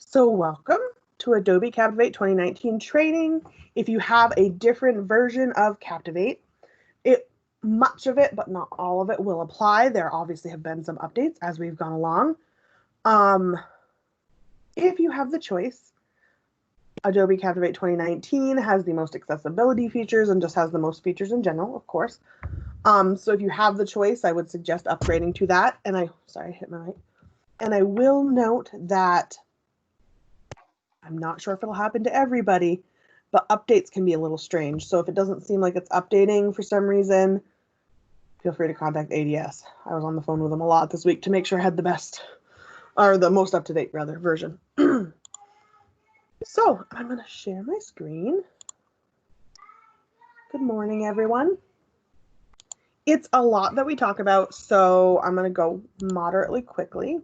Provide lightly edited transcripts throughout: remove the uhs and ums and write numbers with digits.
So welcome to Adobe Captivate 2019 training. If you have a different version of Captivate, much of it, but not all of it, will apply. There obviously have been some updates as we've gone along. If you have the choice, Adobe Captivate 2019 has the most accessibility features and just has the most features in general, of course. So if you have the choice, I would suggest upgrading to that. And sorry, I hit my mic. And I will note that I'm not sure if it'll happen to everybody, but updates can be a little strange. So if it doesn't seem like it's updating for some reason, feel free to contact ADS. I was on the phone with them a lot this week to make sure I had the best, or the most up-to-date rather, version. So I'm going to share my screen. Good morning, everyone. It's a lot that we talk about, so I'm going to go moderately quickly.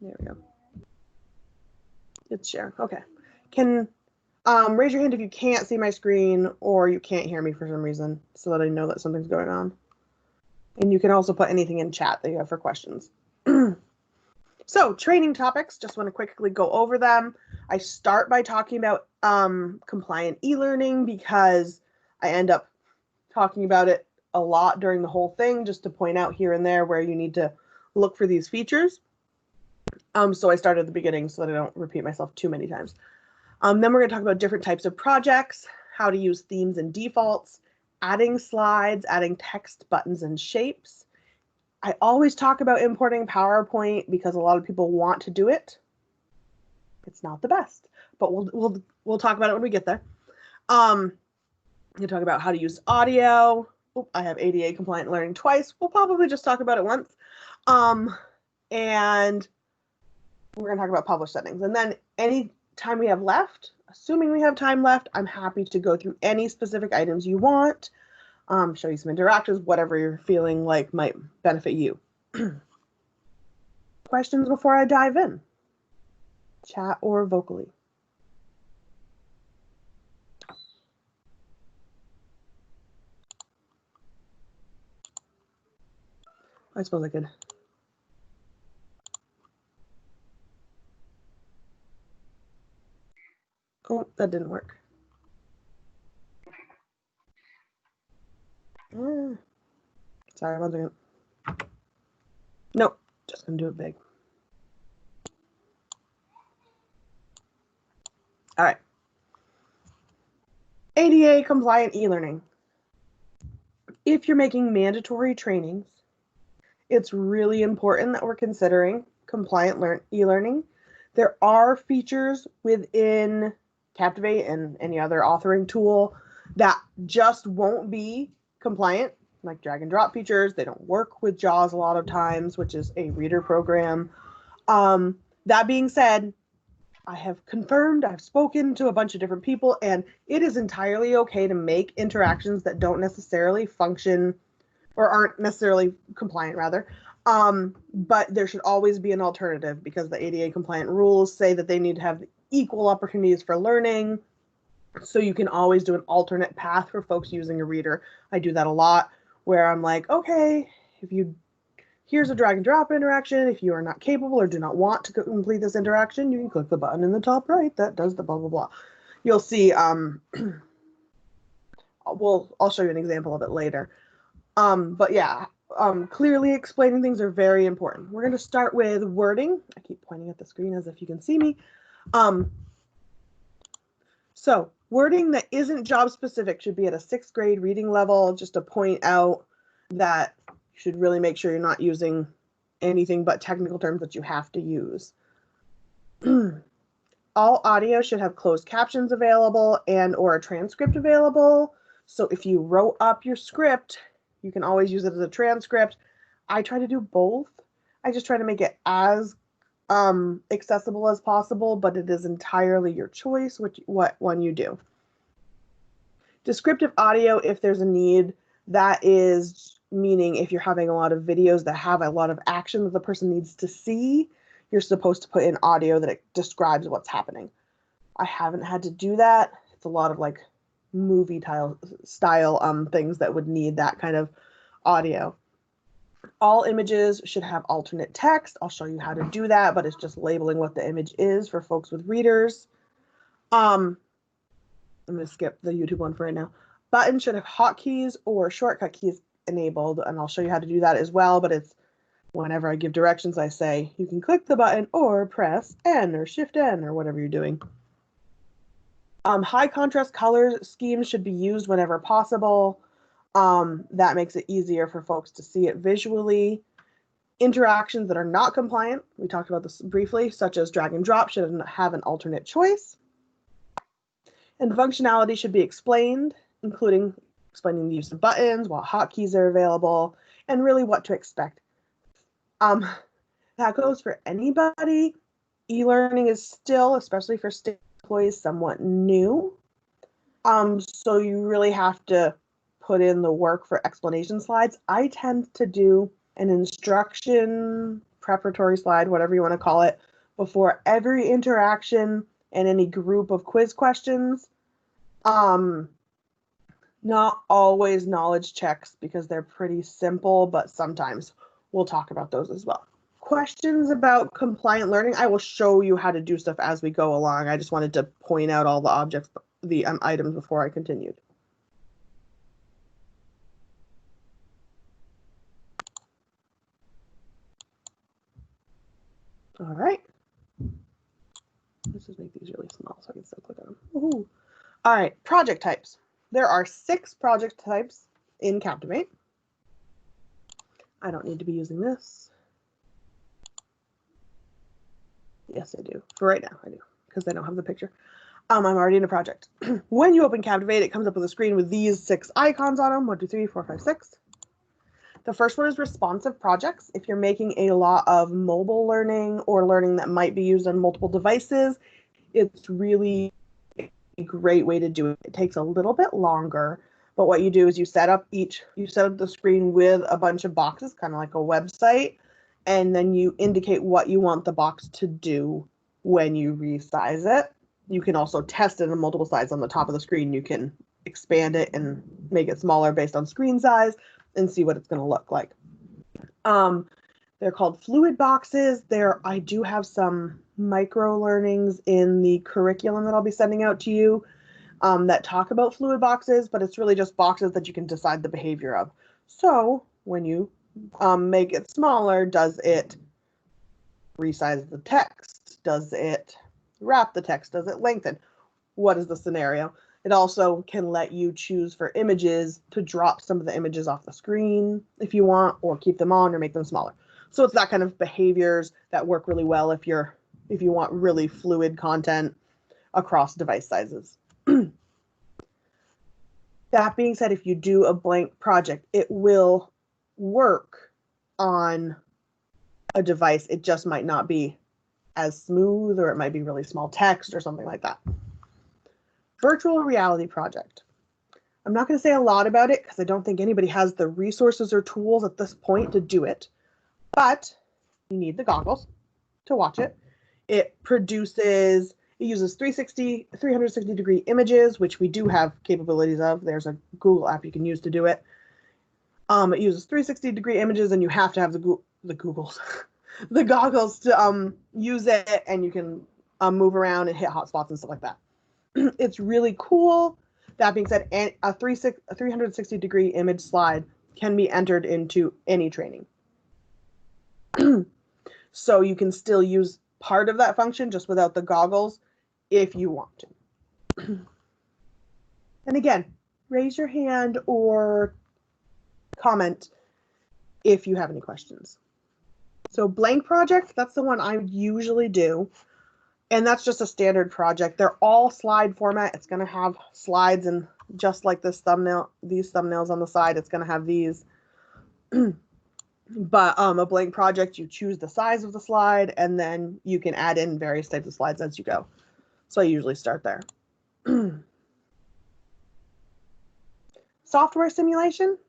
There we go. It's sharing. Okay. Can raise your hand if you can't see my screen or you can't hear me for some reason, so that I know that something's going on. And you can also put anything in chat that you have for questions. So training topics, just want to quickly go over them. I start by talking about compliant e-learning because I end up talking about it a lot during the whole thing, just to point out here and there where you need to look for these features. So I start at the beginning so that I don't repeat myself too many times. Then we're going to talk about different types of projects, how to use themes and defaults, adding slides, adding text, buttons, and shapes. I always talk about importing PowerPoint because a lot of people want to do it. It's not the best, but we'll talk about it when we get there. We'll talk about how to use audio. Oop, I have ADA compliant learning twice. We'll probably just talk about it once. And we're going to talk about published settings. And then any time we have left, assuming we have time left, I'm happy to go through any specific items you want, show you some interactives, whatever you're feeling like might benefit you. Questions before I dive in? Chat or vocally? I suppose I could. Oh, that didn't work. Sorry, 1 second. Nope, just gonna do it big. All right. ADA compliant e-learning. If you're making mandatory trainings, it's really important that we're considering compliant e-learning. There are features within Captivate and any other authoring tool that just won't be compliant, like drag and drop features. They don't work with JAWS a lot of times, which is a reader program. That being said, I have confirmed, I've spoken to a bunch of different people, and it is entirely okay to make interactions that don't necessarily function or aren't necessarily compliant, rather. But there should always be an alternative because the ADA compliant rules say that they need to have equal opportunities for learning. So you can always do an alternate path for folks using a reader. I do that a lot where I'm like, okay, here's a drag and drop interaction. If you are not capable or do not want to complete this interaction, you can click the button in the top right that does the blah, blah, blah. You'll see, I'll show you an example of it later. But yeah, clearly explaining things are very important. We're going to start with wording. I keep pointing at the screen as if you can see me. So wording that isn't job specific should be at a 6th grade reading level, just to point out that you should really make sure you're not using anything but technical terms that you have to use. All audio should have closed captions available and or a transcript available. So if you wrote up your script, you can always use it as a transcript. I try to do both. I just try to make it as accessible as possible, but it is entirely your choice what one you do. Descriptive audio, if there's a need, that is meaning if you're having a lot of videos that have a lot of action that the person needs to see, you're supposed to put in audio that it describes what's happening. I haven't had to do that. It's a lot of like movie style things that would need that kind of audio. All images should have alternate text. I'll show you how to do that, but it's just labeling what the image is for folks with readers. I'm going to skip the YouTube one for right now. Buttons should have hotkeys or shortcut keys enabled, and I'll show you how to do that as well, but it's whenever I give directions, I say you can click the button or press N or Shift N or whatever you're doing. High contrast color schemes should be used whenever possible. That makes it easier for folks to see it visually. Interactions that are not compliant, we talked about this briefly, such as drag and drop, should have an alternate choice. And functionality should be explained, including explaining the use of buttons, what hotkeys are available, and really what to expect. That goes for anybody. E-learning is still, especially for state employees, somewhat new. So you really have to put in the work for explanation slides. I tend to do an instruction preparatory slide, whatever you want to call it, before every interaction and any group of quiz questions. Not always knowledge checks because they're pretty simple, but sometimes we'll talk about those as well. Questions about compliant learning, I will show you how to do stuff as we go along. I just wanted to point out all the objects, the items before I continued. All right. Let's just make these really small so I can still click on them. Woohoo. All right, project types. There are 6 project types in Captivate. I don't need to be using this. Yes, I do. For right now, I do, because I don't have the picture. I'm already in a project. When you open Captivate, it comes up with a screen with these 6 icons on them. 1, 2, 3, 4, 5, 6. The first one is responsive projects. If you're making a lot of mobile learning or learning that might be used on multiple devices, it's really a great way to do it. It takes a little bit longer, but what you do is you set up the screen with a bunch of boxes, kind of like a website, and then you indicate what you want the box to do when you resize it. You can also test it on multiple sides on the top of the screen. You can expand it and make it smaller based on screen size and see what it's going to look like. They're called fluid boxes. I do have some micro learnings in the curriculum that I'll be sending out to you that talk about fluid boxes, but it's really just boxes that you can decide the behavior of. So when you make it smaller, does it resize the text? Does it wrap the text? Does it lengthen? What is the scenario? It also can let you choose for images to drop some of the images off the screen if you want, or keep them on or make them smaller. So it's that kind of behaviors that work really well if you want really fluid content across device sizes. That being said, if you do a blank project, it will work on a device. It just might not be as smooth, or it might be really small text or something like that. Virtual reality project. I'm not going to say a lot about it because I don't think anybody has the resources or tools at this point to do it, but you need the goggles to watch it. It uses 360 degree images, which we do have capabilities of. There's a Google app you can use to do it. It uses 360 degree images, and you have to have the goggles to use it, and you can move around and hit hotspots and stuff like that. It's really cool. That being said, a 360 degree image slide can be entered into any training. So you can still use part of that function just without the goggles if you want to. And again, raise your hand or comment if you have any questions. So blank project, that's the one I usually do. And that's just a standard project. They're all slide format. It's going to have slides, and just like this thumbnail, these thumbnails on the side, it's going to have these. But a blank project, you choose the size of the slide, and then you can add in various types of slides as you go. So I usually start there. Software simulation,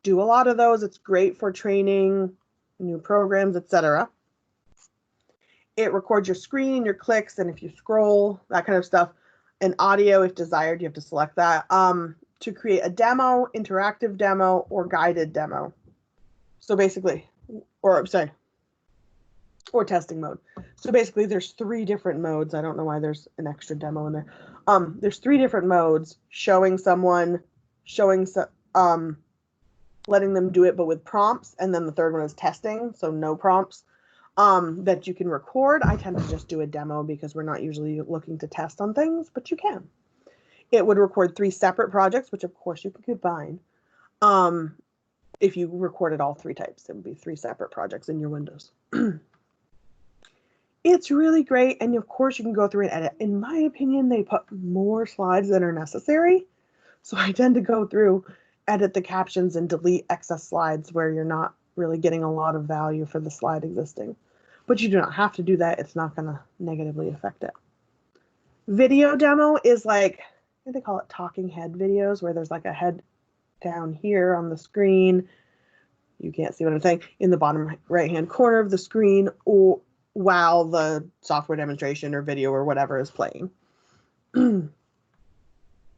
do a lot of those. It's great for training, new programs, etc. It records your screen, your clicks, and if you scroll, that kind of stuff. And audio, if desired, you have to select that to create a demo, interactive demo, or guided demo. So basically, or sorry, or testing mode. So basically there's 3 different modes. I don't know why there's an extra demo in there. There's 3 different modes: showing someone, letting them do it but with prompts, and then the third one is testing, so no prompts, that you can record. I tend to just do a demo because we're not usually looking to test on things, but you can. It would record 3 separate projects, which of course you can combine. If you recorded all 3 types, it would be 3 separate projects in your windows. It's really great, and of course you can go through and edit. In my opinion, they put more slides than are necessary, so I tend to go through, edit the captions, and delete excess slides where you're not really getting a lot of value for the slide existing. But you do not have to do that. It's not going to negatively affect it. Video demo is like, I think they call it talking head videos, where there's like a head down here on the screen. You can't see what I'm saying, in the bottom right-hand corner of the screen, or while the software demonstration or video or whatever is playing.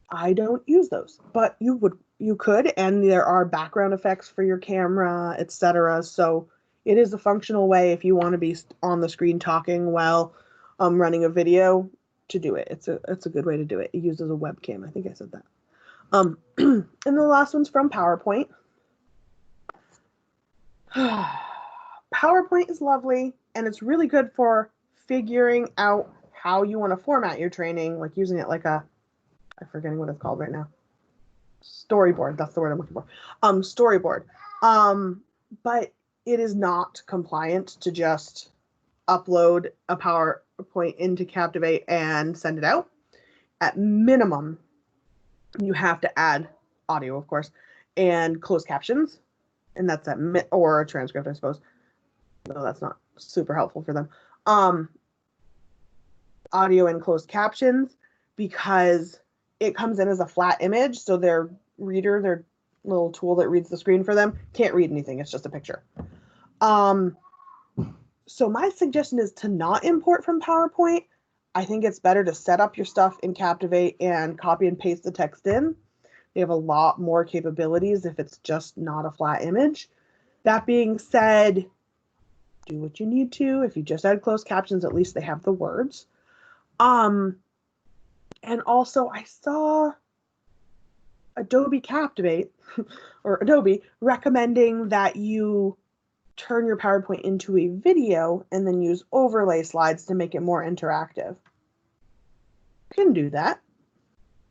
I don't use those, but you could, and there are background effects for your camera, etc. So it is a functional way if you want to be on the screen talking while running a video, to do it. It's a good way to do it. It uses a webcam. I think I said that. And the last one's from PowerPoint. PowerPoint is lovely, and it's really good for figuring out how you want to format your training, like using it like a, I'm forgetting what it's called right now. Storyboard, that's the word I'm looking for. Storyboard. But it is not compliant to just upload a PowerPoint into Captivate and send it out. At minimum, you have to add audio, of course, and closed captions, and that's or a transcript, I suppose. No, that's not super helpful for them. Audio and closed captions, because it comes in as a flat image, so their reader, their little tool that reads the screen for them, can't read anything. It's just a picture. So my suggestion is to not import from PowerPoint. I think it's better to set up your stuff in Captivate and copy and paste the text in. They have a lot more capabilities if it's just not a flat image. That being said, do what you need to. If you just add closed captions, at least they have the words. And also I saw Adobe Captivate or Adobe recommending that you turn your PowerPoint into a video and then use overlay slides to make it more interactive. You can do that.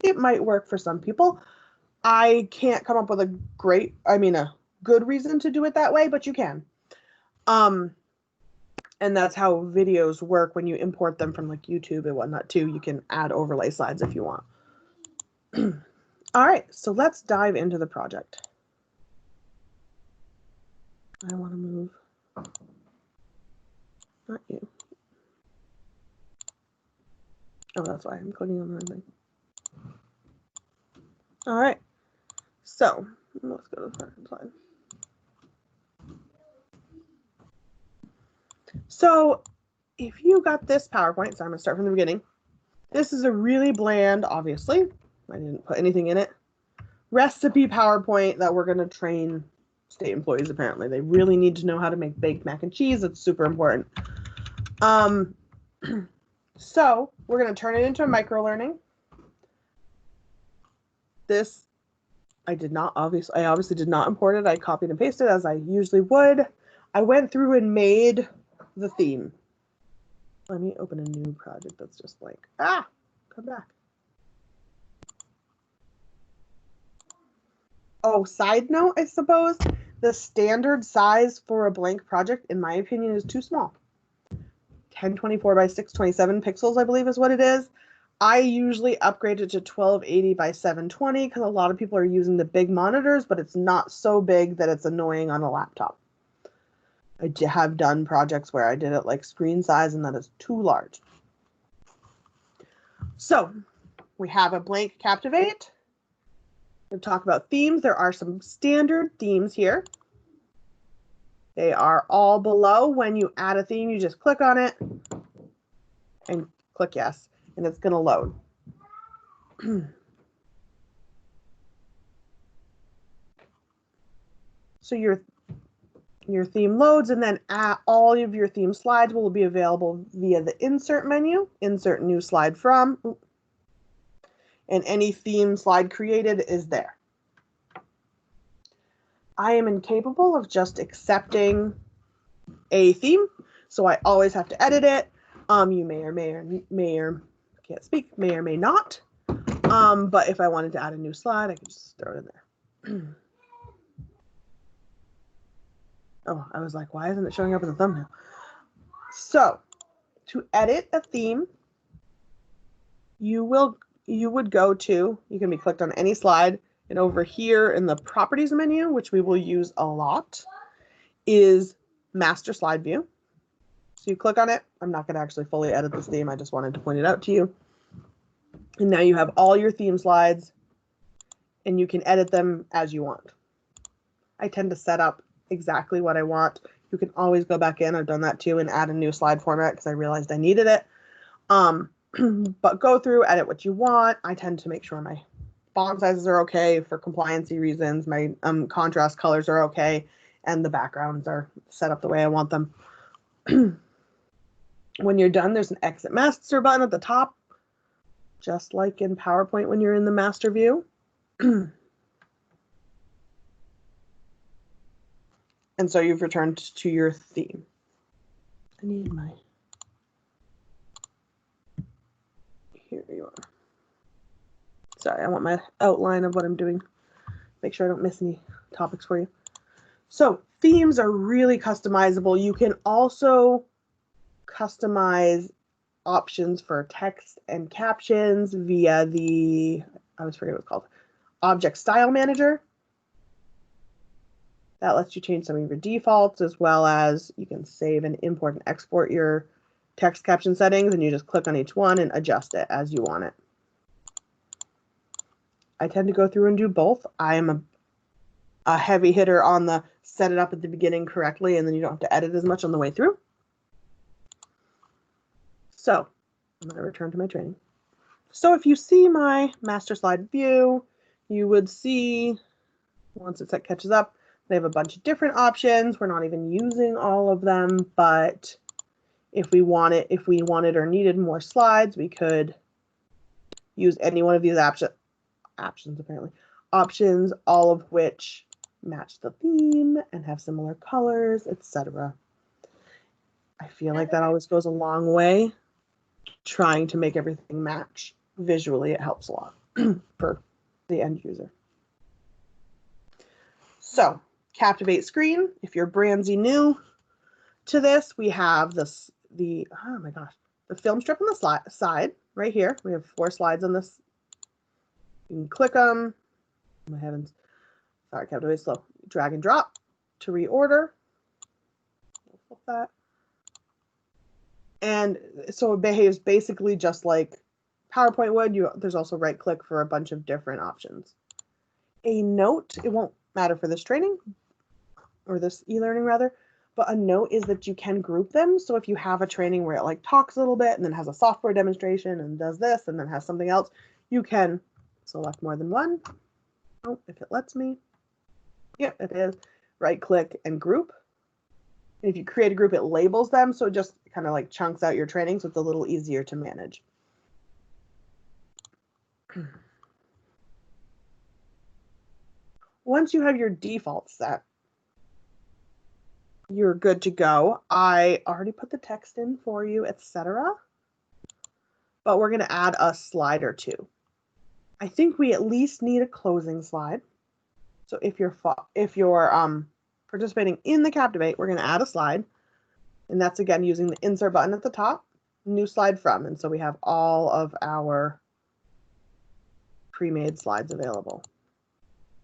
It might work for some people. I can't come up with a good reason to do it that way, but you can. And that's how videos work when you import them from like YouTube and whatnot too. You can add overlay slides if you want. All right, so let's dive into the project. I want to move, not you. Oh, that's why I'm clicking on the wrong thing. All right, so let's go to the second slide. So if you got this PowerPoint, so I'm going to start from the beginning. This is a really bland, obviously, I didn't put anything in it, recipe PowerPoint that we're going to train state employees. Apparently they really need to know how to make baked mac and cheese. It's super important. So we're going to turn it into a micro learning. This I obviously did not import it. I copied and pasted as I usually would. I went through and made the theme. Let me open a new project that's just blank. Come back. Oh, side note, I suppose the standard size for a blank project, in my opinion, is too small. 1024 by 627 pixels, I believe is what it is. I usually upgrade it to 1280 by 720 because a lot of people are using the big monitors, but it's not so big that it's annoying on a laptop. I have done projects where I did it like screen size, and that is too large. So we have a blank Captivate. We'll talk about themes. There are some standard themes here. They are all below. When you add a theme, you just click on it and click yes, and it's going to load. So your theme loads, and then all of your theme slides will be available via the insert menu, insert new slide from, and any theme slide created is there. I am incapable of just accepting a theme, so I always have to edit it. You may or can't speak, may or may not. But if I wanted to add a new slide, I could just throw it in there. Oh, I was like, why isn't it showing up in the thumbnail? So to edit a theme, you would go to, you can be clicked on any slide, and over here in the properties menu, which we will use a lot, is master slide view. So you click on it. I'm not going to actually fully edit this theme. I just wanted to point it out to you. And now you have all your theme slides, and you can edit them as you want. I tend to set up exactly what I want. You can always go back in. I've done that too, and add a new slide format because I realized I needed it. But go through, edit what you want. I tend to make sure my font sizes are okay for compliancy reasons. My contrast colors are okay, and the backgrounds are set up the way I want them. When you're done, there's an exit master button at the top, just like in PowerPoint when you're in the master view. And so you've returned to your theme. I need my, here you are. Sorry, I want my outline of what I'm doing. Make sure I don't miss any topics for you. So themes are really customizable. You can also customize options for text and captions via the, I always forget what it's called, Object Style Manager. That lets you change some of your defaults, as well as you can save and import and export your text caption settings, and you just click on each one and adjust it as you want it. I tend to go through and do both. I am a heavy hitter on the set it up at the beginning correctly, and then you don't have to edit as much on the way through. So I'm going to return to my training. So if you see my master slide view, you would see, once it catches up, they have a bunch of different options. We're not even using all of them, but if we wanted or needed more slides, we could use any one of these options, all of which match the theme and have similar colors, etc. I feel like that always goes a long way. Trying to make everything match visually, it helps a lot for the end user. So Captivate screen, if you're brandsy new to this, we have this, the film strip on the side right here. We have 4 slides on this. You can click them. Oh my heavens. Sorry, Captivate slow. Drag and drop to reorder. We'll flip that. And so it behaves basically just like PowerPoint would. There's also right click for a bunch of different options. A note, it won't matter for this training, or this e-learning rather, but a note is that you can group them. So if you have a training where it like talks a little bit and then has a software demonstration and does this and then has something else, you can select more than one. Oh, if it lets me. Yeah, it is. Right click and group. And if you create a group, it labels them. So it just kind of like chunks out your training, so it's a little easier to manage. Once you have your default set, you're good to go. I already put the text in for you, etc. But we're going to add a slide or two. I think we at least need a closing slide. So if you're participating in the Captivate, we're going to add a slide. And that's again using the insert button at the top, new slide from. And so we have all of our pre-made slides available.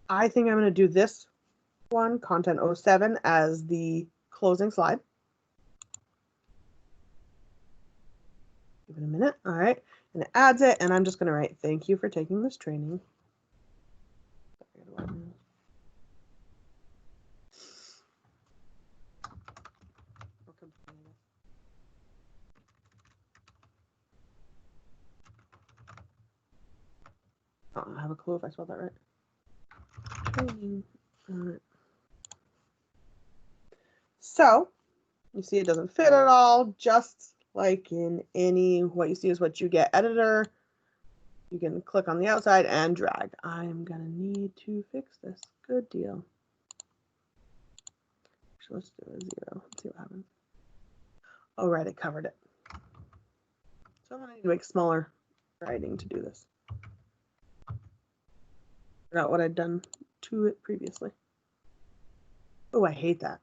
I think I'm going to do this one, Content 07, as the closing slide. Give it a minute. All right. And it adds it. And I'm just going to write, thank you for taking this training. I don't have a clue if I spelled that right. Training. All right. So you see it doesn't fit at all, just like in any what you see is what you get editor. You can click on the outside and drag. I'm gonna need to fix this. Good deal. Actually, let's do a 0. Let's see what happens. Oh, right, it covered it. So I'm gonna need to make smaller writing to do this. Forgot what I'd done to it previously. Oh, I hate that.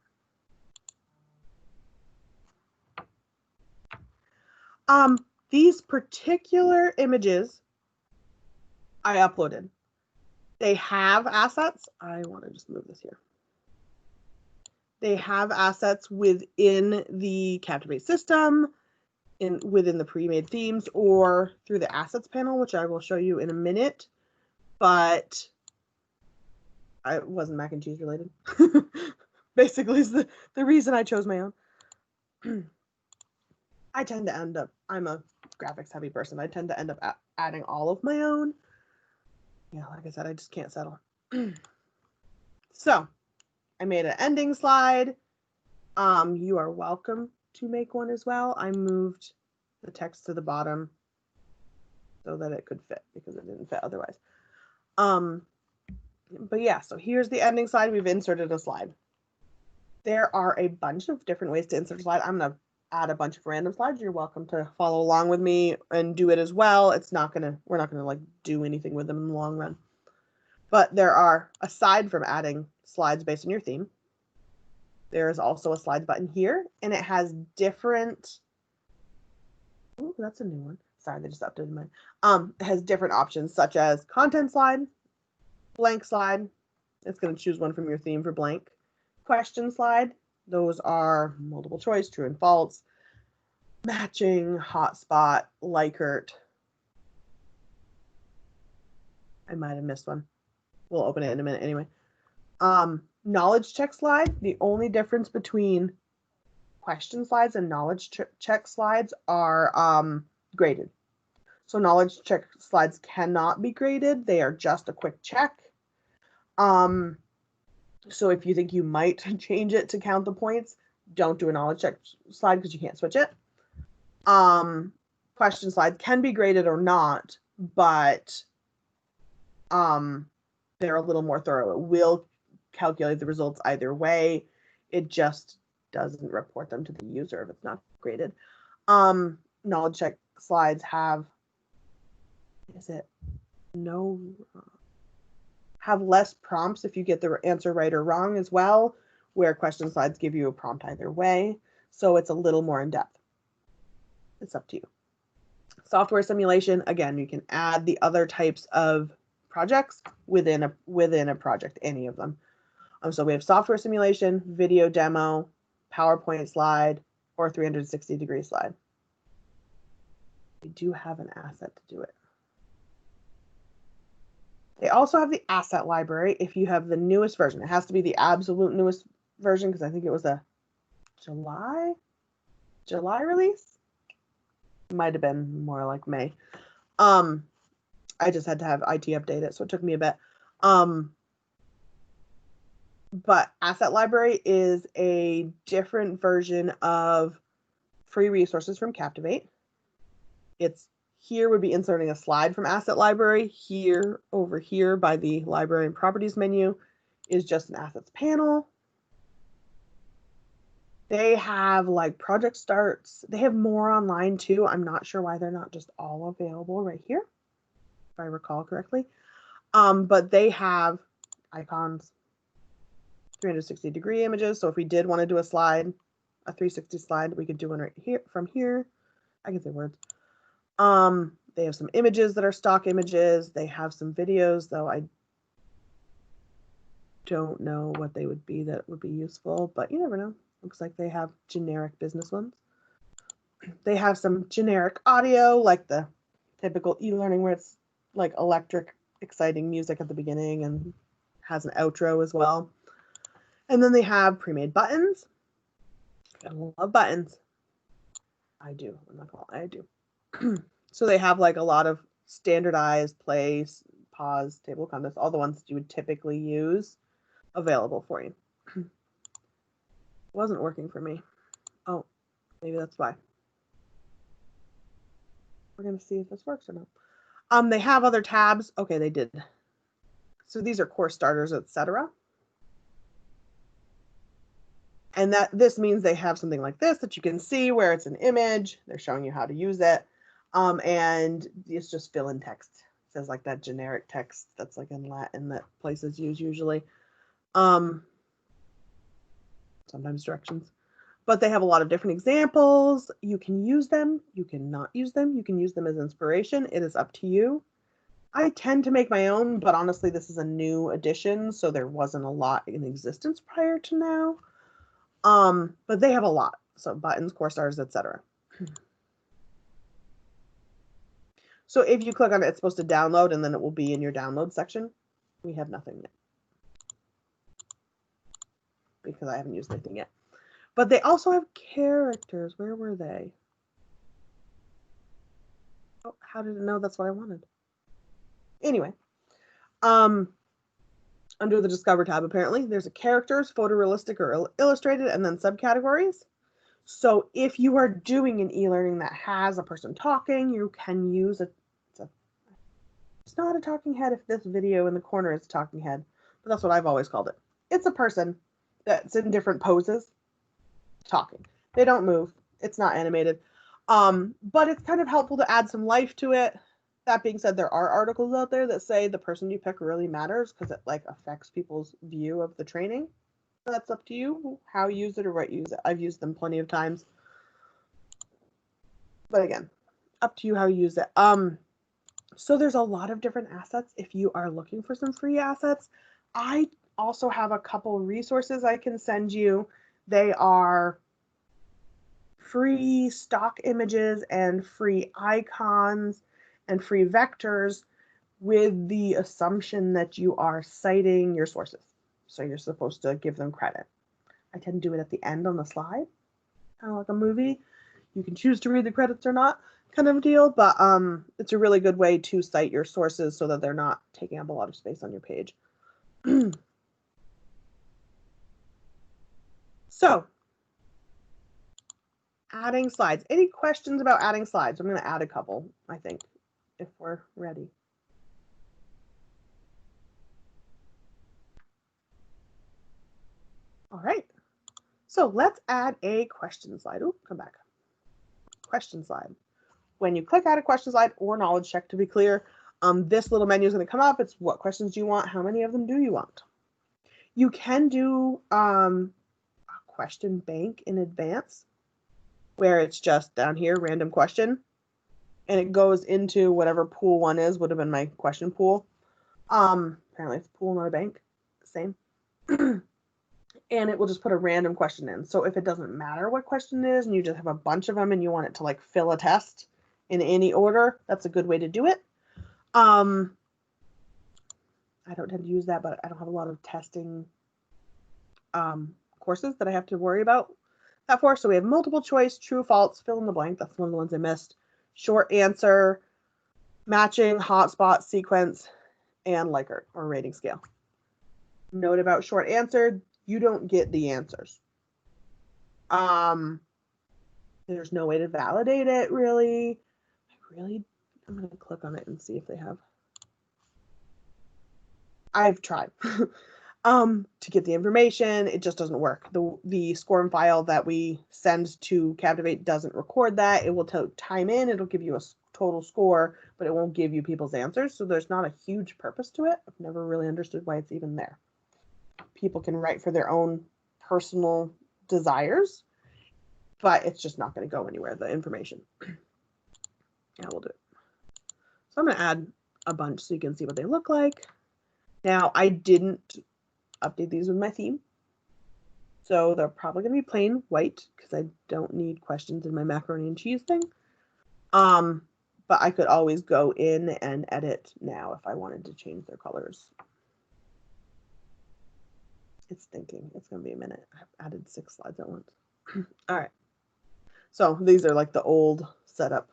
These particular images I uploaded, they have assets. I want to just move this here. They have assets within the Captivate system, within the pre-made themes, or through the assets panel, which I will show you in a minute. But it wasn't mac and cheese related. Basically, is the reason I chose my own. I tend to end up, I'm a graphics heavy person. I tend to end up adding all of my own. Yeah, like I said, I just can't settle. So I made an ending slide. You are welcome to make one as well. I moved the text to the bottom so that it could fit because it didn't fit otherwise. But yeah, so here's the ending slide. We've inserted a slide. There are a bunch of different ways to insert a slide. I'm going to add a bunch of random slides. You're welcome to follow along with me and do it as well. We're not gonna like do anything with them in the long run. But there are, aside from adding slides based on your theme, there is also a slides button here, and it has different, oh, that's a new one. Sorry, they just updated mine. It has different options such as content slide, blank slide. It's going to choose one from your theme for blank. Question slide. Those are multiple choice, true and false, matching, hotspot, Likert. I might have missed one. We'll open it in a minute anyway. Knowledge check slide. The only difference between question slides and knowledge check slides are graded. So knowledge check slides cannot be graded. They are just a quick check. So if you think you might change it to count the points, don't do a knowledge check slide because you can't switch it. Question slides can be graded or not, but they're a little more thorough. It will calculate the results either way. It just doesn't report them to the user if it's not graded. Knowledge check slides have, have less prompts if you get the answer right or wrong as well, where question slides give you a prompt either way. So it's a little more in depth. It's up to you. Software simulation, again, you can add the other types of projects within a project, any of them. So we have software simulation, video demo, PowerPoint slide, or 360-degree slide. We do have an asset to do it. They also have the asset library if you have the newest version. It has to be the absolute newest version because I think it was a July release. Might have been more like May. I just had to have IT update it, so it took me a bit. But asset library is a different version of free resources from Captivate. It's here would be inserting a slide from asset library. Here, over here by the library and properties menu is just an assets panel. They have like project starts. They have more online too. I'm not sure why they're not just all available right here, if I recall correctly. But they have icons, 360-degree images. So if we did want to do a slide, a 360 slide, we could do one right here from here. I can say words. They have some images that are stock images. They have some videos, though I don't know what they would be that would be useful, but you never know. Looks like they have generic business ones. They have some generic audio, like the typical e-learning where it's like electric, exciting music at the beginning and has an outro as well. And then they have pre-made buttons. I love buttons. I do. I'm not gonna lie, I do. So they have like a lot of standardized play, pause, table of contents, all the ones that you would typically use available for you. wasn't working for me. Oh, maybe that's why. We're going to see if this works or not. They have other tabs. Okay, they did. So these are course starters, etc. And this means they have something like this that you can see where it's an image. They're showing you how to use it. And it's just fill in text. It says like that generic text that's like in Latin that places use usually. Sometimes directions. But they have a lot of different examples. You can use them. You can not use them. You can use them as inspiration. It is up to you. I tend to make my own, but honestly, this is a new edition, so there wasn't a lot in existence prior to now. But they have a lot. So buttons, course starters, etc. So if you click on it, it's supposed to download, and then it will be in your download section. We have nothing yet because I haven't used anything yet. But they also have characters. Where were they? Oh, how did it know that's what I wanted? Anyway, under the Discover tab, apparently, there's a characters, photorealistic or illustrated, and then subcategories. So if you are doing an e-learning that has a person talking, you can use it's not a talking head if this video in the corner is a talking head, but that's what I've always called it. It's a person that's in different poses talking. They don't move. It's not animated. But it's kind of helpful to add some life to it. That being said, there are articles out there that say the person you pick really matters because it like affects people's view of the training. That's up to you how you use it or what you use it. I've used them plenty of times. But again, up to you how you use it. So there's a lot of different assets if you are looking for some free assets. I also have a couple resources I can send you. They are free stock images and free icons and free vectors with the assumption that you are citing your sources. So you're supposed to give them credit. I tend to do it at the end on the slide, kind of like a movie. You can choose to read the credits or not, kind of deal, but it's a really good way to cite your sources so that they're not taking up a lot of space on your page. So, adding slides. Any questions about adding slides? I'm going to add a couple, I think, if we're ready. All right. So let's add a question slide. Oh, come back. Question slide. When you click add a question slide or knowledge check, to be clear, this little menu is going to come up. It's what questions do you want? How many of them do you want? You can do a question bank in advance where it's just down here, random question, and it goes into whatever pool one is, would have been my question pool. Apparently it's a pool, not a bank. Same. And it will just put a random question in. So if it doesn't matter what question it is and you just have a bunch of them and you want it to like fill a test in any order, that's a good way to do it. I don't tend to use that, but I don't have a lot of testing courses that I have to worry about that for. So we have multiple choice, true, false, fill in the blank. That's one of the ones I missed. Short answer, matching, hotspot, sequence, and Likert or rating scale. Note about short answer, you don't get the answers. There's no way to validate it really. I'm going to click on it and see if they have. I've tried to get the information. It just doesn't work. The SCORM file that we send to Captivate doesn't record that. It will time in. It'll give you a total score, but it won't give you people's answers. So there's not a huge purpose to it. I've never really understood why it's even there. People can write for their own personal desires, but it's just not going to go anywhere, the information. Yeah, we'll do it. So I'm going to add a bunch so you can see what they look like. Now, I didn't update these with my theme, so they're probably going to be plain white because I don't need questions in my macaroni and cheese thing. But I could always go in and edit now if I wanted to change their colors. It's thinking. It's going to be a minute. I've added 6 slides at once. All right. So these are like the old setup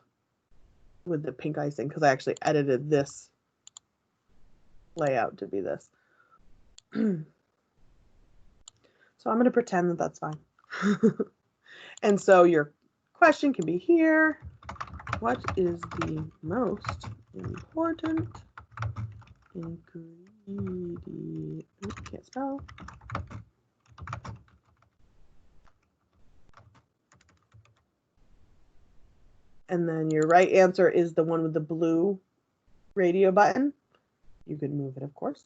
with the pink icing because I actually edited this layout to be this. So I'm going to pretend that that's fine. And so your question can be here. What is the most important ingredient? Can't spell. And then your right answer is the one with the blue radio button. You could move it, of course.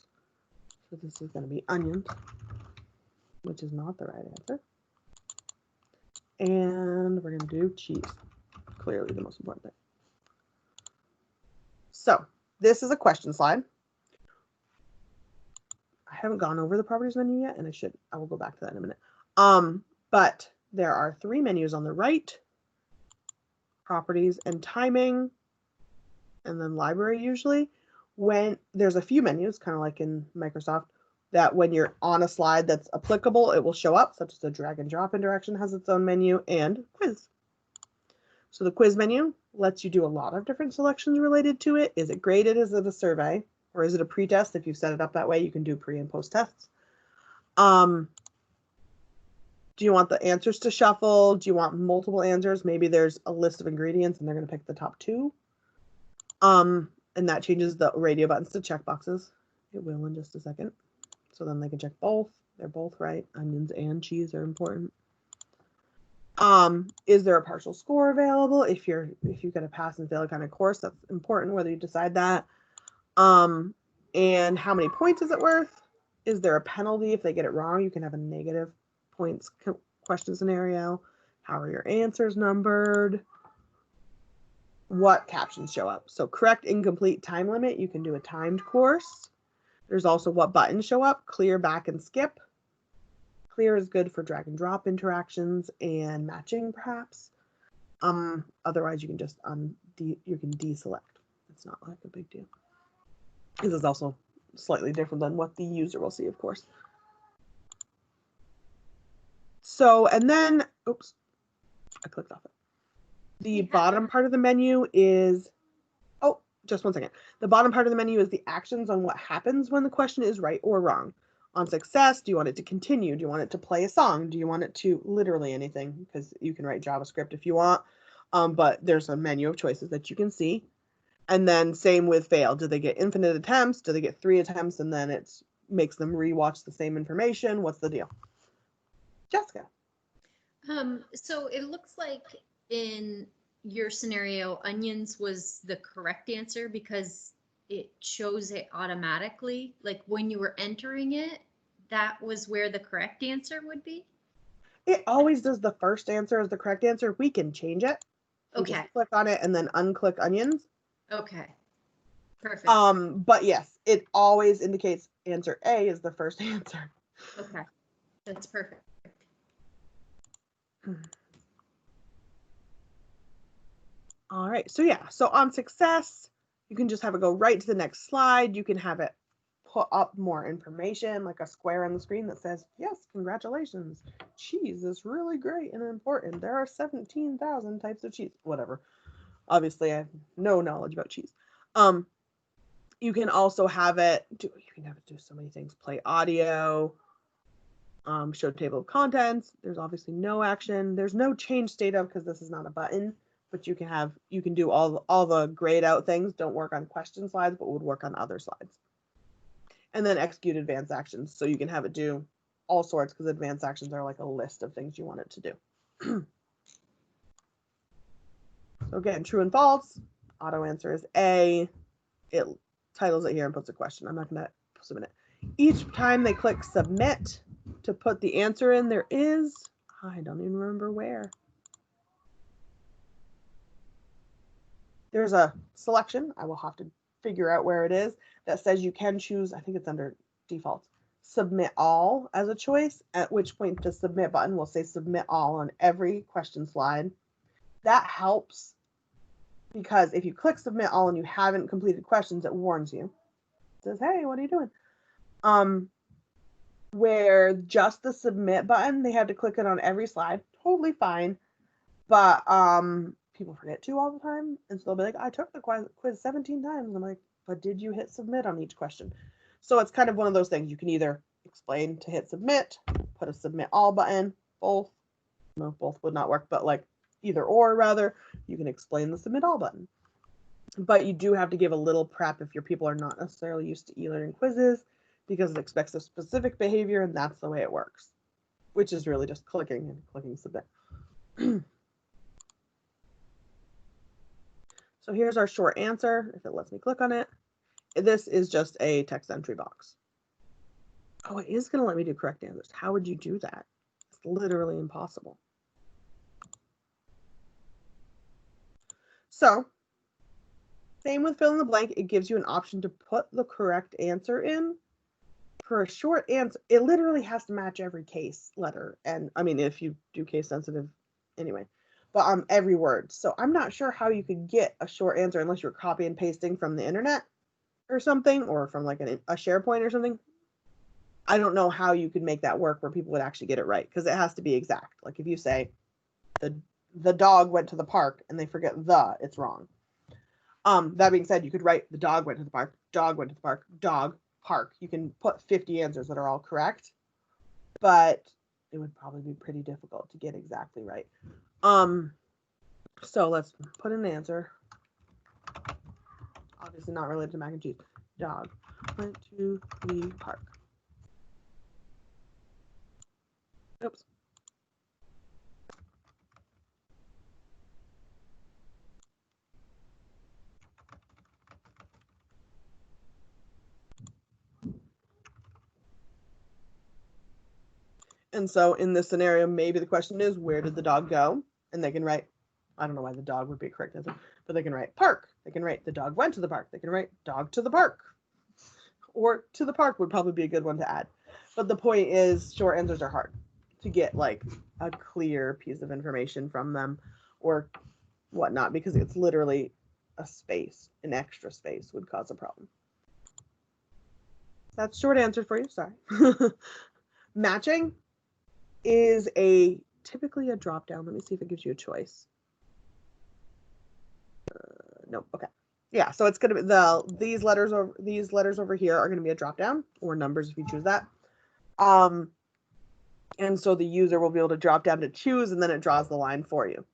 So this is going to be onions, which is not the right answer. And we're going to do cheese. Clearly the most important thing. So this is a question slide. I haven't gone over the properties menu yet, and I will go back to that in a minute. But there are 3 menus on the right: properties and timing, and then library usually. When there's a few menus, kind of like in Microsoft, that when you're on a slide that's applicable, it will show up, such as the drag and drop interaction has its own menu, and quiz. So the quiz menu lets you do a lot of different selections related to it. Is it graded? Is it a survey? Or is it a pre-test? If you set it up that way, you can do pre and post tests. Do you want the answers to shuffle? Do you want multiple answers? Maybe there's a list of ingredients and they're going to pick the top 2. And that changes the radio buttons to checkboxes. It will in just a second. So then they can check both. They're both right. Onions and cheese are important. Is there a partial score available? If you get a pass and fail kind of course, that's important whether you decide that. And how many points is it worth? Is there a penalty if they get it wrong? You can have a negative points question scenario. How are your answers numbered? What captions show up? So correct, incomplete, time limit. You can do a timed course. There's also what buttons show up: clear, back, and skip. Clear is good for drag and drop interactions and matching, perhaps. Otherwise, you can just you can deselect. It's not like a big deal. This is also slightly different than what the user will see, of course. So, and then, oops, I clicked off it. The bottom part of the menu is, oh, just one second. The bottom part of the menu is the actions on what happens when the question is right or wrong. On success, do you want it to continue? Do you want it to play a song? Do you want it to literally anything? Because you can write JavaScript if you want, but there's a menu of choices that you can see. And then same with fail. Do they get infinite attempts? Do they get 3 attempts and then it makes them rewatch the same information? What's the deal? Jessica. So it looks like in your scenario, onions was the correct answer because it shows it automatically. Like when you were entering it, that was where the correct answer would be? It always does the first answer as the correct answer. We can change it. Okay. Just click on it and then unclick onions. Okay. Perfect. But yes, it always indicates answer A is the first answer. Okay. That's perfect. All right. So yeah, so on success, you can just have it go right to the next slide. You can have it put up more information, like a square on the screen that says, yes, congratulations. Cheese is really great and important. There are 17,000 types of cheese, whatever. Obviously, I have no knowledge about cheese. You can also have it do so many things. Play audio, show table of contents. There's obviously no action. There's no change state of because this is not a button, but you can do all the grayed out things. Don't work on question slides, but would work on other slides. And then execute advanced actions. So you can have it do all sorts because advanced actions are like a list of things you want it to do. So again, true and false. Auto answer is A. It titles it here and puts a question. I'm not going to submit it. Each time they click submit to put the answer in, there is, I don't even remember where. There's a selection. I will have to figure out where it is that says you can choose. I think it's under default. Submit all as a choice, at which point the submit button will say submit all on every question slide. That helps because if you click submit all and you haven't completed questions, it warns you. It says, hey, what are you doing? Where just the submit button, they had to click it on every slide. Totally fine. But people forget to all the time. And so they'll be like, I took the quiz 17 times. I'm like, but did you hit submit on each question? So it's kind of one of those things. You can either explain to hit submit, put a submit all button, both, No, both would not work, but like either or rather, you can explain the submit all button. But you do have to give a little prep if your people are not necessarily used to e-learning quizzes because it expects a specific behavior and that's the way it works, which is really just clicking and clicking submit. So here's our short answer, if it lets me click on it. This is just a text entry box. Oh, it is going to let me do correct answers. How would you do that? It's literally impossible. So, same with fill in the blank. It gives you an option to put the correct answer in. For a short answer, it literally has to match every case letter. And I mean, if you do case sensitive anyway, but every word. So I'm not sure how you could get a short answer unless you're copy and pasting from the internet or something, or from like a SharePoint or something. I don't know how you could make that work where people would actually get it right, because it has to be exact. Like if you say the dog went to the park and they forget it's wrong. That being said, you could write the dog went to the park, dog went to the park, dog, park. You can put 50 answers that are all correct, but it would probably be pretty difficult to get exactly right. So let's put an answer. Obviously not related to mac and cheese. Dog went to the park. Oops. And so in this scenario, maybe the question is, where did the dog go? And they can write, I don't know why the dog would be a correct answer, but they can write park. They can write the dog went to the park. They can write dog to the park. Or to the park would probably be a good one to add. But the point is, short answers are hard to get like a clear piece of information from them or whatnot, because it's literally a space, an extra space would cause a problem. That's short answer for you, sorry. Matching is typically a drop down. Let me see if it gives you a choice. Nope. Okay. Yeah. So it's gonna be these letters over here are gonna be a drop down, or numbers if you choose that. And so the user will be able to drop down to choose, and then it draws the line for you.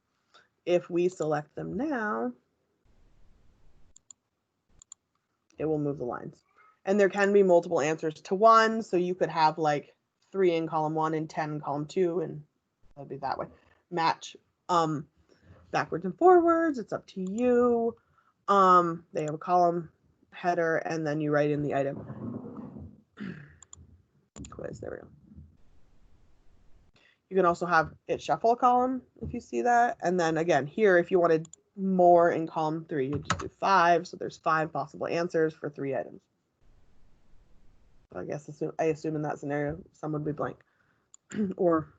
If we select them now, it will move the lines. And there can be multiple answers to one, so you could have like 3 in column 1 and 10 in column 2, and that'd be that way. Match backwards and forwards, it's up to you. They have a column header, and then you write in the item. Quiz, there we go. You can also have it shuffle a column if you see that. And then again, here, if you wanted more in column 3, you just do 5. So there's 5 possible answers for 3 items. I guess I assume in that scenario, some would be blank. Or,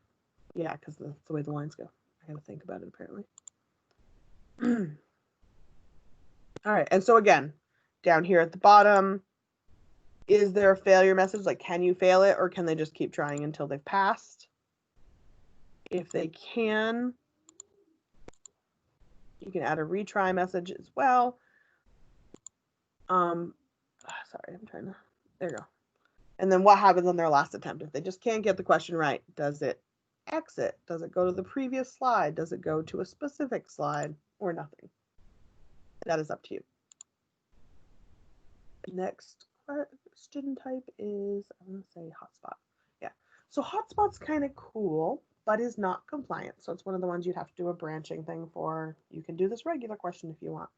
yeah, because that's the way the lines go. I got to think about it, apparently. All right. And so again, down here at the bottom, is there a failure message? Like, can you fail it, or can they just keep trying until they've passed? If they can, you can add a retry message as well. Sorry, I'm trying to, there you go. And then what happens on their last attempt? If they just can't get the question right, does it exit? Does it go to the previous slide? Does it go to a specific slide, or nothing? That is up to you. Next question type is, I'm going to say hotspot. Yeah. So hotspot's kind of cool, but is not compliant. So it's one of the ones you'd have to do a branching thing for. You can do this regular question if you want.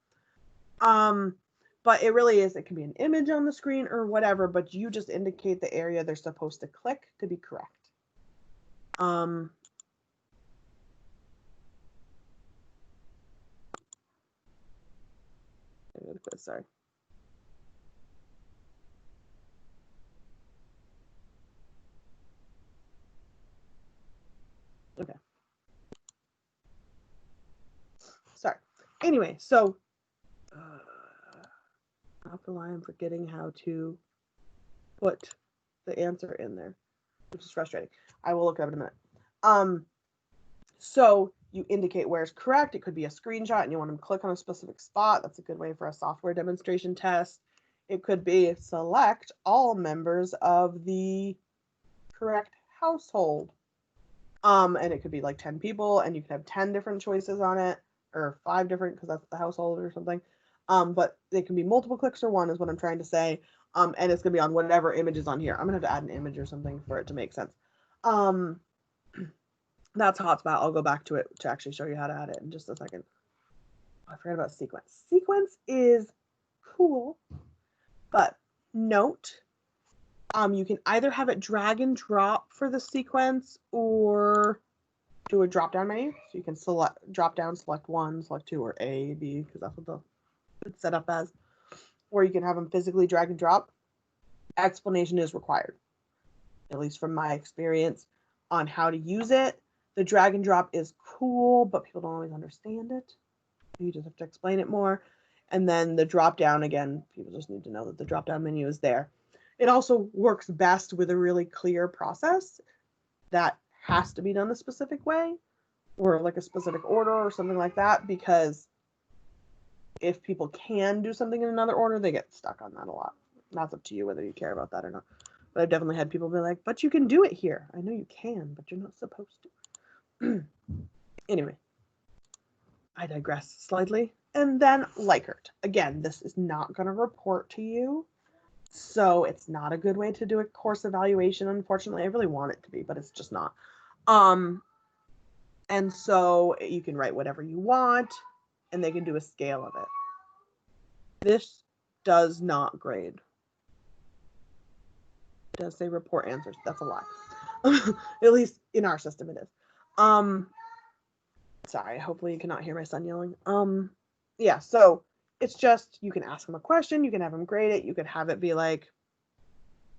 But it really is, it can be an image on the screen or whatever, but you just indicate the area they're supposed to click to be correct. Sorry. Okay. Sorry. Anyway, so I'm forgetting how to put the answer in there, which is frustrating. I will look it up in a minute. So you indicate where it's correct. It could be a screenshot and you want them to click on a specific spot. That's a good way for a software demonstration test. It could be select all members of the correct household. And it could be like 10 people, and you could have 10 different choices on it, or 5 different, because that's the household or something. But it can be multiple clicks or one is what I'm trying to say. And it's gonna be on whatever image is on here. I'm gonna have to add an image or something for it to make sense. That's Hotspot. I'll go back to it to actually show you how to add it in just a second. I forgot about sequence. Sequence is cool, but note, you can either have it drag and drop for the sequence or do a drop down menu. So you can drop down, select 1, select 2, or A, B, because that's what it's set up as. Or you can have them physically drag and drop. Explanation is required, at least from my experience on how to use it. The drag and drop is cool, but people don't always understand it. You just have to explain it more. And then the drop down, again, people just need to know that the drop down menu is there. It also works best with a really clear process that has to be done a specific way, or like a specific order or something like that, because if people can do something in another order, they get stuck on that a lot. That's up to you whether you care about that or not. But I've definitely had people be like, but you can do it here. I know you can, but you're not supposed to. Anyway, I digress slightly. And then Likert. Again, this is not going to report to you, so it's not a good way to do a course evaluation, unfortunately. I really want it to be, but it's just not. And so you can write whatever you want, and they can do a scale of it. This does not grade. It does say report answers. That's a lie. At least in our system it is. Sorry, hopefully you cannot hear my son yelling. Yeah, so it's just, you can ask him a question, you can have him grade it, you could have it be like,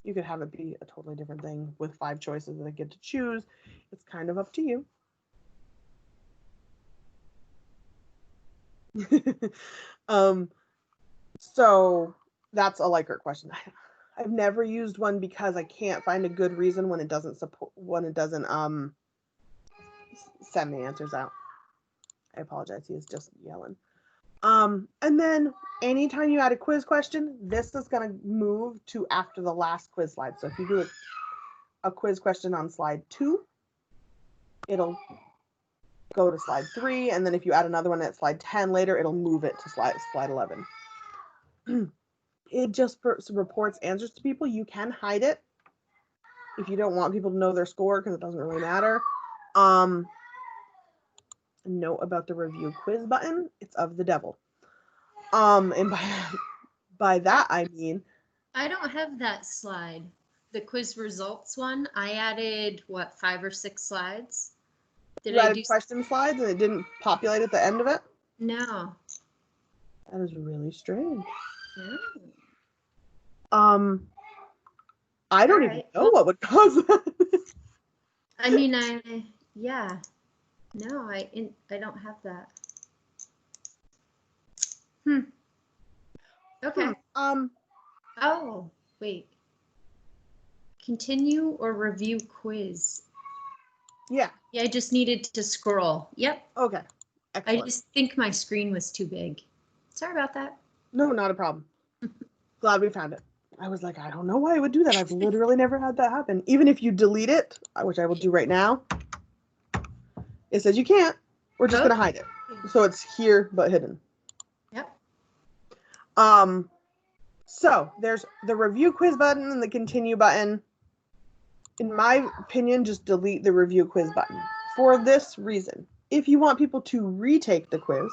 you could have it be a totally different thing with 5 choices that I get to choose. It's kind of up to you. So that's a Likert question. I've never used one because I can't find a good reason when it doesn't send the answers out. I apologize, he is just yelling. And then anytime you add a quiz question, this is going to move to after the last quiz slide. So if you do a quiz question on slide 2, it'll go to slide 3, and then if you add another one at slide 10 later, it'll move it to slide 11. It just reports answers to people. You can hide it if you don't want people to know their score, because it doesn't really matter. Note about the review quiz button, it's of the devil. And by that I mean, I don't have that slide. The quiz results one, I added, what, 5 or 6 slides? Did you added question slides and it didn't populate at the end of it? No. That is really strange. Oh. I don't even know what would cause that. I mean, yeah. No, I don't have that. Okay. Oh, wait. Continue or review quiz. Yeah. Yeah, I just needed to scroll. Yep. Okay. Excellent. I just think my screen was too big. Sorry about that. No, not a problem. Glad we found it. I was like, I don't know why it would do that. I've literally never had that happen. Even if you delete it, which I will do right now, it says you can't. We're just going to hide it. So it's here, but hidden. Yep. So there's the review quiz button and the continue button. In my opinion, just delete the review quiz button. For this reason, if you want people to retake the quiz,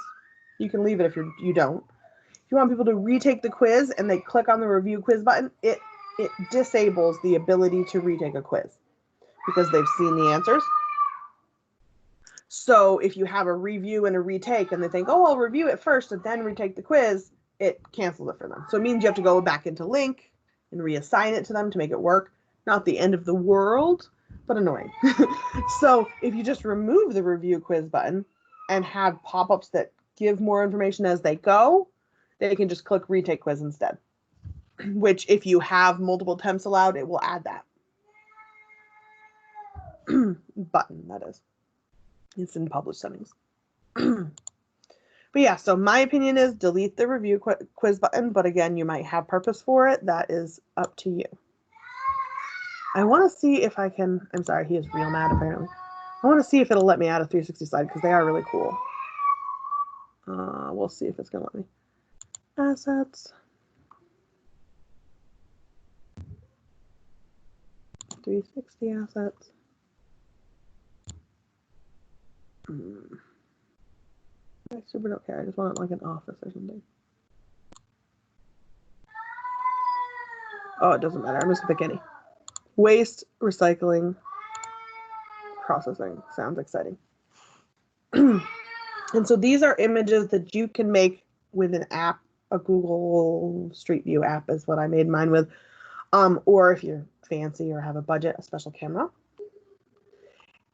you can leave it if you don't. If you want people to retake the quiz and they click on the review quiz button, it disables the ability to retake a quiz because they've seen the answers. So if you have a review and a retake and they think, oh, I'll review it first and then retake the quiz, it cancels it for them. So it means you have to go back into Link and reassign it to them to make it work. Not the end of the world, but annoying. So if you just remove the review quiz button and have pop-ups that give more information as they go, they can just click retake quiz instead, which if you have multiple attempts allowed, it will add that button, that is. It's in published settings. But yeah, so my opinion is delete the review quiz button, but again, you might have purpose for it. That is up to you. I want to see if I can, I'm sorry, he is real mad apparently. I want to see if it'll let me add a 360 slide because they are really cool. We'll see if it's going to let me. Assets. 360 assets. I super don't care. I just want it like an office or something. Oh, it doesn't matter. I'm just gonna pick any. Waste, recycling, processing. Sounds exciting. And so these are images that you can make with an app. A Google Street View app is what I made mine with. Or if you're fancy or have a budget, a special camera.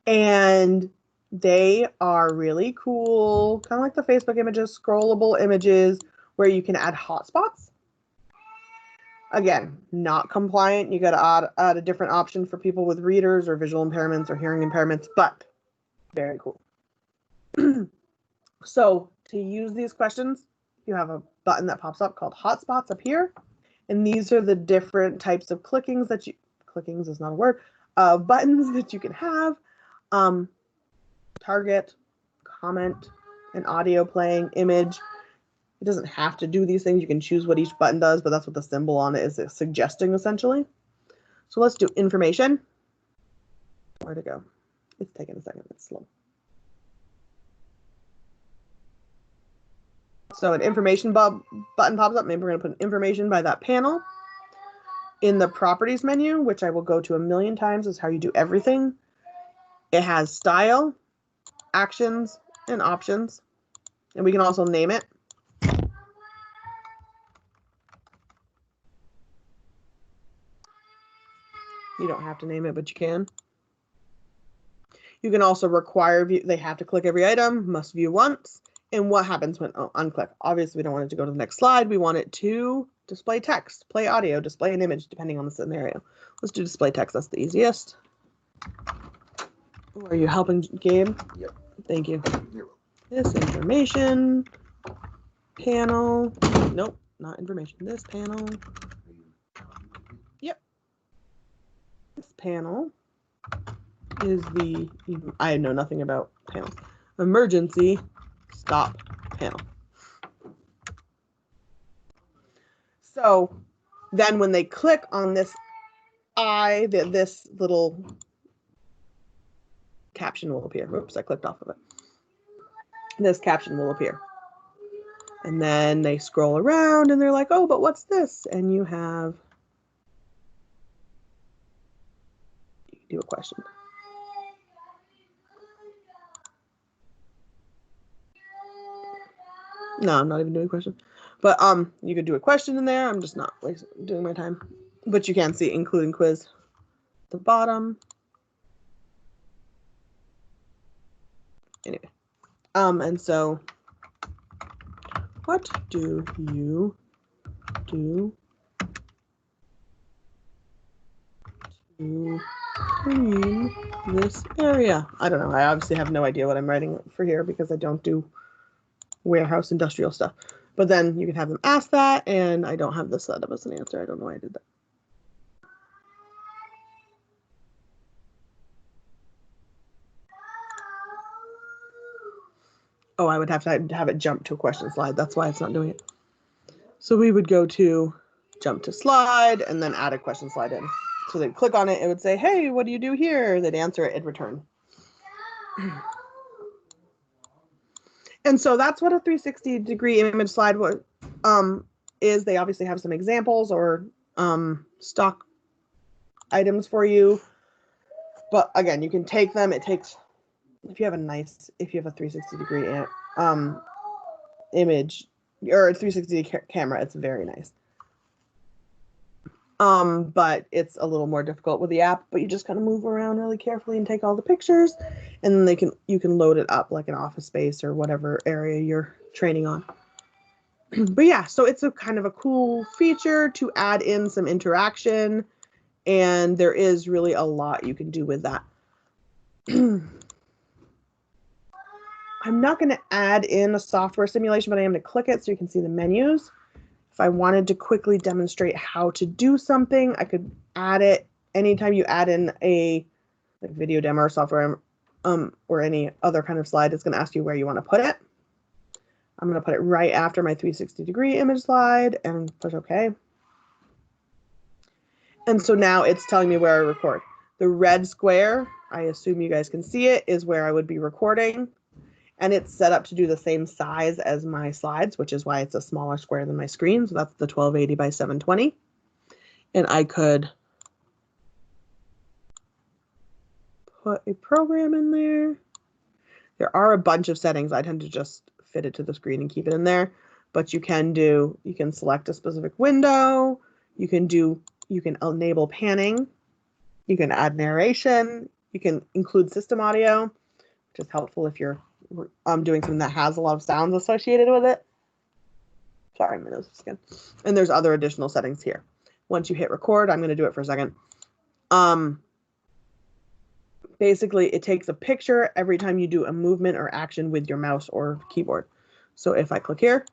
And they are really cool, kind of like the Facebook images, scrollable images where you can add hotspots. Again, not compliant. You got to add a different option for people with readers or visual impairments or hearing impairments, but very cool. So to use these questions, you have a button that pops up called hotspots up here. And these are the different types of clickings that clickings is not a word, buttons that you can have. Target, comment, an audio playing, image. It doesn't have to do these things. You can choose what each button does, but that's what the symbol on it is suggesting essentially. So let's do information. Where to go? It's taking a second. It's slow. So an information button pops up. Maybe we're going to put information by that panel. In the properties menu, which I will go to a million times, is how you do everything. It has style, actions, and options. And we can also name it. You don't have to name it, but you can. You can also require view. They have to click every item, must view once. And what happens when unclick? Obviously, we don't want it to go to the next slide. We want it to display text, play audio, display an image, depending on the scenario. Let's do display text. That's the easiest. Are you helping, Gabe? Yep. Thank you. This information panel. Nope, not information. This panel. Yep. This panel is the, I know nothing about panels. Emergency stop panel. So then when they click on this this little caption will appear. Oops, I clicked off of it. This caption will appear. And then they scroll around and they're like, oh, but what's this? And you can do a question. No, I'm not even doing a question. But you could do a question in there. I'm just not doing my time. But you can see including quiz at the bottom. Anyway. And so what do you do to clean this area? I don't know. I obviously have no idea what I'm writing for here because I don't do warehouse industrial stuff. But then you can have them ask that, and I don't have this set up as an answer. I don't know why I did that. Oh, I would have to have it jump to a question slide. That's why it's not doing it. So we would go to jump to slide and then add a question slide in. So they'd click on it. It would say, hey, what do you do here? They'd answer it. It'd return. And so that's what a 360-degree image slide is. They obviously have some examples or stock items for you. But again, you can take them. It takes, if you have a 360-degree image or a 360 camera, it's very nice. But it's a little more difficult with the app, but you just kind of move around really carefully and take all the pictures, and then you can load it up like an office space or whatever area you're training on. But yeah, so it's a kind of a cool feature to add in some interaction, and there is really a lot you can do with that. I'm not going to add in a software simulation, but I am going to click it so you can see the menus. If I wanted to quickly demonstrate how to do something, I could add it. Anytime you add in a video demo or software or any other kind of slide, it's going to ask you where you want to put it. I'm going to put it right after my 360-degree image slide and push OK. And so now it's telling me where I record. The red square, I assume you guys can see it, is where I would be recording. And it's set up to do the same size as my slides, which is why it's a smaller square than my screen. So that's the 1280 by 720. And I could put a program in there. There are a bunch of settings. I tend to just fit it to the screen and keep it in there. But you can select a specific window. You can enable panning. You can add narration. You can include system audio, which is helpful if you're doing something that has a lot of sounds associated with it. Sorry, my nose is skin. And there's other additional settings here. Once you hit record, I'm going to do it for a second. Basically, it takes a picture every time you do a movement or action with your mouse or keyboard. So if I click here,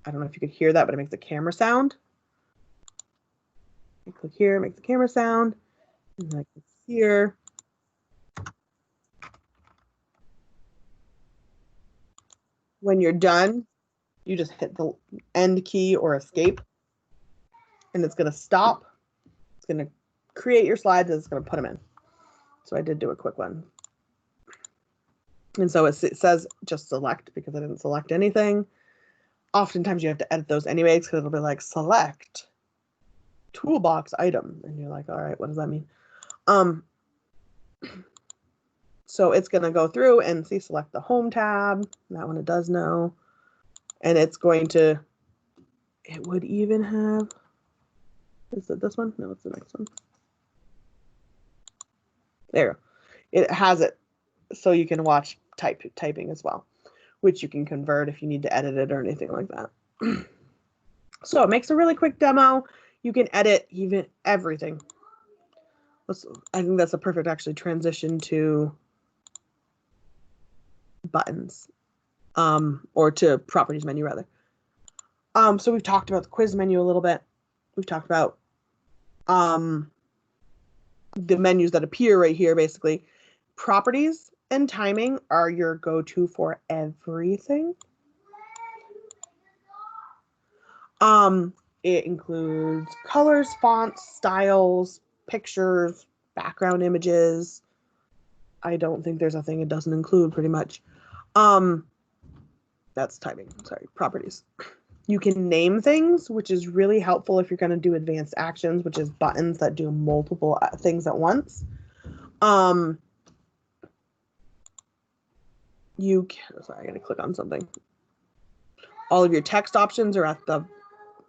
I don't know if you could hear that, but it makes a camera sound. I click here, it makes a camera sound. And I click here. When you're done, you just hit the end key or escape, and it's going to stop. It's going to create your slides, and it's going to put them in. So I did do a quick one. And so it says just select because I didn't select anything. Oftentimes you have to edit those anyways because it'll be like select toolbox item. And you're like, all right, what does that mean? So it's going to go through and select the home tab. That one it does know. And it's going to, it would even have, is it this one? No, it's the next one. There. It has it so you can watch typing as well, which you can convert if you need to edit it or anything like that. So it makes a really quick demo. You can edit even everything. I think that's a perfect actually transition to buttons, or to properties menu rather. So we've talked about the quiz menu a little bit. We've talked about the menus that appear right here. Basically, properties and timing are your go-to for everything. It includes colors, fonts, styles, pictures, background images. I don't think there's a thing it doesn't include, pretty much. That's timing. Sorry, properties. You can name things, which is really helpful if you're going to do advanced actions, which is buttons that do multiple things at once. Sorry, I got to click on something. All of your text options are at the,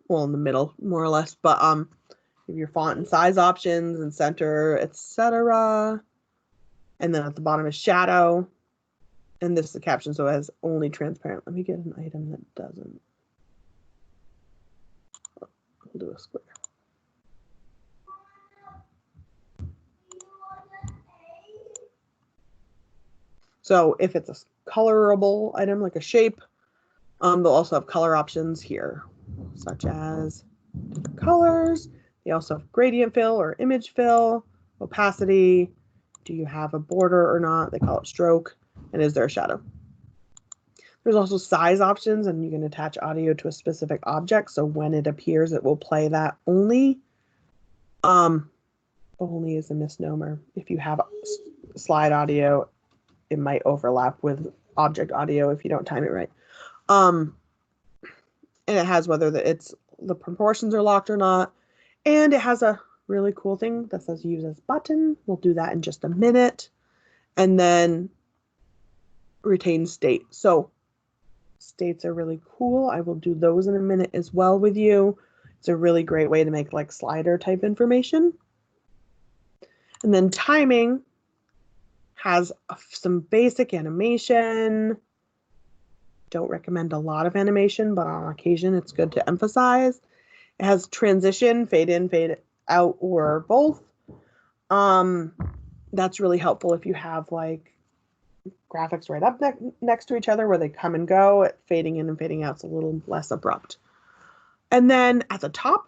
well, in the middle, more or less, but you have your font and size options and center, etc. And then at the bottom is shadow. And this is the caption, so it has only transparent. Let me get an item that doesn't. We'll do a square. So if it's a colorable item, like a shape, they'll also have color options here, such as different colors. They also have gradient fill or image fill, opacity. Do you have a border or not? They call it stroke. And is there a shadow? There's also size options, and you can attach audio to a specific object. So when it appears, it will play that only. Only is a misnomer. If you have slide audio, it might overlap with object audio if you don't time it right. And it has whether the proportions are locked or not. And it has a really cool thing that says use as button. We'll do that in just a minute. And then retain state. So states are really cool. I will do those in a minute as well with you. It's a really great way to make like slider type information. And then timing has some basic animation. Don't recommend a lot of animation, but on occasion it's good to emphasize. It has transition, fade in, fade out, or both. That's really helpful if you have like graphics right up next to each other where they come and go. Fading in and fading out is a little less abrupt. And then at the top,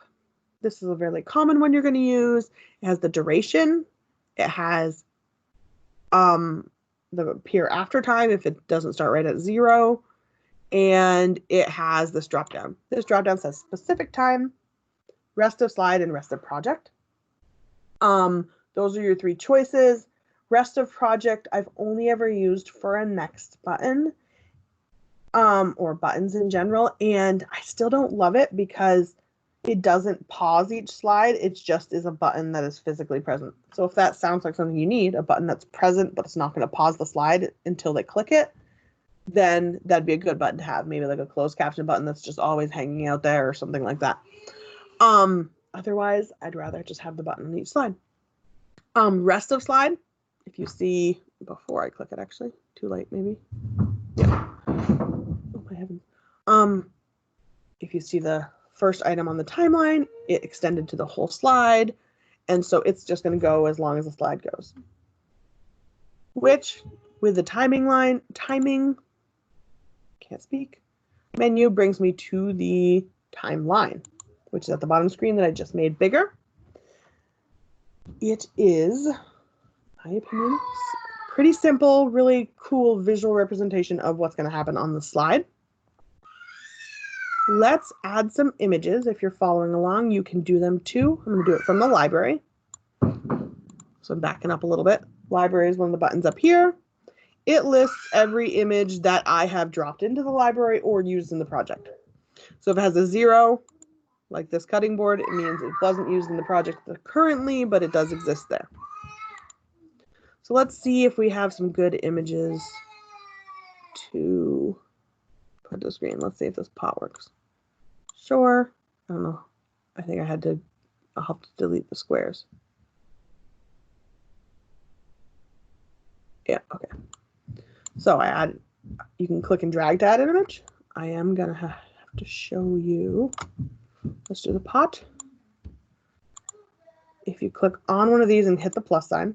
this is a really common one you're going to use. It has the duration. It has the appear after time if it doesn't start right at 0. And it has this drop down. This drop down says specific time, rest of slide, and rest of project. Those are your 3 choices. Rest of project I've only ever used for a next button, or buttons in general, and I still don't love it because it doesn't pause each slide. It just is a button that is physically present. So if that sounds like something you need, a button that's present but it's not going to pause the slide until they click it, then that'd be a good button to have. Maybe like a closed caption button that's just always hanging out there or something like that. Otherwise, I'd rather just have the button on each slide. Rest of slide, if you see, before I click it actually, too late maybe. Yeah. Oh my heavens. If you see the first item on the timeline, it extended to the whole slide, and so it's just going to go as long as the slide goes. Which, with the timing menu brings me to the timeline, which is at the bottom screen that I just made bigger. It is, in my opinion, pretty simple, really cool visual representation of what's going to happen on the slide. Let's add some images. If you're following along, you can do them too. I'm going to do it from the library. So I'm backing up a little bit. Library is one of the buttons up here. It lists every image that I have dropped into the library or used in the project. So if it has a 0, like this cutting board, it means it wasn't used in the project currently, but it does exist there. So let's see if we have some good images to put to the screen. Let's see if this pot works. Sure. I don't know. I think I'll have to delete the squares. Yeah, okay. So you can click and drag to add an image. I am gonna have to show you. Let's do the pot. If you click on one of these and hit the plus sign,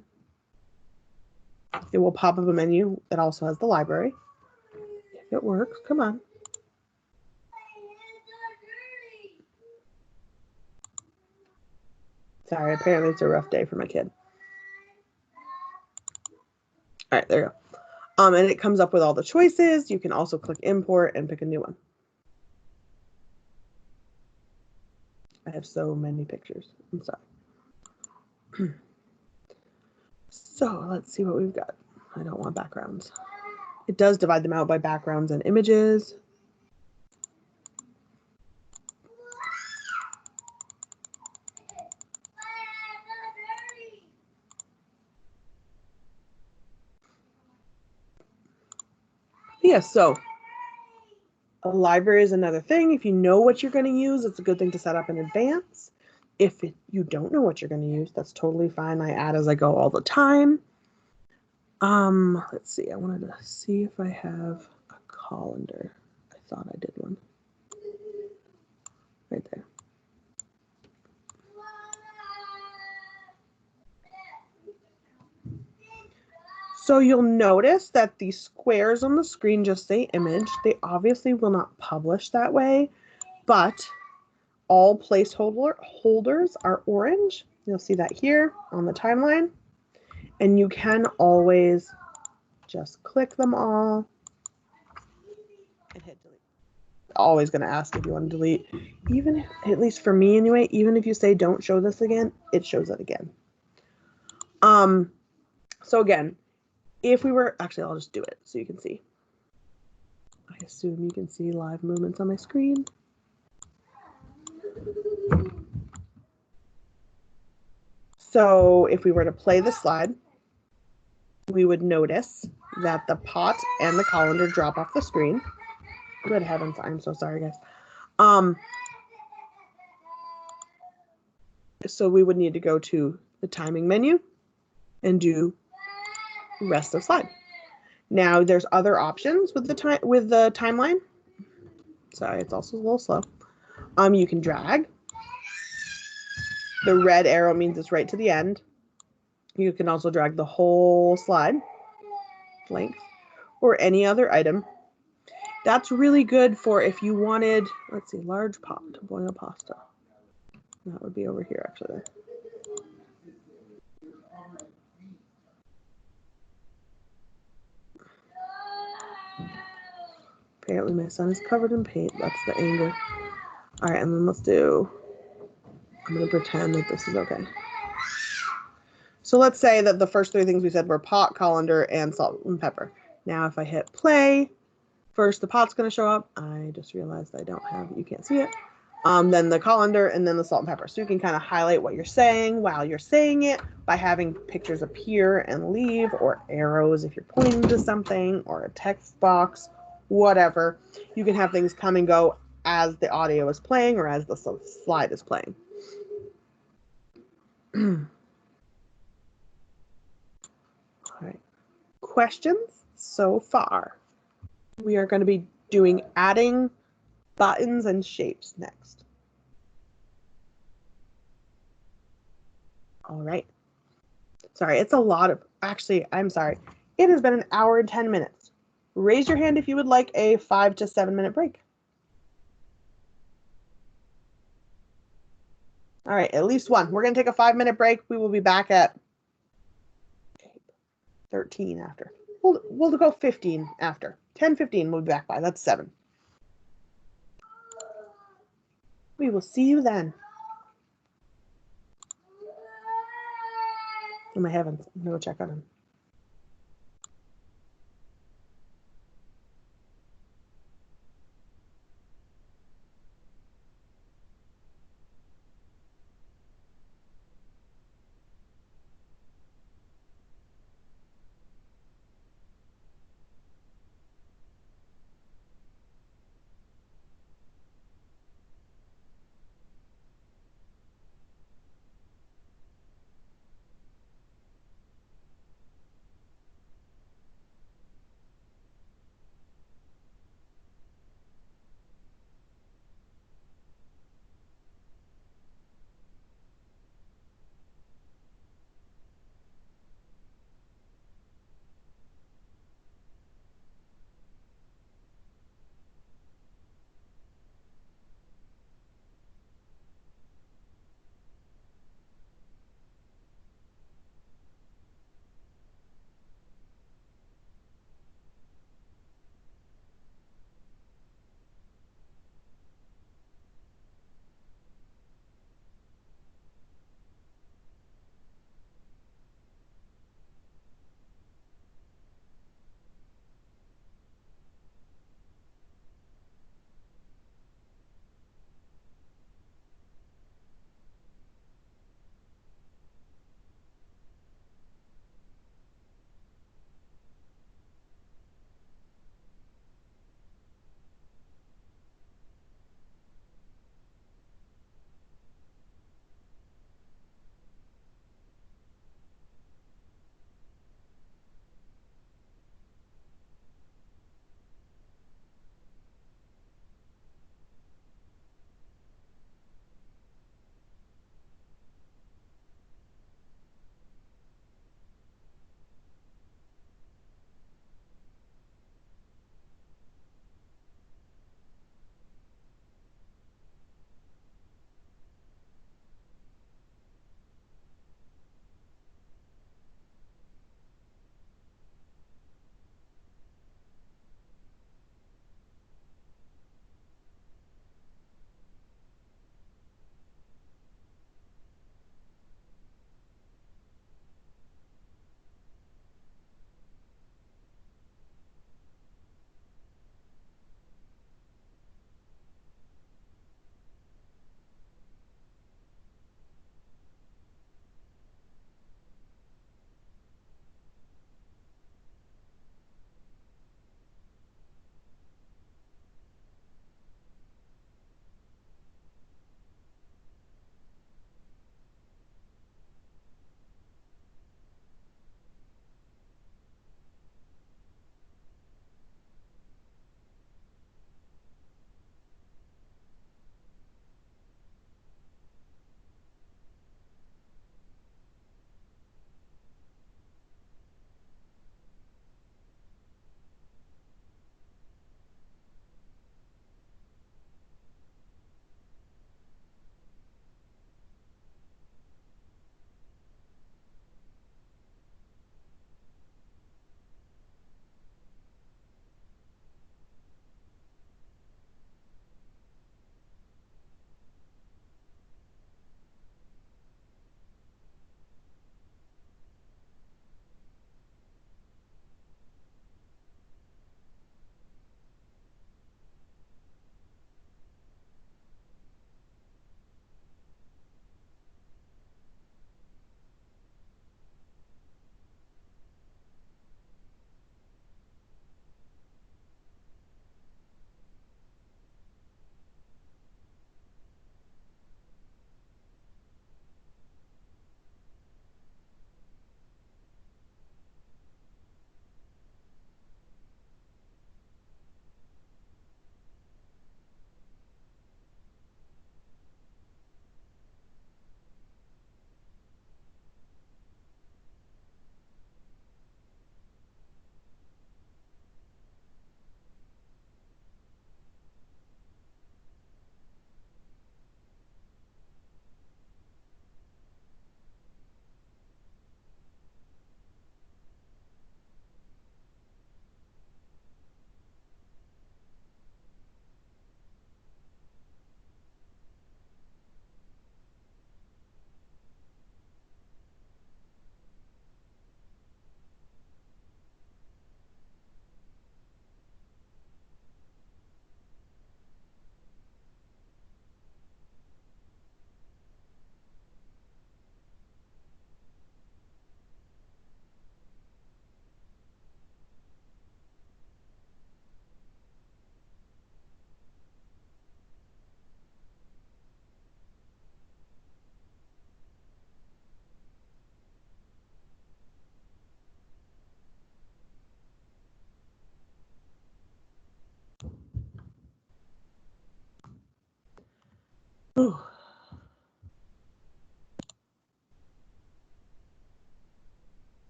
it will pop up a menu that also has the library. If it works, come on. Sorry, apparently it's a rough day for my kid. All right, there you go. And it comes up with all the choices. You can also click import and pick a new one. I have so many pictures. I'm sorry. So let's see what we've got. I don't want backgrounds. It does divide them out by backgrounds and images. Yeah, so a library is another thing. If you know what you're going to use, it's a good thing to set up in advance. If you don't know what you're going to use, that's totally fine. I add as I go all the time. Let's see. I wanted to see if I have a colander. I thought I did one. Right there. So you'll notice that the squares on the screen just say image. They obviously will not publish that way, but all placeholders are orange. You'll see that here on the timeline. And you can always just click them all and hit delete. Always going to ask if you want to delete. Even if, at least for me anyway, even if you say don't show this again, it shows it again. So again, if we were, actually I'll just do it so you can see. I assume you can see live movements on my screen. So if we were to play the slide, we would notice that the pot and the colander drop off the screen. Good heavens, I'm so sorry, guys. So we would need to go to the timing menu and do rest of slide. Now there's other options with the timeline. Sorry, it's also a little slow. You can drag. The red arrow means it's right to the end. You can also drag the whole slide length or any other item. That's really good for if you wanted, let's see, large pot to boil pasta. That would be over here actually. Apparently my son is covered in paint. That's the anger. All right, and then let's do, I'm going to pretend that this is okay. So let's say that the first 3 things we said were pot, colander, and salt and pepper. Now if I hit play, first the pot's going to show up. I just realized I don't have it. You can't see it. Then the colander, and then the salt and pepper. So you can kind of highlight what you're saying while you're saying it by having pictures appear and leave, or arrows if you're pointing to something, or a text box, whatever. You can have things come and go as the audio is playing or as the slide is playing. All right. Questions so far? We are going to be doing adding buttons and shapes next. All right. Sorry, it's a lot of, actually, I'm sorry. It has been an hour and 10 minutes. Raise your hand if you would like a 5 to 7 minute break. All right, at least one. We're going to take a 5-minute break. We will be back at 13 after. We'll go 15 after. 10:15 we'll be back by. That's 7. We will see you then. Oh my heavens. I'm going to go check on him.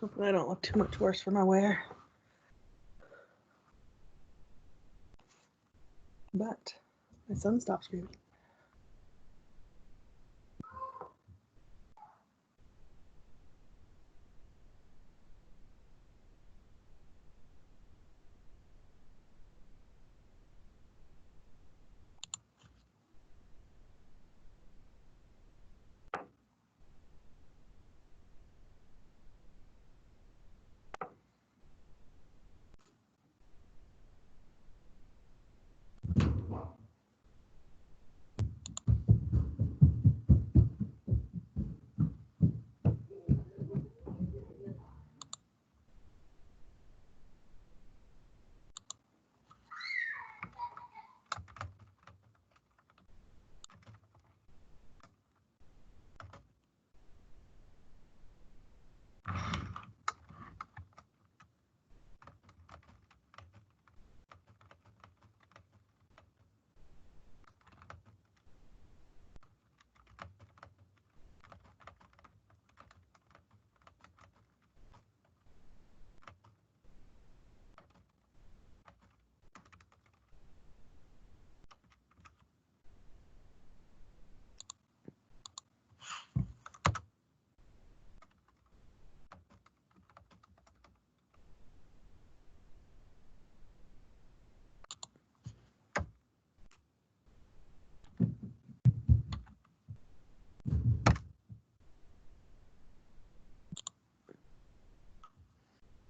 Hopefully I don't look too much worse for my wear. But my son stopped screaming.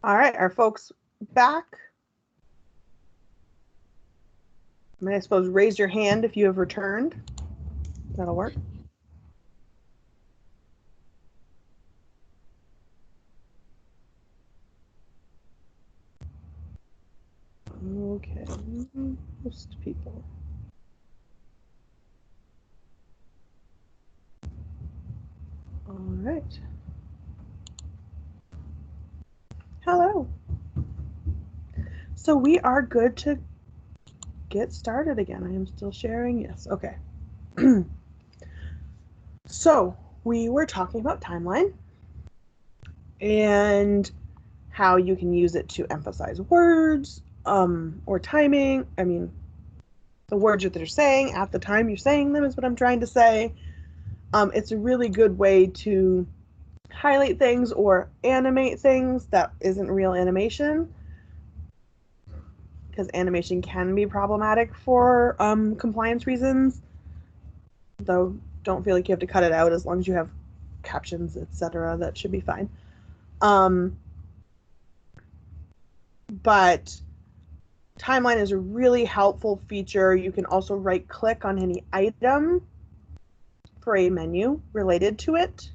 All right, are folks back? I suppose raise your hand if you have returned. That'll work. Okay, most people. All right. Hello. So we are good to get started again. I am still sharing. Yes. Okay. So we were talking about timeline and how you can use it to emphasize words or timing. I mean, the words that they're saying at the time you're saying them is what I'm trying to say. It's a really good way to highlight things or animate things that isn't real animation, because animation can be problematic for compliance reasons, though don't feel like you have to cut it out as long as you have captions, etc. That should be fine. But timeline is a really helpful feature. You can also right click on any item for a menu related to it.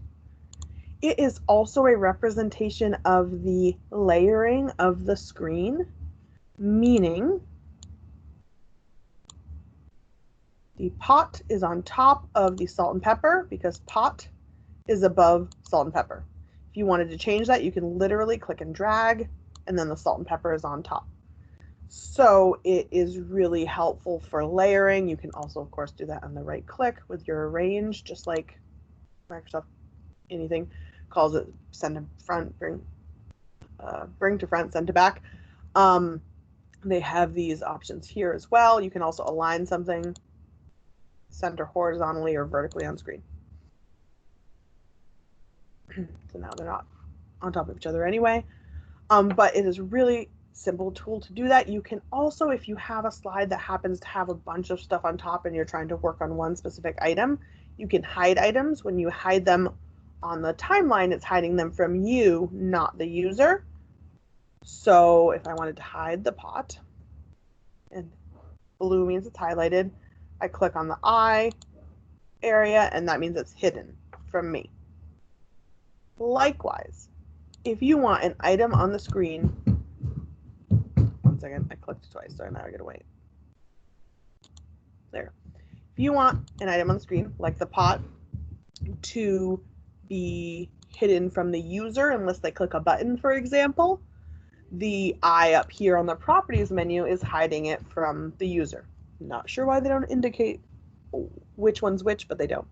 It is also a representation of the layering of the screen, meaning the pot is on top of the salt and pepper because pot is above salt and pepper. If you wanted to change that, you can literally click and drag, and then the salt and pepper is on top. So it is really helpful for layering. You can also, of course, do that on the right click with your arrange, just like Microsoft anything calls it send to front, bring to front, send to back. They have these options here as well. You can also align something center horizontally or vertically on screen. So now they're not on top of each other anyway. But it is a really simple tool to do that. You can also, if you have a slide that happens to have a bunch of stuff on top and you're trying to work on one specific item, you can hide items. When you hide them on the timeline, it's hiding them from you, not the user. So if I wanted to hide the pot, and blue means it's highlighted, I click on the eye area, and that means it's hidden from me. Likewise, if you want an item on the screen, one second, I clicked twice, so now I gotta wait. There. If you want an item on the screen, like the pot, to be hidden from the user unless they click a button, for example, the eye up here on the properties menu is hiding it from the user. Not sure why they don't indicate which one's which, but they don't.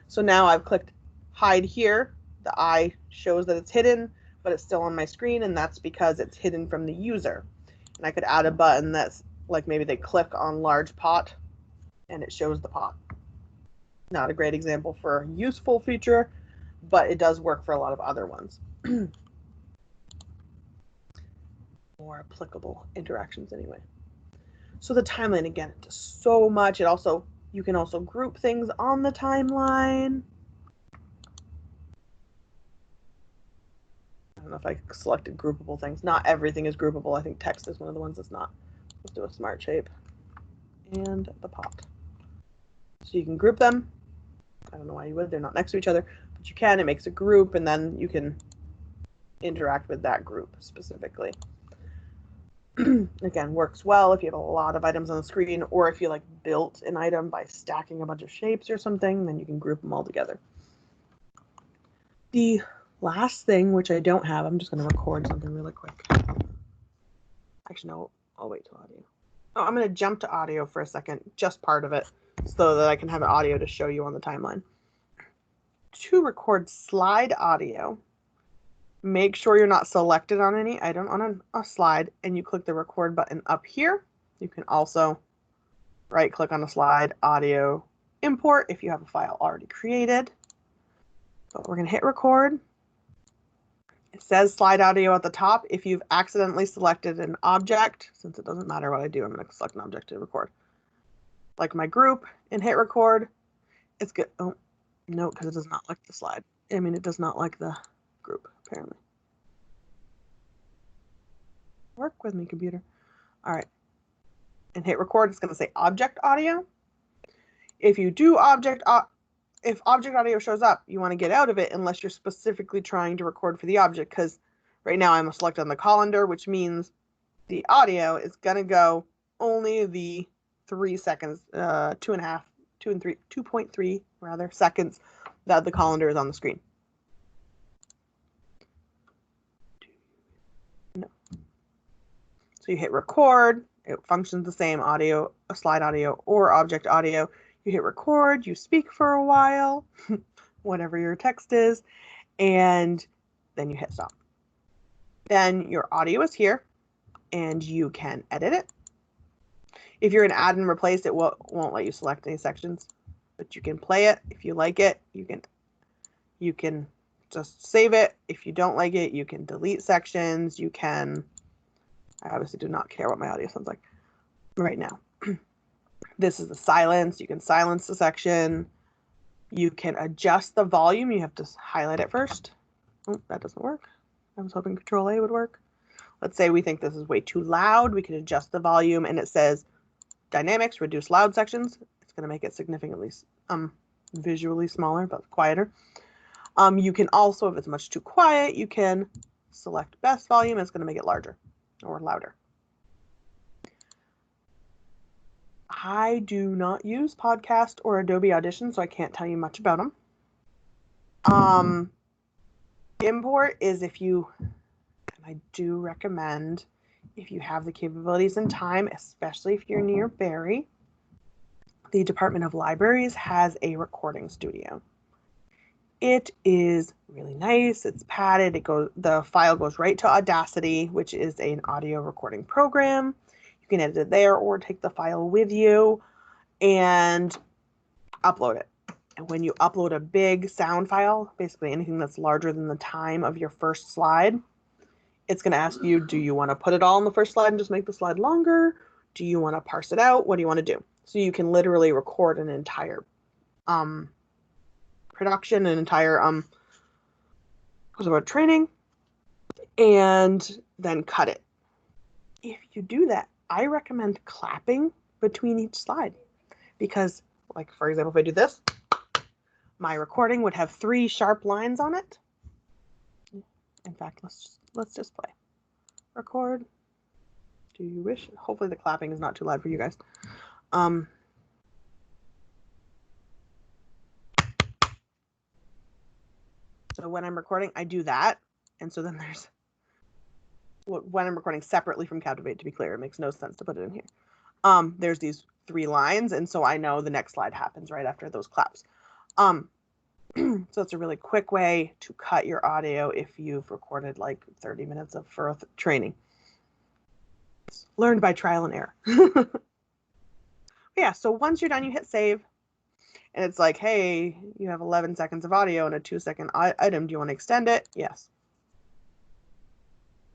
So now I've clicked hide here. The eye shows that it's hidden. but it's still on my screen, and that's because it's hidden from the user. And I could add a button that's like maybe they click on large pot and it shows the pot. Not a great example for a useful feature, but it does work for a lot of other ones. More applicable interactions anyway. So the timeline, again, it does so much. You can also group things on the timeline. I don't know if I selected groupable things. Not everything is groupable. I think text is one of the ones that's not. Let's do a smart shape and the pot. So you can group them. I don't know why you would. They're not next to each other, but you can. It makes a group, and then you can interact with that group specifically. Again, works well if you have a lot of items on the screen, or if you like built an item by stacking a bunch of shapes or something, then you can group them all together. The last thing, which I don't have, I'm just going to record something really quick. Actually, no, I'll wait till audio. Oh, I'm going to jump to audio for a second, just part of it, so that I can have audio to show you on the timeline. To record slide audio, make sure you're not selected on any item on a slide, and you click the record button up here. You can also right click on a slide, audio, import if you have a file already created. But we're going to hit record. It says slide audio at the top. If you've accidentally selected an object, since it doesn't matter what I do, I'm going to select an object to record. Like my group, and hit record. It's good. Oh, no, because it does not like the slide. I mean, it does not like the group, apparently. Work with me, computer. All right. And hit record. It's going to say object audio. If you do if object audio shows up, you want to get out of it unless you're specifically trying to record for the object, because right now I'm selected on the colander, which means the audio is going to go only the 3 seconds, 2.3 rather seconds that the colander is on the screen. No. So you hit record, it functions the same, audio, slide audio or object audio. You hit record, you speak for a while, whatever your text is, and then you hit stop. Then your audio is here, and you can edit it. If you're in add and replace, it won't let you select any sections, but you can play it. If you like it, you can just save it. If you don't like it, you can delete sections. You can, I obviously do not care what my audio sounds like right now. This is the silence. You can silence the section. You can adjust the volume. You have to highlight it first. Oh, that doesn't work. I was hoping Control A would work. Let's say we think this is way too loud. We can adjust the volume, and it says dynamics, reduce loud sections. It's going to make it significantly visually smaller, but quieter. You can also, if it's much too quiet, you can select best volume. It's going to make it larger or louder. I do not use Podcast or Adobe Audition, so I can't tell you much about them. Import is and I do recommend, if you have the capabilities and time, especially if you're near Barrie, the Department of Libraries has a recording studio. It is really nice. It's padded. The file goes right to Audacity, which is an audio recording program. You can edit it there or take the file with you and upload it. And when you upload a big sound file, basically anything that's larger than the time of your first slide, it's going to ask you, do you want to put it all in the first slide and just make the slide longer? Do you want to parse it out? What do you want to do? So you can literally record an entire production, an entire training, and then cut it. If you do that, I recommend clapping between each slide, because, like, for example, if I do this, my recording would have 3 sharp lines on it. In fact, let's just play. Record. Do you wish? Hopefully the clapping is not too loud for you guys. So when I'm recording, I do that. And so then when I'm recording separately from Captivate, to be clear, it makes no sense to put it in here. There's these 3 lines, and so I know the next slide happens right after those claps. So it's a really quick way to cut your audio if you've recorded like 30 minutes of for training. It's learned by trial and error. Yeah, so once you're done, you hit save. And it's like, hey, you have 11 seconds of audio and a 2-second item. Do you want to extend it? Yes.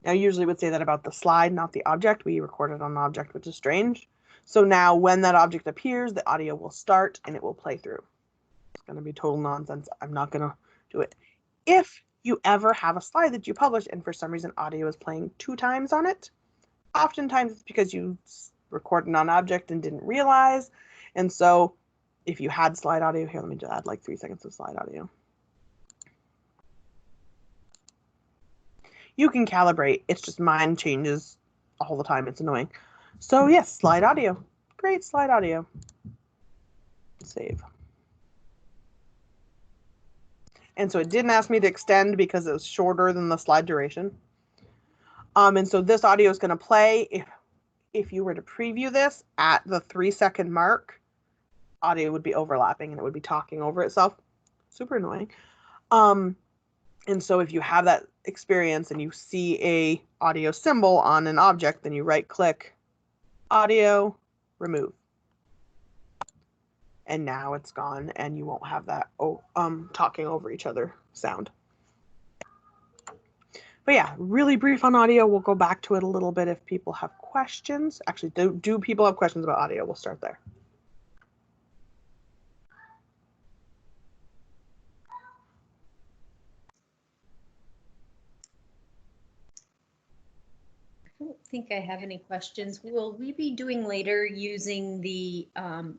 I usually would say that about the slide, not the object. We recorded on an object, which is strange. So now when that object appears, the audio will start and it will play through. It's going to be total nonsense. I'm not going to do it. If you ever have a slide that you publish and for some reason audio is playing 2 times on it, oftentimes it's because you recorded on object and didn't realize. And so if you had slide audio here, let me just add like 3 seconds of slide audio. You can calibrate. It's just mine changes all the time. It's annoying. So yes, slide audio. Great slide audio. Save. And so it didn't ask me to extend because it was shorter than the slide duration. And so this audio is going to play. If you were to preview this at the 3-second mark, audio would be overlapping and it would be talking over itself. Super annoying. And so if you have that experience and you see a audio symbol on an object, then you right click, audio, remove. And now it's gone and you won't have that talking over each other sound. But yeah, really brief on audio. We'll go back to it a little bit if people have questions. Actually, do people have questions about audio? We'll start there. I don't think I have any questions. Will we be doing later using the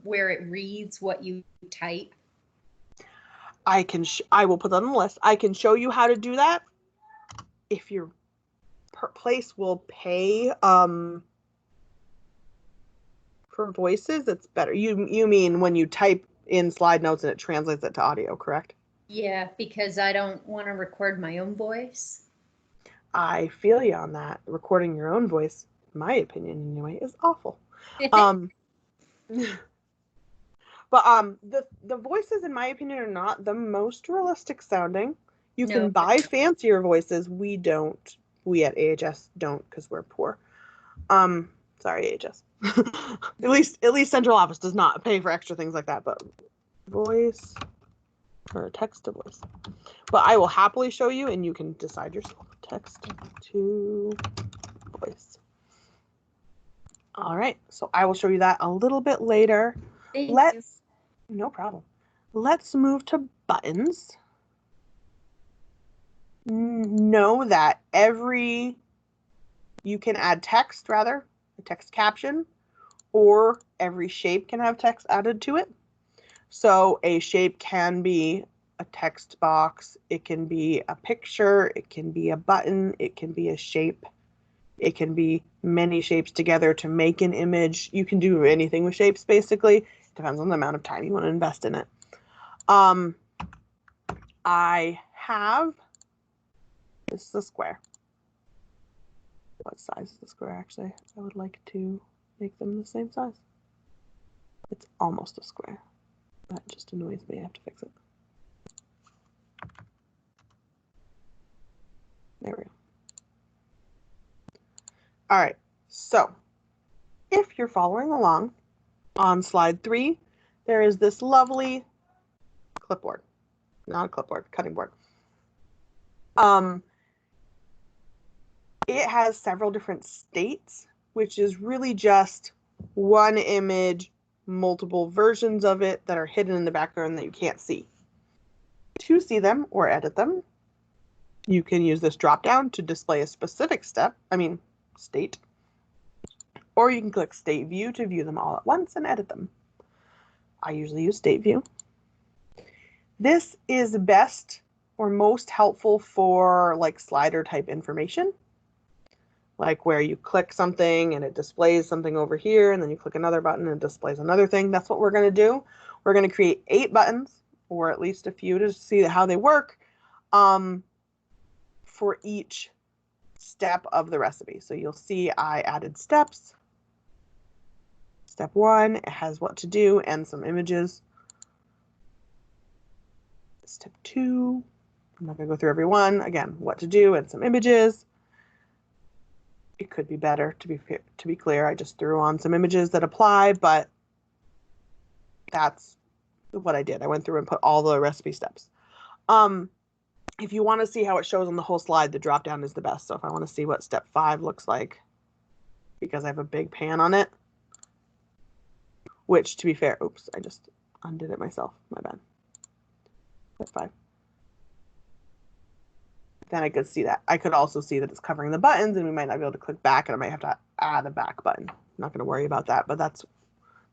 where it reads what you type? I will put that on the list. I can show you how to do that. If your place will pay for voices, it's better. You mean when you type in slide notes and it translates it to audio, correct? Yeah, because I don't want to record my own voice. I feel you on that. Recording your own voice, in my opinion anyway, is awful. But the voices, in my opinion, are not the most realistic sounding. You can buy fancier voices. We don't. We at AHS don't because we're poor. Sorry, AHS. at least central office does not pay for extra things like that. But voice or text to voice. But I will happily show you, and you can decide yourself. Text to voice. All right, so I will show you that a little bit later. Thank you. No problem. Let's move to buttons. Know that you can add text, rather, a text caption, or every shape can have text added to it. So a shape can be a text box, it can be a picture, it can be a button, it can be a shape, it can be many shapes together to make an image. You can do anything with shapes, basically. It depends on the amount of time you want to invest in it. I have, this is a square. What size is the square, actually? I would like to make them the same size. It's almost a square. That just annoys me. I have to fix it. There we go. All right, so if you're following along on slide 3, there is this lovely clipboard. Not a clipboard, cutting board. It has several different states, which is really just one image, multiple versions of it that are hidden in the background that you can't see. To see them or edit them, you can use this drop down to display a specific state. Or you can click State View to view them all at once and edit them. I usually use State View. This is best or most helpful for like slider type information, like where you click something and it displays something over here, and then you click another button and it displays another thing. That's what we're going to do. We're going to create 8 buttons, or at least a few, to see how they work for each step of the recipe. So you'll see I added steps. Step 1, it has what to do and some images. Step 2, I'm not going to go through every one. Again, what to do and some images. It could be better, to be clear. I just threw on some images that apply, but that's what I did. I went through and put all the recipe steps. If you want to see how it shows on the whole slide, the drop down is the best. So if I want to see what step 5 looks like, because I have a big pan on it, which, to be fair, oops, I just undid it myself. My bad. Step 5. Then I could see that. I could also see that it's covering the buttons, and we might not be able to click back, and I might have to add a back button. I'm not going to worry about that, but that's the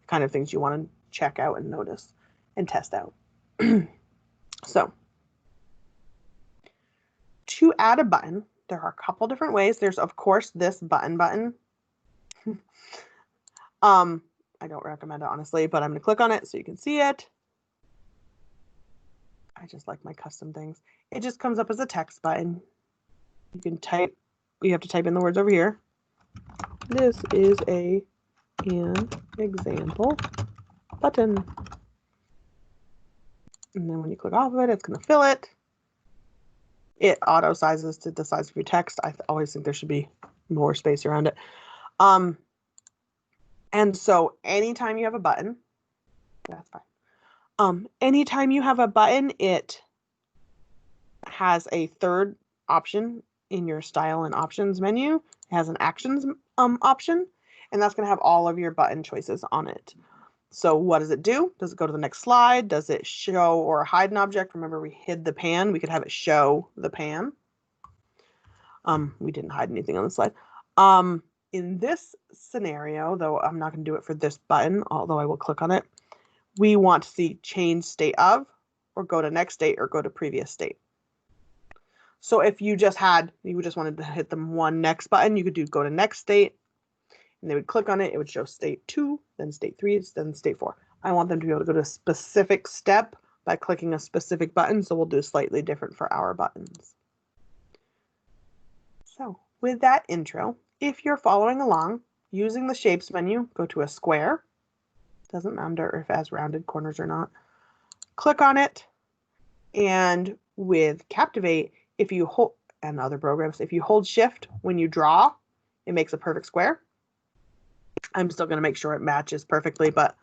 kind of things you want to check out and notice and test out. So to add a button, there are a couple different ways. There's, of course, this button. I don't recommend it, honestly, but I'm going to click on it so you can see it. I just like my custom things. It just comes up as a text button. You can type, you have to type in the words over here. This is an example button. And then when you click off of it, it's going to fill it. It auto sizes to the size of your text. I always think there should be more space around it. And so anytime you have a button, that's fine. Anytime you have a button, it has a third option in your style and options menu. It has an actions option, and that's going to have all of your button choices on it. So what does it do? Does it go to the next slide? Does it show or hide an object? Remember, we hid the pan. We could have it show the pan. We didn't hide anything on the slide. In this scenario, though I'm not going to do it for this button, although I will click on it, we want to see change state of, or go to next state, or go to previous state. So if you just wanted to hit the one next button, you could do go to next state, and they would click on it. It would show state 2, then state 3, then state 4. I want them to be able to go to a specific step by clicking a specific button, so we'll do slightly different for our buttons. So with that intro, if you're following along, using the shapes menu, go to a square. Doesn't matter if it has rounded corners or not. Click on it, and with Captivate, if you hold, and other programs, if you hold shift when you draw, it makes a perfect square. I'm still going to make sure it matches perfectly, but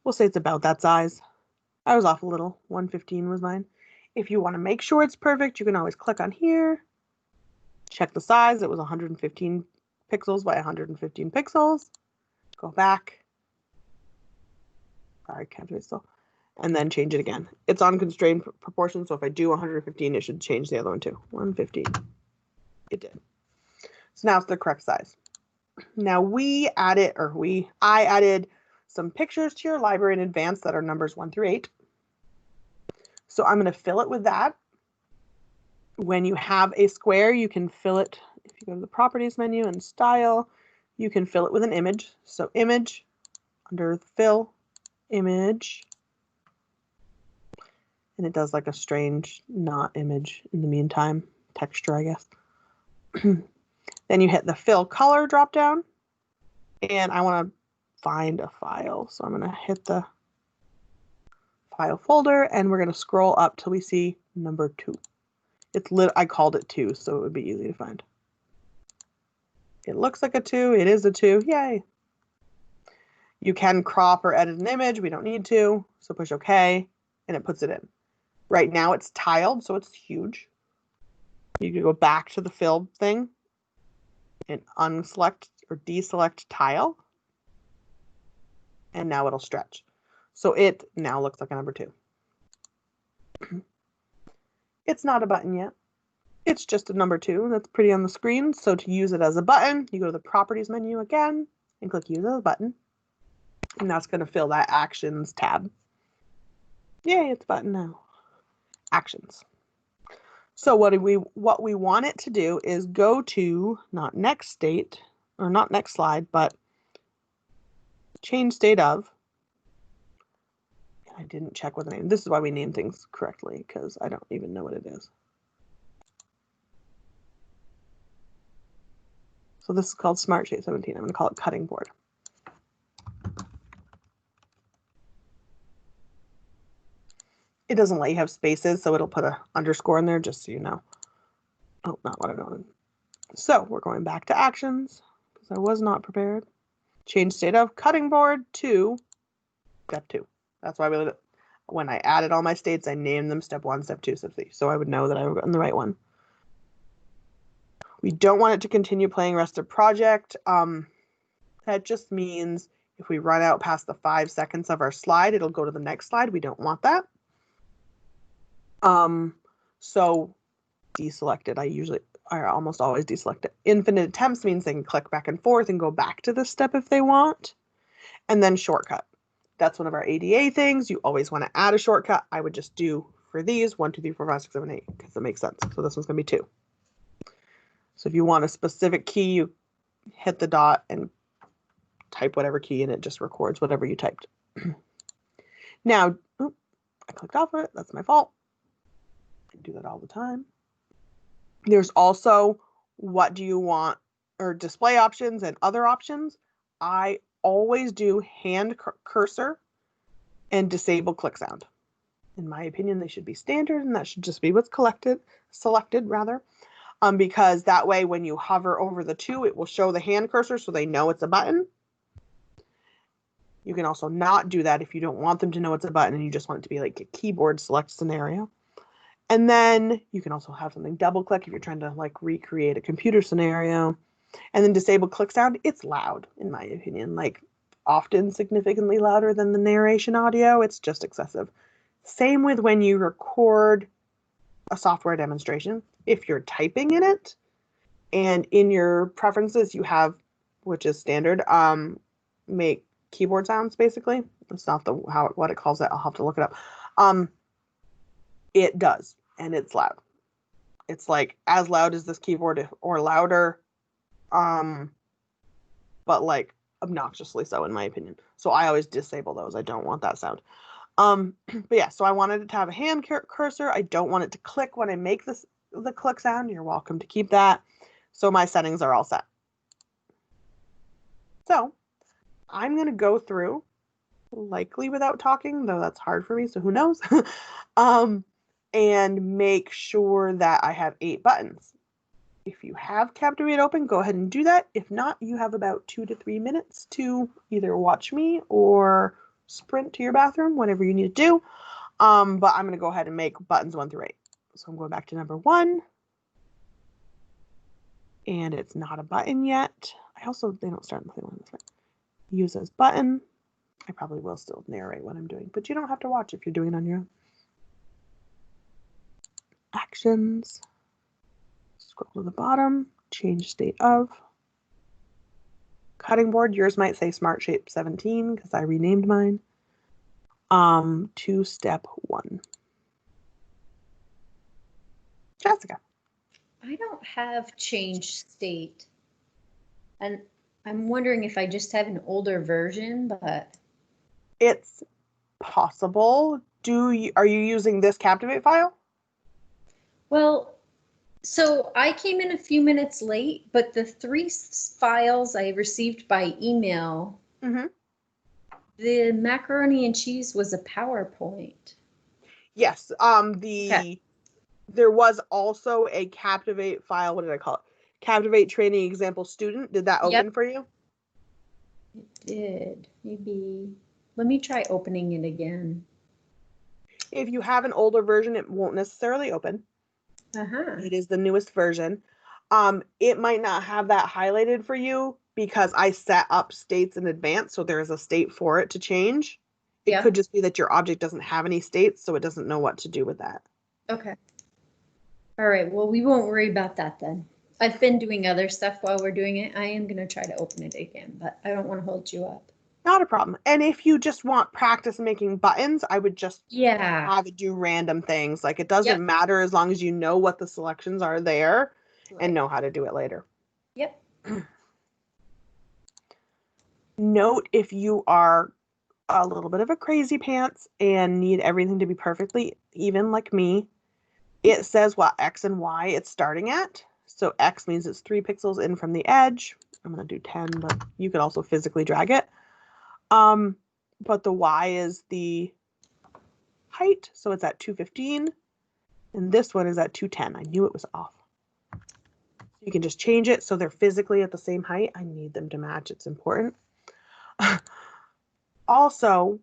we'll say it's about that size. I was off a little. 115 was mine. If you want to make sure it's perfect, you can always click on here. Check the size. It was 115 pixels by 115 pixels. Go back. Sorry, Captivate still. And then change it again. It's on constrained proportion, so if I do 115, it should change the other one too. 115. It did. So now it's the correct size. Now I added some pictures to your library in advance that are numbers 1 through 8. So I'm going to fill it with that. When you have a square, you can fill it. If you go to the properties menu and style, you can fill it with an image. So image, under fill, image. And it does like a strange not image in the meantime, texture, I guess. Then you hit the fill color drop down, and I want to find a file. So I'm going to hit the file folder, and we're going to scroll up till we see number 2. I called it 2, so it would be easy to find. It looks like a 2. It is a 2. Yay. You can crop or edit an image. We don't need to. So push OK, and it puts it in. Right now it's tiled, so it's huge. You can go back to the filled thing and unselect or deselect tile. And now it'll stretch. So it now looks like a number 2. It's not a button yet. It's just a number 2. That's pretty on the screen. So to use it as a button, you go to the properties menu again and click use as a button. And that's going to fill that actions tab. Yay, it's a button now. Actions. So what we want it to do is go to not next state, or not next slide, but change state of. I didn't check what the name. This is why we name things correctly, because I don't even know what it is. So this is called Smart Shape 17. I'm going to call it cutting board. It doesn't let you have spaces, so it'll put a underscore in there just so you know. Oh, not what I wanted. So we're going back to actions because I was not prepared. Change state of cutting board to step 2. That's why when I added all my states, I named them step 1, step 2, step 3. So I would know that I was on the right one. We don't want it to continue playing rest of project. That just means if we run out past the 5 seconds of our slide, it'll go to the next slide. We don't want that. So deselect it. I almost always deselect it. Infinite attempts means they can click back and forth and go back to this step if they want. And then shortcut. That's one of our ADA things. You always want to add a shortcut. I would just do for these 1, 2, 3, 4, 5, 6, 7, 8 because that makes sense. So this one's going to be 2. So if you want a specific key, you hit the dot and type whatever key and it just records whatever you typed. Now, I clicked off of it. That's my fault. I do that all the time. There's also what do you want or display options and other options. I always do hand cursor and disable click sound. In my opinion, they should be standard and that should just be what's selected rather. Because that way when you hover over the 2, it will show the hand cursor so they know it's a button. You can also not do that if you don't want them to know it's a button and you just want it to be like a keyboard select scenario. And then you can also have something double click if you're trying to like recreate a computer scenario. And then disable click sound. It's loud, in my opinion, like often significantly louder than the narration audio. It's just excessive. Same with when you record a software demonstration. If you're typing in it and in your preferences you have, which is standard, make keyboard sounds basically. It's not what it calls it. I'll have to look it up. It does, and it's loud. It's like as loud as this keyboard or louder, but like obnoxiously so in my opinion. So I always disable those. I don't want that sound. But yeah, so I wanted it to have a hand cursor. I don't want it to click when I make the click sound. You're welcome to keep that. So my settings are all set. So I'm going to go through, likely without talking, though that's hard for me, so who knows, and make sure that I have 8 buttons. If you have Captivate open, go ahead and do that. If not, you have about 2 to 3 minutes to either watch me or sprint to your bathroom, whatever you need to do. But I'm going to go ahead and make buttons 1 through 8. So I'm going back to number 1. And it's not a button yet. They don't start in play one this way. Use as button. I probably will still narrate what I'm doing, but you don't have to watch if you're doing it on your own. Actions. Scroll to the bottom. Change state of. Cutting board. Yours might say Smart Shape 17 because I renamed mine. To step 1. Jessica. I don't have change state. And I'm wondering if I just have an older version, but It's possible. Are you using this Captivate file? well, so I came in a few minutes late, but the 3 files I received by email, the macaroni and cheese was a PowerPoint. Yes. Okay. There was also a Captivate file. What did I call it? Captivate training example student. Did that open for you? It did. Maybe. Let me try opening it again. If you have an older version, it won't necessarily open. It is the newest version. It might not have that highlighted for you because I set up states in advance, so there is a state for it to change. It could just be that your object doesn't have any states, so it doesn't know what to do with that. Okay. All right. Well, we won't worry about that then. I've been doing other stuff while we're doing it. I am going to try to open it again, but I don't want to hold you up. Not a problem. And if you just want practice making buttons, I would just have it do random things. Like it doesn't matter as long as you know what the selections are there and know how to do it later. Yep. Note if you are a little bit of a crazy pants and need everything to be perfectly even like me, it says what X and Y it's starting at. So X means it's 3 pixels in from the edge. I'm going to do 10, but you could also physically drag it. But the Y is the height, so it's at 215, and this one is at 210. I knew it was off. You can just change it so they're physically at the same height. I need them to match. It's important. Also,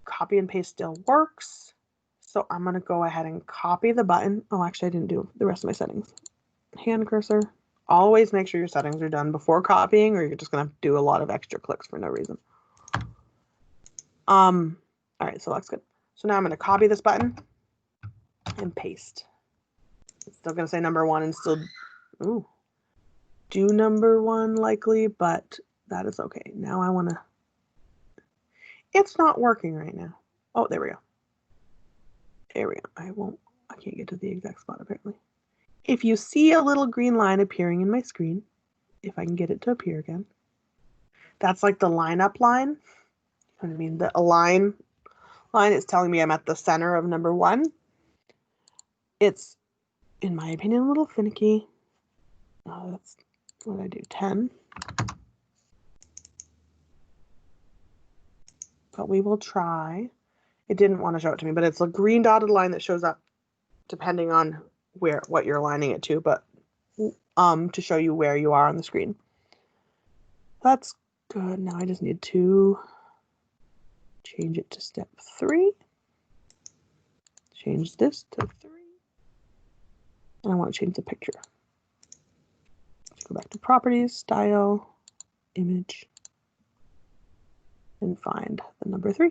copy and paste still works. So I'm going to go ahead and copy the button. Oh, actually, I didn't do the rest of my settings. Hand cursor. Always make sure your settings are done before copying, or you're just going to do a lot of extra clicks for no reason. All right, so that's good. So now I'm going to copy this button and paste. It's still going to say number 1 and still do number 1 likely, but that is okay. Now I want to, it's not working right now. Oh, there we go. There we go. I can't get to the exact spot apparently. If you see a little green line appearing in my screen, if I can get it to appear again, that's like the lineup line. You know what I mean? The align line is telling me I'm at the center of number 1. It's, in my opinion, a little finicky. That's what I do, 10. But we will try. It didn't want to show it to me, but it's a green dotted line that shows up depending on what you're aligning it to, but to show you where you are on the screen. That's good. Now I just need to change it to step 3. Change this to 3. And I want to change the picture. Let's go back to properties, style, image, and find the number 3.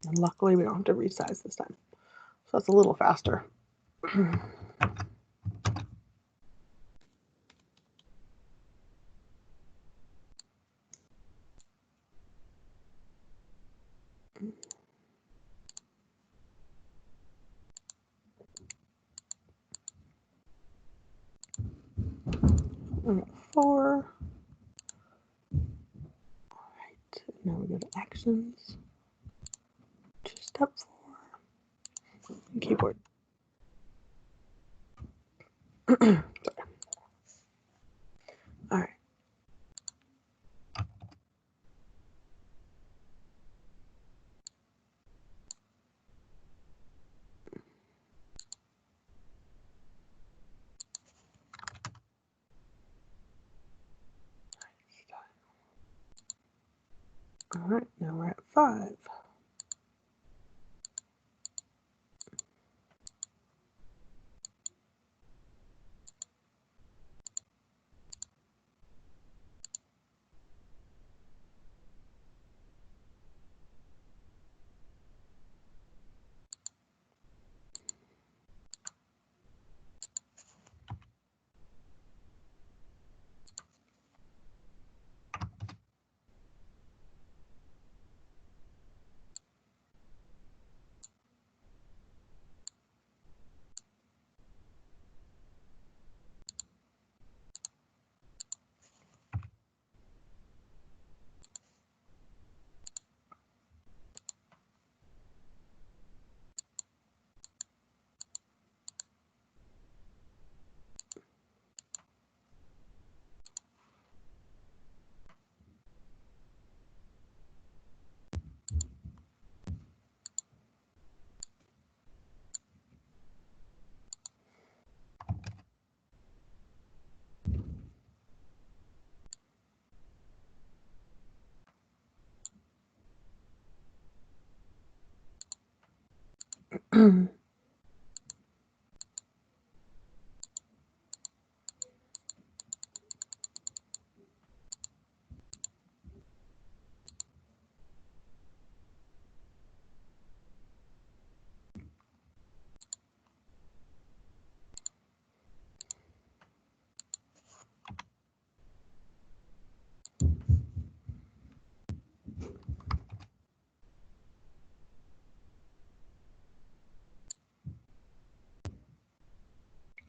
And luckily we don't have to resize this time. So that's a little faster. We got 4. All right, now we go to actions. To step 4. Keyboard. Sorry. All right. All right, now we're at 5.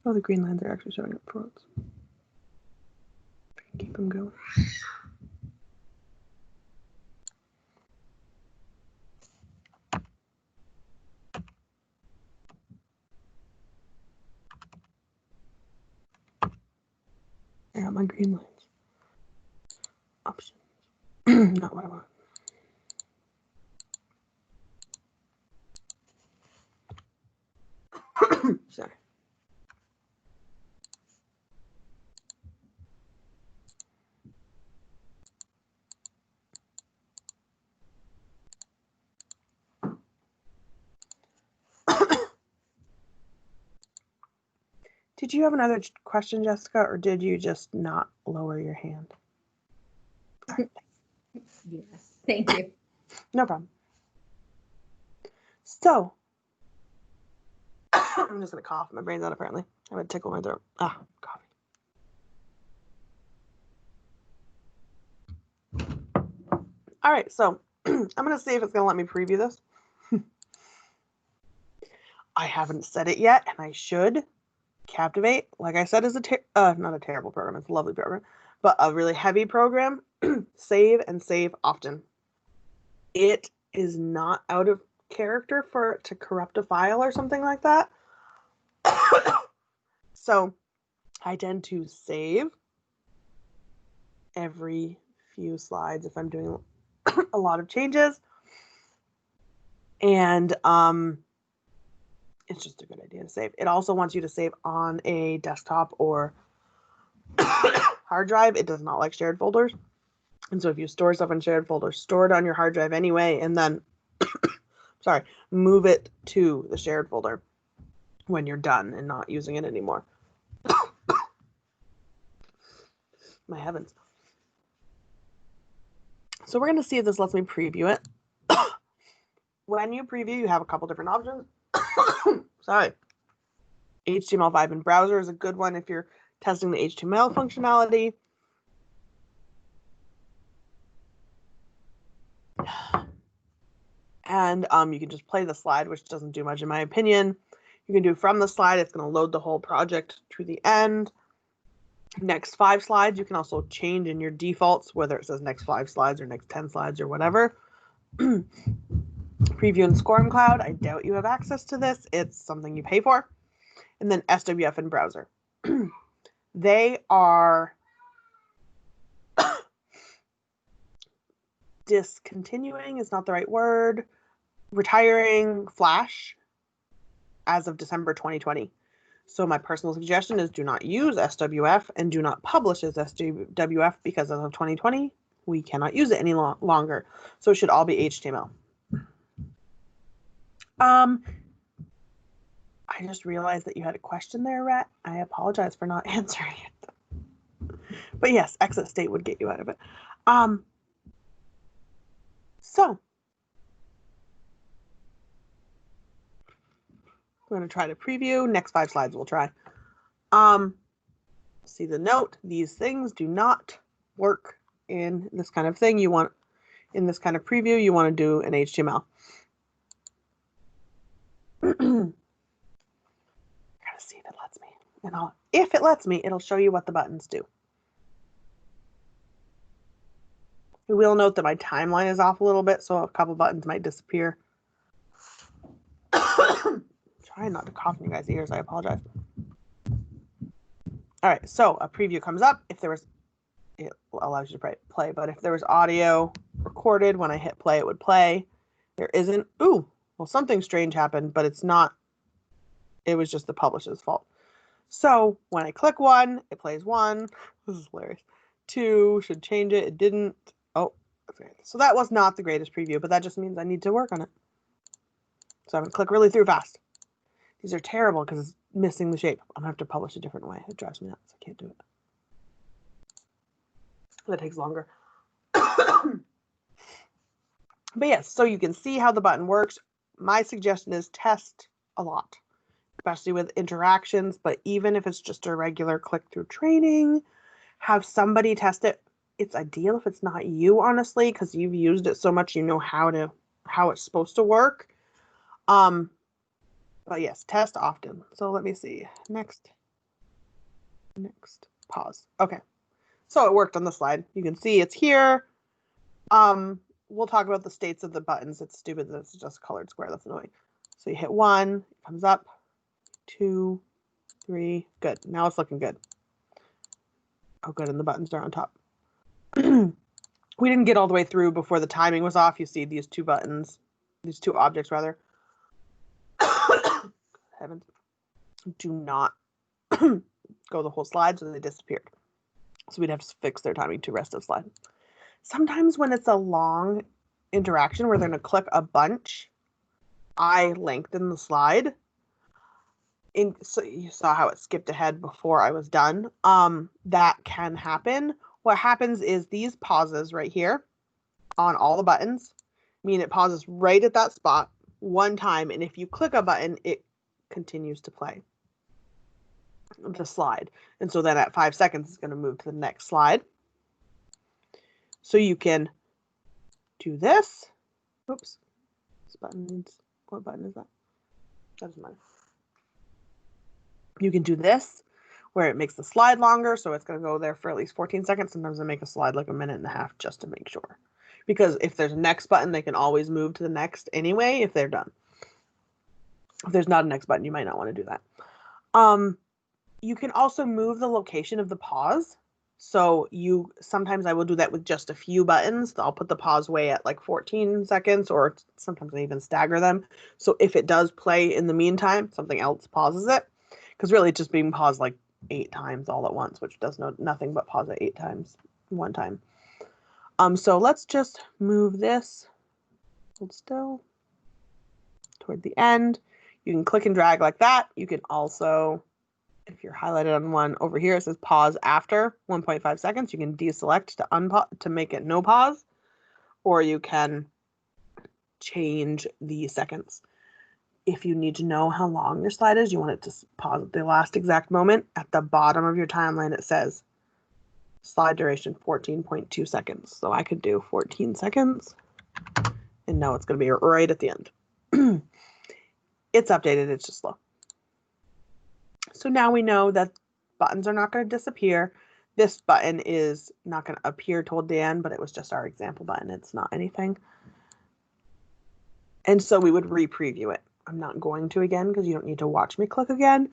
Oh, the green lines are actually showing up for roads. Keep them going. my green lines. Options. Not what I want. Sorry. Did you have another question, Jessica, or did you just not lower your hand? Yes, thank you. No problem. So, I'm just going to cough. My brain's out, apparently. I would tickle my throat. Ah, coffee. All right, so I'm going to see if it's going to let me preview this. I haven't said it yet, and I should. Captivate, like I said, is not a terrible program. It's a lovely program, but a really heavy program. Save and save often. It is not out of character for it to corrupt a file or something like that. So I tend to save every few slides if I'm doing a lot of changes. And it's just a good idea to save. It also wants you to save on a desktop or hard drive. It does not like shared folders. And so if you store stuff in shared folders, store it on your hard drive anyway, and then, move it to the shared folder when you're done and not using it anymore. My heavens. So we're going to see if this lets me preview it. When you preview, you have a couple different options. Sorry. HTML5 in browser is a good one if you're testing the HTML functionality. And you can just play the slide, which doesn't do much in my opinion. You can do from the slide. It's going to load the whole project to the end. Next 5 slides, you can also change in your defaults, whether it says next 5 slides or next 10 slides or whatever. Preview and Scoring Cloud, I doubt you have access to this. It's something you pay for. And then SWF in browser. They are discontinuing is not the right word. Retiring Flash as of December 2020. So my personal suggestion is do not use SWF and do not publish as SWF because as of 2020, we cannot use it any longer. So it should all be HTML. I just realized that you had a question there, Rhett. I apologize for not answering it. But yes, exit state would get you out of it. So we're going to try to preview. Next 5 slides we'll try. See the note. These things do not work in this kind of thing. You want, in this kind of preview, you want to do an HTML. Gotta see if it lets me. And if it lets me, it'll show you what the buttons do. We will note that my timeline is off a little bit, so a couple buttons might disappear. Trying not to cough in you guys' ears. I apologize. All right, so a preview comes up. If there was, it allows you to play, but if there was audio recorded, when I hit play, it would play. There isn't. Ooh, well, something strange happened, but it's not. It was just the publisher's fault. So when I click 1, it plays 1. This is hilarious. 2 should change it. It didn't. Oh, okay. So that was not the greatest preview, but that just means I need to work on it. So I'm going to click really through fast. These are terrible because it's missing the shape. I'm going to have to publish a different way. It drives me nuts. I can't do it. That takes longer. But yes, so you can see how the button works. My suggestion is test a lot, especially with interactions. But even if it's just a regular click-through training, have somebody test it. It's ideal if it's not you, honestly, because you've used it so much, you know how it's supposed to work. But yes, test often. So let me see. Next, pause. Okay. So it worked on the slide. You can see it's here. We'll talk about the states of the buttons. It's stupid that it's just a colored square. That's annoying. So you hit 1, it comes up. 2, 3, good. Now it's looking good. Oh, good, and the buttons are on top. We didn't get all the way through before the timing was off. You see these two buttons, these two objects rather. Heavens. Do not go the whole slide, so they disappeared. So we'd have to fix their timing to rest of slide. Sometimes when it's a long interaction where they're going to click a bunch, I lengthen the slide. So you saw how it skipped ahead before I was done. That can happen. What happens is these pauses right here on all the buttons mean it pauses right at that spot one time, and if you click a button, it continues to play the slide. And so then at 5 seconds, it's going to move to the next slide. So you can do this. Oops. This button needs, what button is that? That doesn't matter. You can do this where it makes the slide longer. So it's going to go there for at least 14 seconds. Sometimes I make a slide like a minute and a half just to make sure. Because if there's a next button, they can always move to the next anyway if they're done. If there's not a next button, you might not want to do that. You can also move the location of the pause. So sometimes I will do that with just a few buttons. I'll put the pause way at like 14 seconds, or sometimes I even stagger them. So if it does play in the meantime, something else pauses it. Because really it's just being paused like 8 times all at once, which does nothing but pause it 8 times one time. So let's just move this, hold still, toward the end. You can click and drag like that. You can also, if you're highlighted on one over here, it says pause after 1.5 seconds. You can deselect to make it no pause, or you can change the seconds. If you need to know how long your slide is, you want it to pause at the last exact moment. At the bottom of your timeline, it says slide duration 14.2 seconds. So I could do 14 seconds and know it's going to be right at the end. It's updated, it's just slow. So now we know that buttons are not going to disappear. This button is not going to appear toward the end, but it was just our example button. It's not anything. And so we would re-preview it. I'm not going to again because you don't need to watch me click again,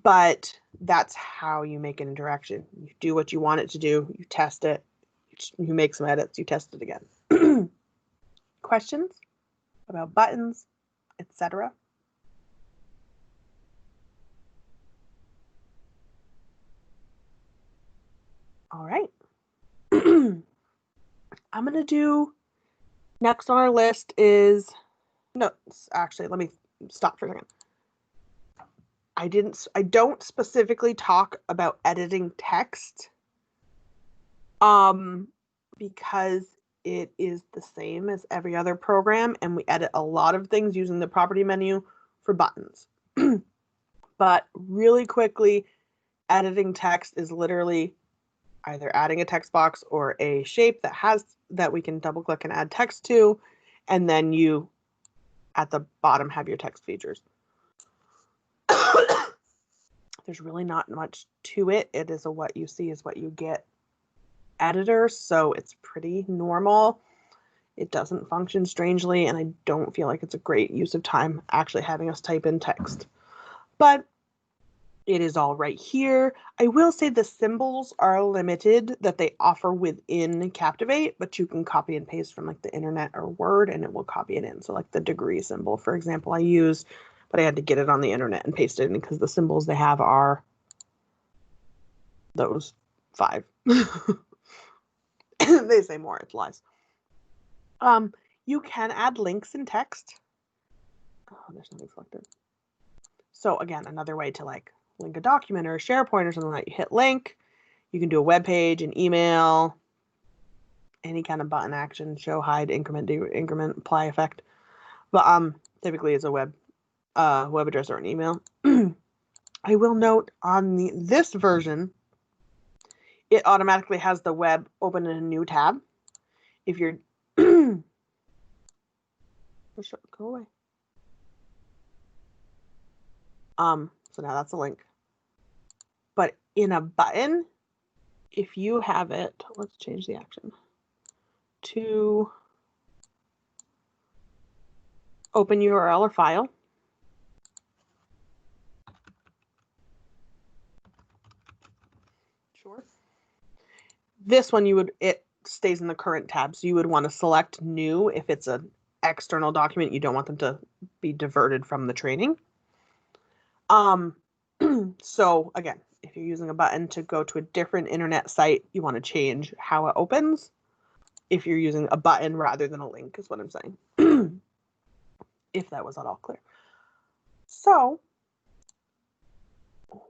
but that's how you make an interaction. You do what you want it to do, you test it, you make some edits, you test it again. Questions about buttons, etc.? All right. I'm going to do, next on our list is, no, actually, let me stop for a second. I don't specifically talk about editing text because it is the same as every other program, and we edit a lot of things using the property menu for buttons. But really quickly, editing text is literally either adding a text box or a shape that we can double click and add text to, and then you at the bottom have your text features. There's really not much to it. It is a what you see is what you get editor, so it's pretty normal. It doesn't function strangely, and I don't feel like it's a great use of time actually having us type in text. But it is all right here. I will say the symbols are limited that they offer within Captivate, but you can copy and paste from like the internet or Word and it will copy it in. So like the degree symbol, for example, I use, but I had to get it on the internet and paste it in because the symbols they have are those 5. They say more, it's lies. You can add links in text. Oh, there's nothing selected. So again, another way to like link a document or a SharePoint or something like that, you hit link. You can do a web page, an email, any kind of button action, show, hide, increment, increment, apply effect. But typically it's a web address or an email. I will note on this version, it automatically has the web open in a new tab. If you're go away. So now that's a link. But in a button, if you have it, let's change the action to open URL or file. Sure. this one it stays in the current tab. So you would want to select new if it's an external document. You don't want them to be diverted from the training. So again, if you're using a button to go to a different internet site, you want to change how it opens. If you're using a button rather than a link is what I'm saying. If that was not all clear. So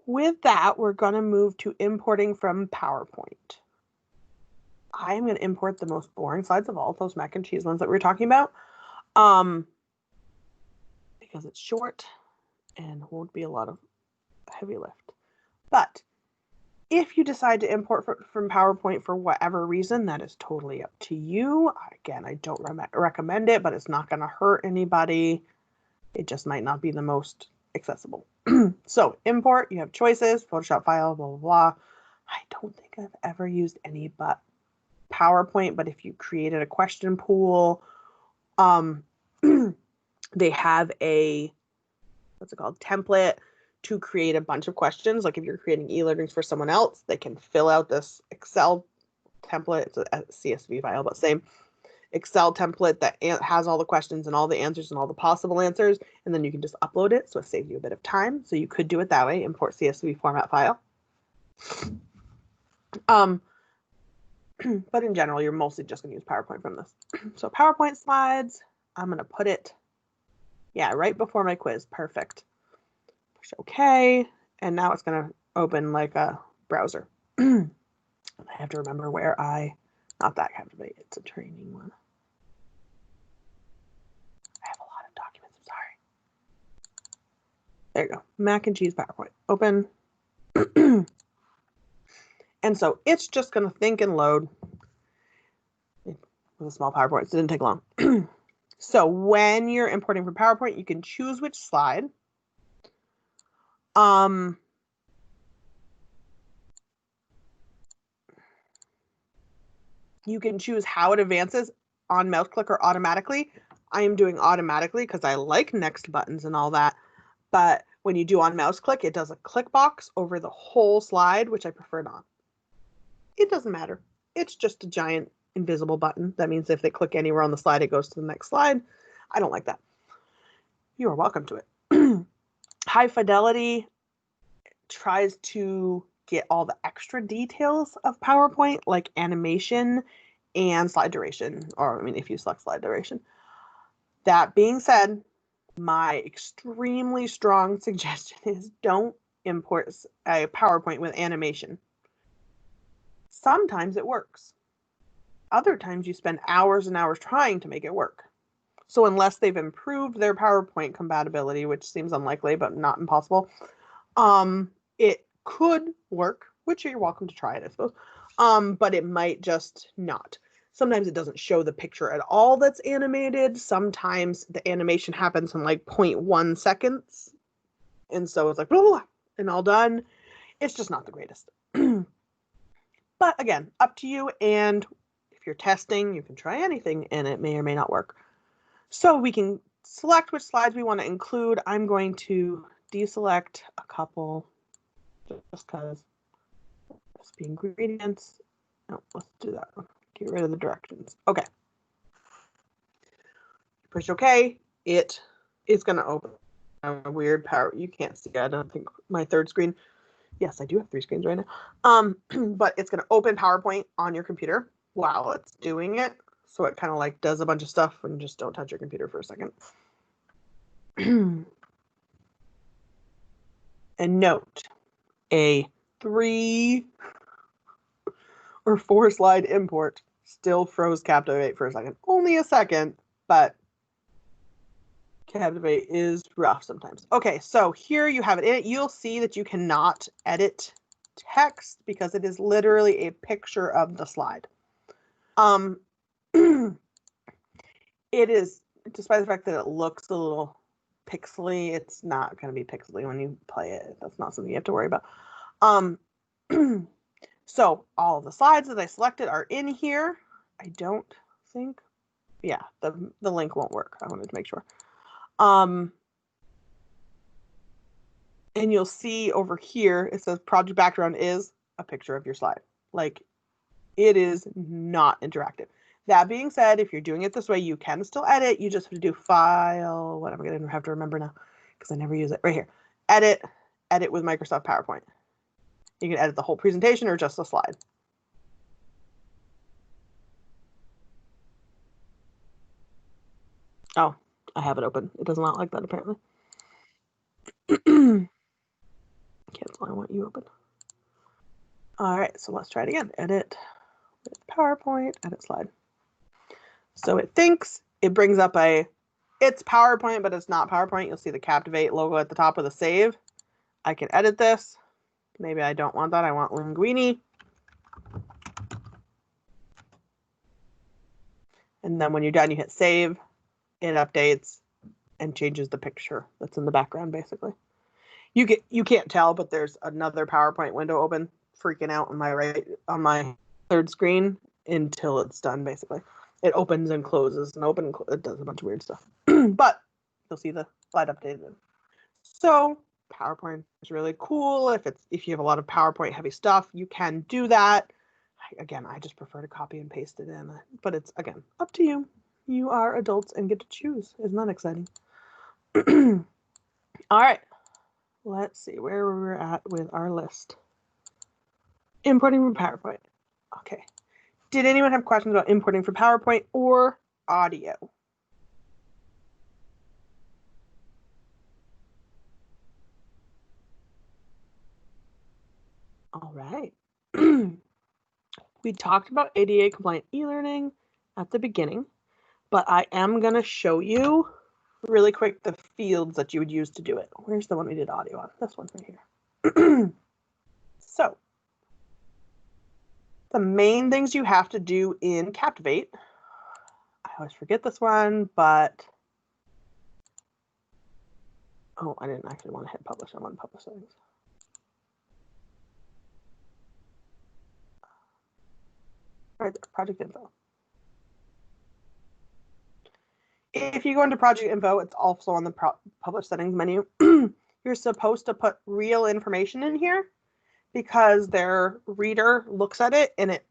with that, we're going to move to importing from PowerPoint. I'm going to import the most boring slides of all, those mac and cheese ones that we were talking about, because it's short and won't be a lot of heavy lift. But if you decide to import from PowerPoint for whatever reason, that is totally up to you. Again, I don't recommend it, but it's not going to hurt anybody. It just might not be the most accessible. So import, you have choices, Photoshop file, blah, blah, blah. I don't think I've ever used any but PowerPoint, but if you created a question pool, they have a, what's it called, template to create a bunch of questions. Like if you're creating e-learnings for someone else, they can fill out this Excel template. It's a CSV file, but same Excel template that has all the questions and all the answers and all the possible answers, and then you can just upload it, so it saves you a bit of time. So you could do it that way, import CSV format file. But in general, you're mostly just going to use PowerPoint from this. So PowerPoint slides, I'm going to put it, yeah, right before my quiz. Perfect. Push OK, and now it's going to open like a browser. I have to remember where not that Captivate, it's a training one. I have a lot of documents, I'm sorry. There you go, mac and cheese PowerPoint, open. And so it's just going to think and load. With a small PowerPoint, so it didn't take long. So when you're importing from PowerPoint, you can choose which slide. You can choose how it advances on mouse click or automatically. I am doing automatically because I like next buttons and all that. But when you do on mouse click, it does a click box over the whole slide, which I prefer not. It doesn't matter. It's just a giant invisible button. That means if they click anywhere on the slide, it goes to the next slide. I don't like that. You are welcome to it. High fidelity tries to get all the extra details of PowerPoint, like animation and slide duration, or I mean, if you select slide duration. That being said, my extremely strong suggestion is don't import a PowerPoint with animation. Sometimes it works. Other times you spend hours and hours trying to make it work. So unless they've improved their PowerPoint compatibility, which seems unlikely, but not impossible, it could work, which you're welcome to try it, I suppose. But it might just not. Sometimes it doesn't show the picture at all that's animated. Sometimes the animation happens in like 0.1 seconds. And so it's like, blah, blah, blah, and all done. It's just not the greatest. But again, up to you. And if you're testing, you can try anything and it may or may not work. So we can select which slides we want to include. I'm going to deselect a couple just because recipe ingredients. No, let's do that one. Get rid of the directions. Okay. Push OK. It is going to open a weird power. You can't see it. I don't think my third screen. Yes, I do have 3 screens right now. But it's going to open PowerPoint on your computer while it's doing it. So it kind of like does a bunch of stuff and just don't touch your computer for a second. And note, a 3 or 4 slide import still froze Captivate for a second. Only a second, but Captivate is rough sometimes. Okay, so here you have it in it. You'll see that you cannot edit text because it is literally a picture of the slide. It is, despite the fact that it looks a little pixely, it's not going to be pixely when you play it. That's not something you have to worry about. So all of the slides that I selected are in here. I don't think, yeah, the link won't work. I wanted to make sure. And you'll see over here, it says project background is a picture of your slide. Like It is not interactive. That being said, if you're doing it this way, you can still edit. You just have to do File, what am I going to have to remember now because I never use it, right here. Edit with Microsoft PowerPoint. You can edit the whole presentation or just a slide. Oh, I have it open. It does not like that apparently. Cancel, I want you open. All right, so let's try it again. Edit with PowerPoint, edit slide. So it thinks, it brings up it's PowerPoint, but it's not PowerPoint. You'll see the Captivate logo at the top of the save. I can edit this. Maybe I don't want that. I want Linguini. And then when you're done, you hit save. It updates and changes the picture that's in the background, basically. You can't tell, but there's another PowerPoint window open, freaking out on my third screen until it's done, basically. It opens and closes and it does a bunch of weird stuff. But you'll see the slide updated. So PowerPoint is really cool. If you have a lot of PowerPoint heavy stuff, you can do that. Again, I just prefer to copy and paste it in, but it's, again, up to you. You are adults and get to choose. Isn't that exciting? All right. Let's see where we're at with our list. Importing from PowerPoint. Okay. Did anyone have questions about importing from PowerPoint or audio? All right. We talked about ADA compliant e-learning at the beginning, but I am going to show you really quick the fields that you would use to do it. Where's the one we did audio on? This one right here. So the main things you have to do in Captivate, I always forget this one, but oh, I didn't actually want to hit publish. I want to publish things. Right there, project info. If you go into project info, it's also on the publish settings menu. You're supposed to put real information in here because their reader looks at it and it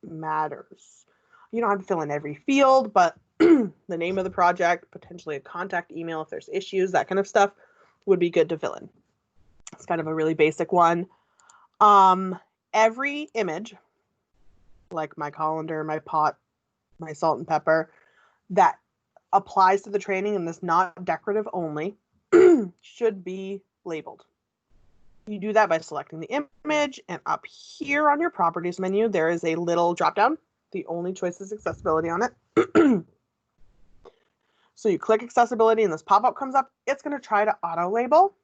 matters. You don't have to fill in every field, but the name of the project, potentially a contact email if there's issues, that kind of stuff would be good to fill in. It's kind of a really basic one. Every image, like my colander, my pot, my salt and pepper, that applies to the training and is not decorative only, should be labeled. You do that by selecting the image, and up here on your properties menu, there is a little drop down. The only choice is accessibility on it. So you click accessibility and this pop-up comes up. It's going to try to auto label.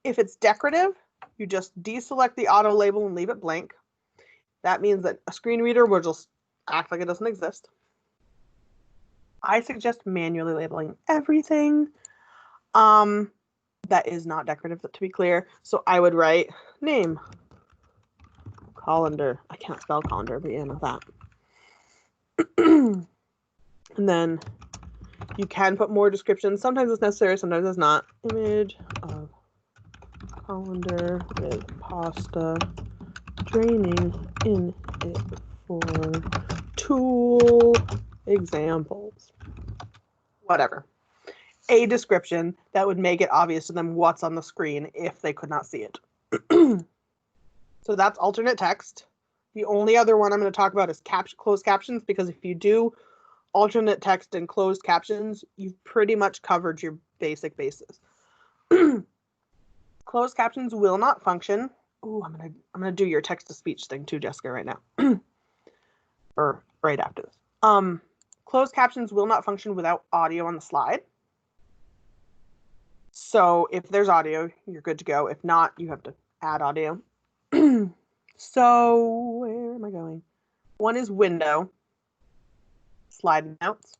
If it's decorative, you just deselect the auto label and leave it blank. That means that a screen reader will just act like it doesn't exist. I suggest manually labeling everything. That is not decorative, to be clear. So I would write name, colander. I can't spell colander, but yeah, not that. And then you can put more descriptions. Sometimes it's necessary, sometimes it's not. Image of colander with pasta draining in it for tool examples. Whatever. A description that would make it obvious to them what's on the screen if they could not see it. So that's alternate text. The only other one I'm going to talk about is closed captions, because if you do alternate text and closed captions, you've pretty much covered your basic bases. Closed captions will not function. Ooh, I'm gonna do your text to speech thing too, Jessica, right now. Or right after this. Closed captions will not function without audio on the slide. So if there's audio, you're good to go. If not, you have to add audio. So where am I going? One is window. Slide notes.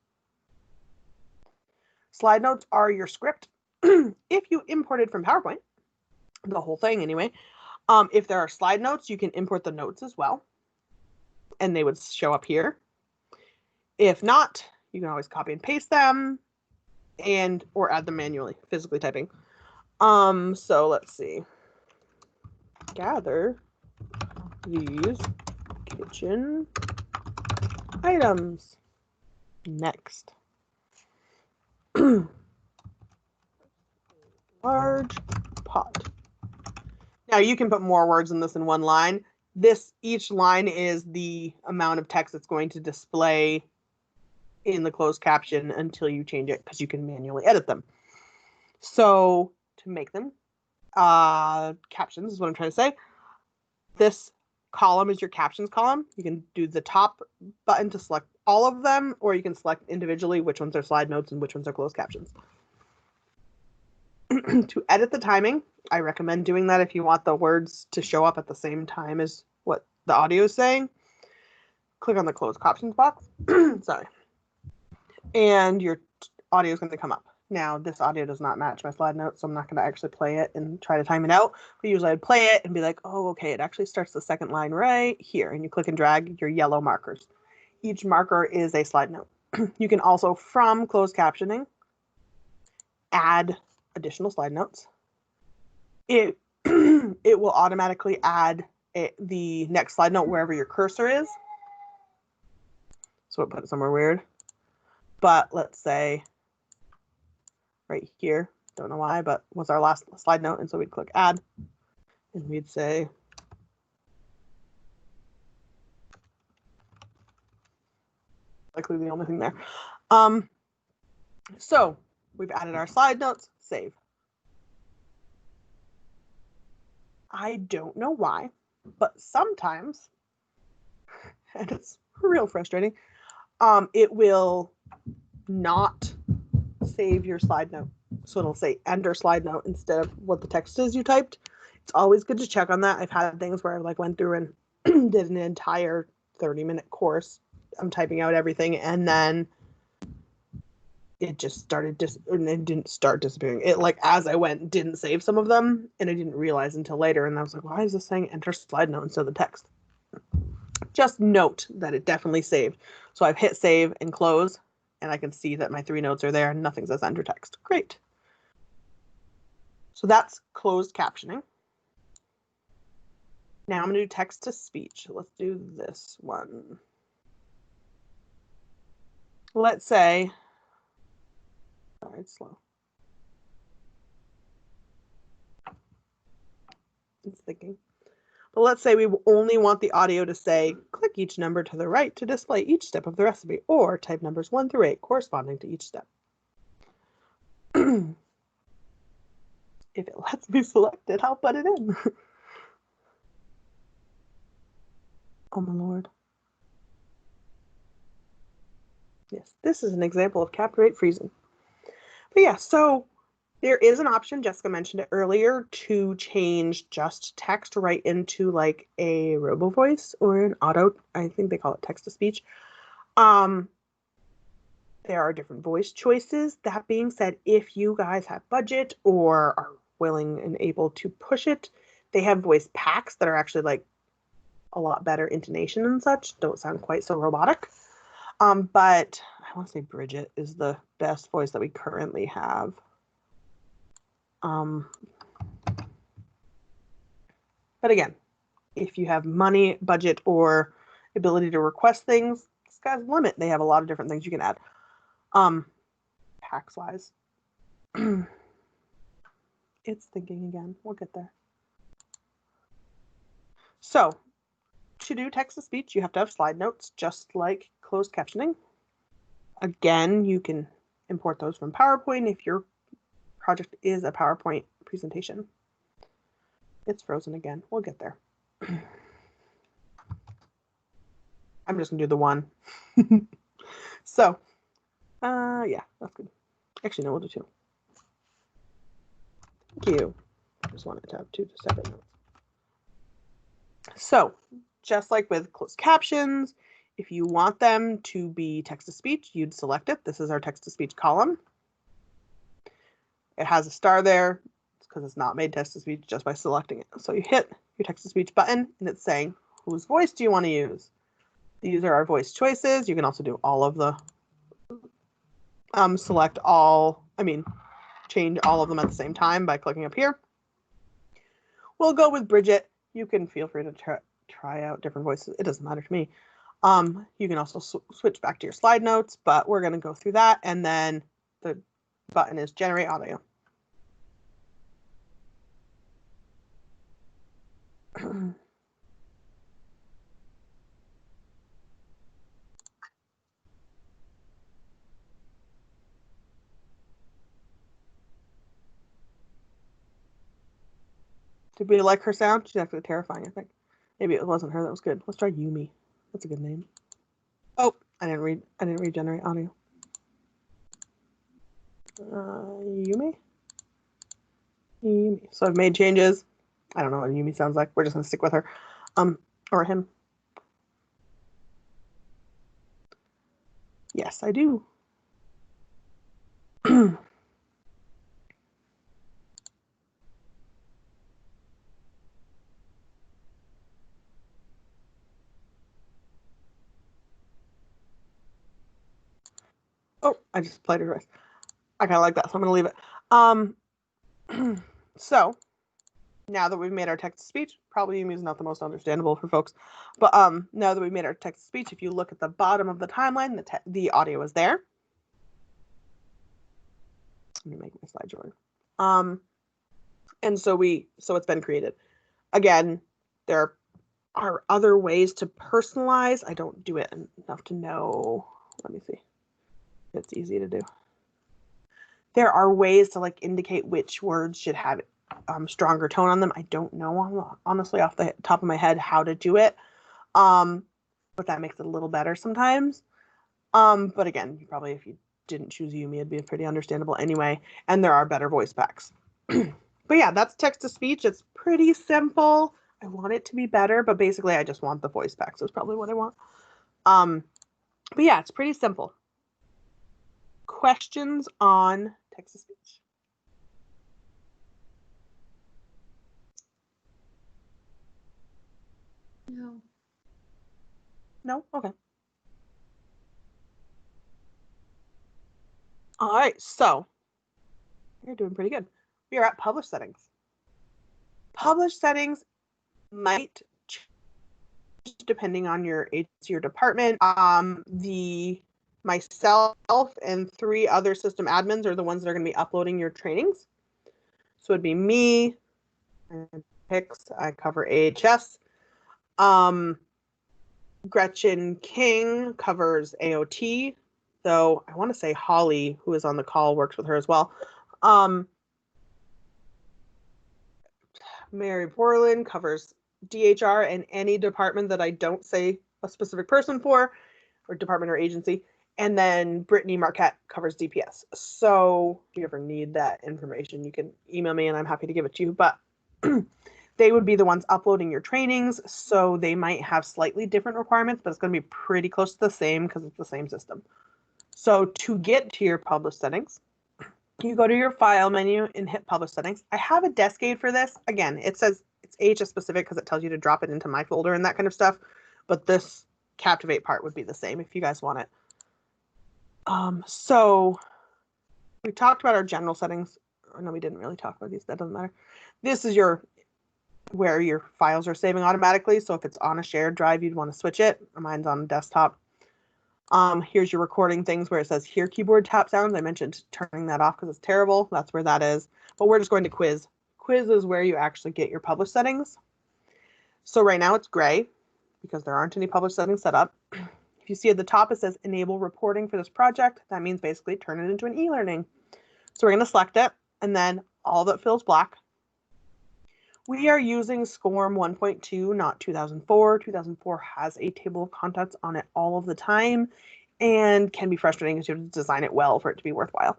Slide notes are your script. If you imported from PowerPoint, the whole thing anyway, if there are slide notes, you can import the notes as well, and they would show up here. If not, you can always copy and paste them or add them manually, physically typing. So let's see. Gather these kitchen items. Next. Large pot. Now you can put more words in this in one line. Each line is the amount of text that's going to display in the closed caption until you change it, because you can manually edit them. So to make them captions is what I'm trying to say. This column is your captions column. You can do the top button to select all of them, or you can select individually which ones are slide notes and which ones are closed captions. To edit the timing, I recommend doing that if you want the words to show up at the same time as what the audio is saying. Click on the closed captions box. Sorry. And your audio is going to come up. Now, this audio does not match my slide notes, so I'm not going to actually play it and try to time it out. But usually I'd play it and be like, oh, okay, it actually starts the second line right here. And you click and drag your yellow markers. Each marker is a slide note. You can also, from closed captioning, add additional slide notes. It will automatically add the next slide note wherever your cursor is. So it put it somewhere weird. But let's say right here, don't know why, but was our last slide note. And so we'd click add and we'd say, likely the only thing there. So we've added our slide notes, save. I don't know why, but sometimes, and it's real frustrating, it will not save your slide note. So it'll say enter slide note instead of what the text is you typed. It's always good to check on that. I've had things where I went through and did an entire 30-minute course. I'm typing out everything, and then it just started and it didn't start disappearing. It, like, as I went, didn't save some of them, and I didn't realize until later. And I was like, why is this saying enter slide note instead of the text? Just note that it definitely saved. So I've hit save and close, and I can see that my 3 notes are there and nothing says enter text. Great. So that's closed captioning. Now I'm going to do text to speech. Let's do this one. Let's say, sorry, it's slow. It's thinking. But let's say we only want the audio to say, click each number to the right to display each step of the recipe, or type numbers 1 through 8 corresponding to each step. If it lets me select it, I'll put it in. Oh my Lord. Yes, this is an example of Captivate freezing. But yeah, so there is an option, Jessica mentioned it earlier, to change just text right into like a robo voice or an auto, I think they call it text to speech. There are different voice choices. That being said, if you guys have budget or are willing and able to push it, they have voice packs that are actually like a lot better intonation and such. Don't sound quite so robotic. But I want to say Bridget is the best voice that we currently have. But again, if you have money, budget, or ability to request things, sky's the limit. They have a lot of different things you can add. Packs wise. It's thinking again. We'll get there. So to do text to speech, you have to have slide notes, just like closed captioning. Again, you can import those from PowerPoint if your project is a PowerPoint presentation. It's frozen again. We'll get there. I'm just gonna do the one. So, yeah, that's good. Actually, no, we'll do 2. Thank you. I just wanted to have 2 separate notes. So, just like with closed captions, if you want them to be text to speech, you'd select it. This is our text to speech column. It has a star there. It's because it's not made text to speech just by selecting it. So you hit your text to speech button and it's saying, whose voice do you want to use? These are our voice choices. You can also do all of the, change all of them at the same time by clicking up here. We'll go with Bridget. You can feel free to try out different voices. It doesn't matter to me. You can also switch back to your slide notes, but we're going to go through that. And then the button is generate audio. Did we like her sound? She's actually terrifying, I think. Maybe it wasn't her that was good. Let's try Yumi. That's a good name. Oh, I didn't read generate audio. Yumi? Yumi. So I've made changes. I don't know what Yumi sounds like. We're just gonna stick with her. Or him. Yes, I do. Oh, I just played it twice. I kind of like that, so I'm going to leave it. So now that we've made our text to speech, probably Yumi is not the most understandable for folks, but now that we've made our text to speech, if you look at the bottom of the timeline, the audio is there. Let me make my slide shorter. And so it's been created. Again, there are other ways to personalize. I don't do it enough to know. Let me see. It's easy to do. There are ways to like indicate which words should have stronger tone on them. I don't know, honestly, off the top of my head how to do it. But that makes it a little better sometimes. But again, you probably, if you didn't choose Yumi, it'd be pretty understandable anyway. And there are better voice packs. But yeah, that's text to speech. It's pretty simple. I want it to be better, but basically I just want the voice packs. Is probably what I want. But yeah, it's pretty simple. Questions on text to speech? No. No? Okay. All right, so you're doing pretty good. We are at publish settings. Publish settings might change depending on your agency or department. Myself and 3 other system admins are the ones that are going to be uploading your trainings. So it'd be me, Hicks, I cover AHS. Gretchen King covers AOT, though I want to say Holly, who is on the call, works with her as well. Mary Borland covers DHR and any department that I don't say a specific person for, or department or agency. And then Brittany Marquette covers DPS. So if you ever need that information, you can email me and I'm happy to give it to you. But they would be the ones uploading your trainings. So they might have slightly different requirements, but it's going to be pretty close to the same because it's the same system. So to get to your publish settings, you go to your file menu and hit publish settings. I have a desk aid for this. Again, it says it's AHS specific because it tells you to drop it into my folder and that kind of stuff. But this Captivate part would be the same if you guys want it. So we talked about our general settings. Or no, we didn't really talk about these. That doesn't matter. This is where your files are saving automatically. So if it's on a shared drive, you'd want to switch it. Mine's on desktop. Here's your recording things where it says hear keyboard tap sounds. I mentioned turning that off because it's terrible. That's where that is. But we're just going to quiz. Quiz is where you actually get your publish settings. So right now it's gray because there aren't any publish settings set up. If you see at the top, it says enable reporting for this project. That means basically turn it into an e-learning. So we're going to select it and then all that fills black. We are using SCORM 1.2, not 2004. 2004 has a table of contents on it all of the time and can be frustrating because you have to design it well for it to be worthwhile.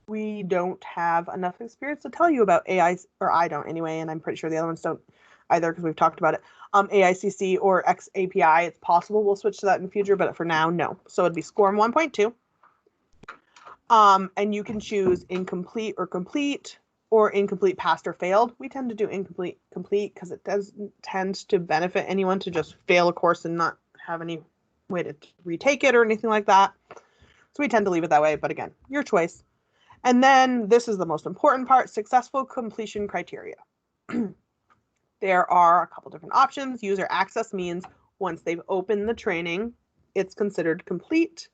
We don't have enough experience to tell you about AI, or I don't anyway, and I'm pretty sure the other ones don't either because we've talked about it. AICC or XAPI, it's possible we'll switch to that in the future, but for now, no. So it'd be SCORM 1.2. And you can choose incomplete or complete, or incomplete, passed, or failed. We tend to do incomplete, complete, because it does tend to benefit anyone to just fail a course and not have any way to retake it or anything like that. So we tend to leave it that way, but again, your choice. And then this is the most important part, successful completion criteria. There are a couple different options. User access means once they've opened the training, it's considered complete.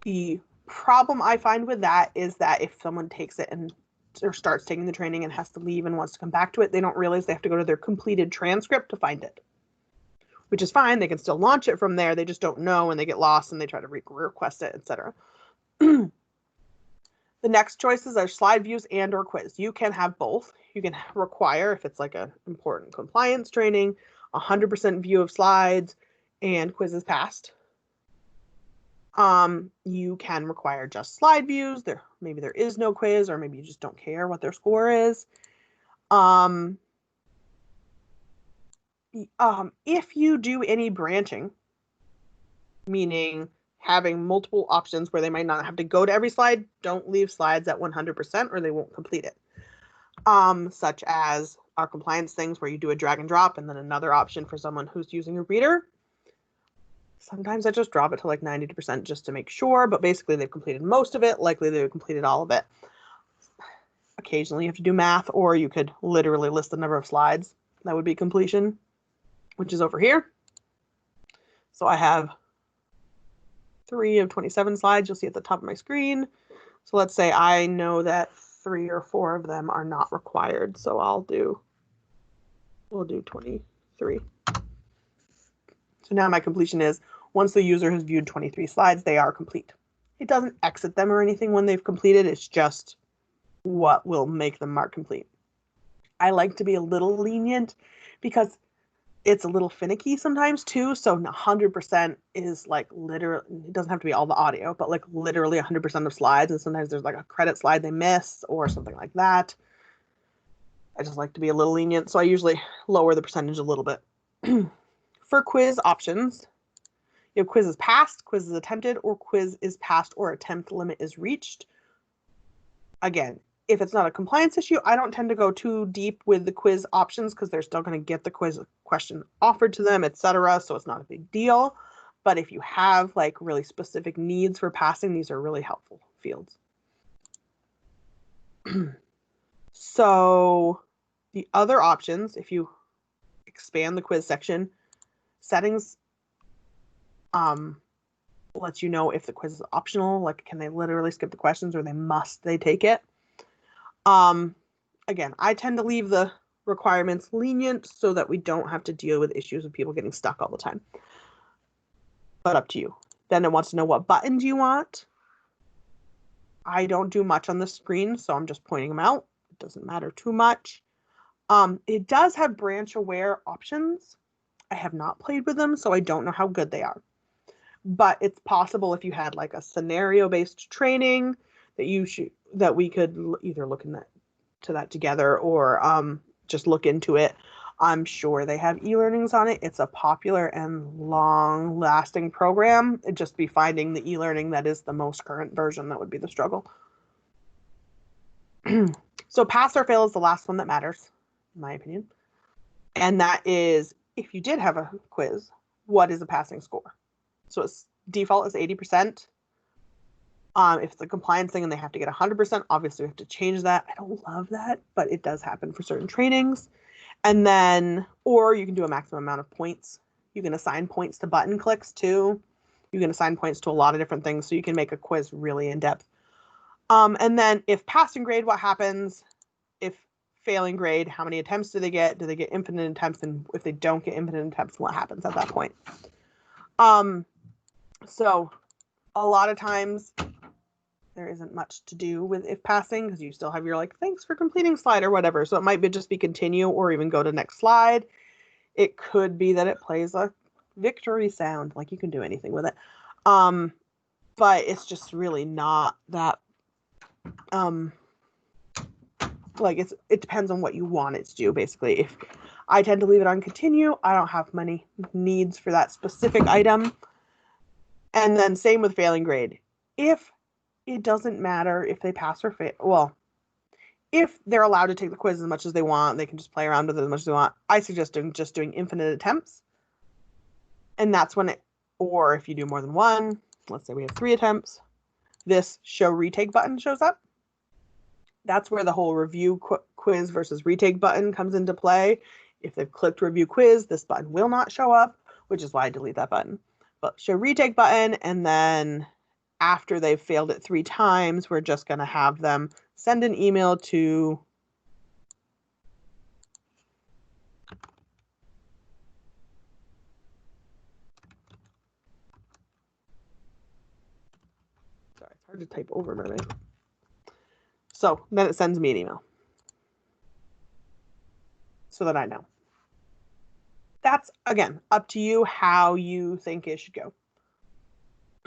The problem I find with that is that if someone takes it and or starts taking the training and has to leave and wants to come back to it, they don't realize they have to go to their completed transcript to find it, which is fine. They can still launch it from there. They just don't know and they get lost and they try to request it, etc. The next choices are slide views and or quiz. You can have both. You can require, if it's like an important compliance training, 100% view of slides and quizzes passed. You can require just slide views. Maybe there is no quiz, or maybe you just don't care what their score is. If you do any branching, meaning having multiple options where they might not have to go to every slide, don't leave slides at 100% or they won't complete it. Such as our compliance things where you do a drag and drop and then another option for someone who's using a reader. Sometimes I just drop it to like 90% just to make sure, but basically they've completed most of it. Likely they've completed all of it. Occasionally you have to do math, or you could literally list the number of slides. That would be completion, which is over here. So I have 3 of 27 slides. You'll see at the top of my screen. So let's say I know that 3 or 4 of them are not required. So we'll do 23. So now my completion is, once the user has viewed 23 slides, they are complete. It doesn't exit them or anything when they've completed. It's just what will make them mark complete. I like to be a little lenient because it's a little finicky sometimes too. So 100% is like literally, it doesn't have to be all the audio, but like literally 100% of slides. And sometimes there's like a credit slide they miss or something like that. I just like to be a little lenient. So I usually lower the percentage a little bit. For quiz options, you have quiz is passed, quiz is attempted, or quiz is passed or attempt limit is reached. Again, if it's not a compliance issue, I don't tend to go too deep with the quiz options because they're still going to get the quiz question offered to them, etc. So it's not a big deal. But if you have like really specific needs for passing, these are really helpful fields. So the other options, if you expand the quiz section, settings lets you know if the quiz is optional, like can they literally skip the questions or they take it. Again, I tend to leave the requirements lenient so that we don't have to deal with issues of people getting stuck all the time. But up to you. Then it wants to know what buttons you want. I don't do much on the screen, so I'm just pointing them out. It doesn't matter too much. It does have branch aware options. I have not played with them, so I don't know how good they are. But it's possible if you had like a scenario-based training that we could either look into that together or just look into it. I'm sure they have e-learnings on it. It's a popular and long-lasting program. It'd just be finding the e-learning that is the most current version that would be the struggle. So pass or fail is the last one that matters, in my opinion. And that is, if you did have a quiz, what is a passing score? So its default is 80%. If it's a compliance thing and they have to get 100%, obviously we have to change that. I don't love that, but it does happen for certain trainings. And then, or you can do a maximum amount of points. You can assign points to button clicks too. You can assign points to a lot of different things, so you can make a quiz really in depth. And then if passing grade, what happens? If failing grade, how many attempts do they get? Do they get infinite attempts? And if they don't get infinite attempts, what happens at that point? So a lot of times there isn't much to do with if passing because you still have your like, thanks for completing slide or whatever. So it might just be continue or even go to next slide. It could be that it plays a victory sound, like you can do anything with it. But it's just really not that, like it depends on what you want it to do. Basically, if I tend to leave it on continue, I don't have many needs for that specific item. And then same with failing grade. If it doesn't matter if they pass or fail, well, if they're allowed to take the quiz as much as they want, they can just play around with it as much as they want. I suggest just doing infinite attempts. And that's when or if you do more than one, let's say we have 3 attempts, this show retake button shows up. That's where the whole review quiz versus retake button comes into play. If they've clicked review quiz, this button will not show up. which is why I delete that button. But show retake button, and then after they've failed it 3 times, we're just going to have them send an email to sorry, it's hard to type over my name. So then it sends me an email so that I know. That's, again, up to you how you think it should go.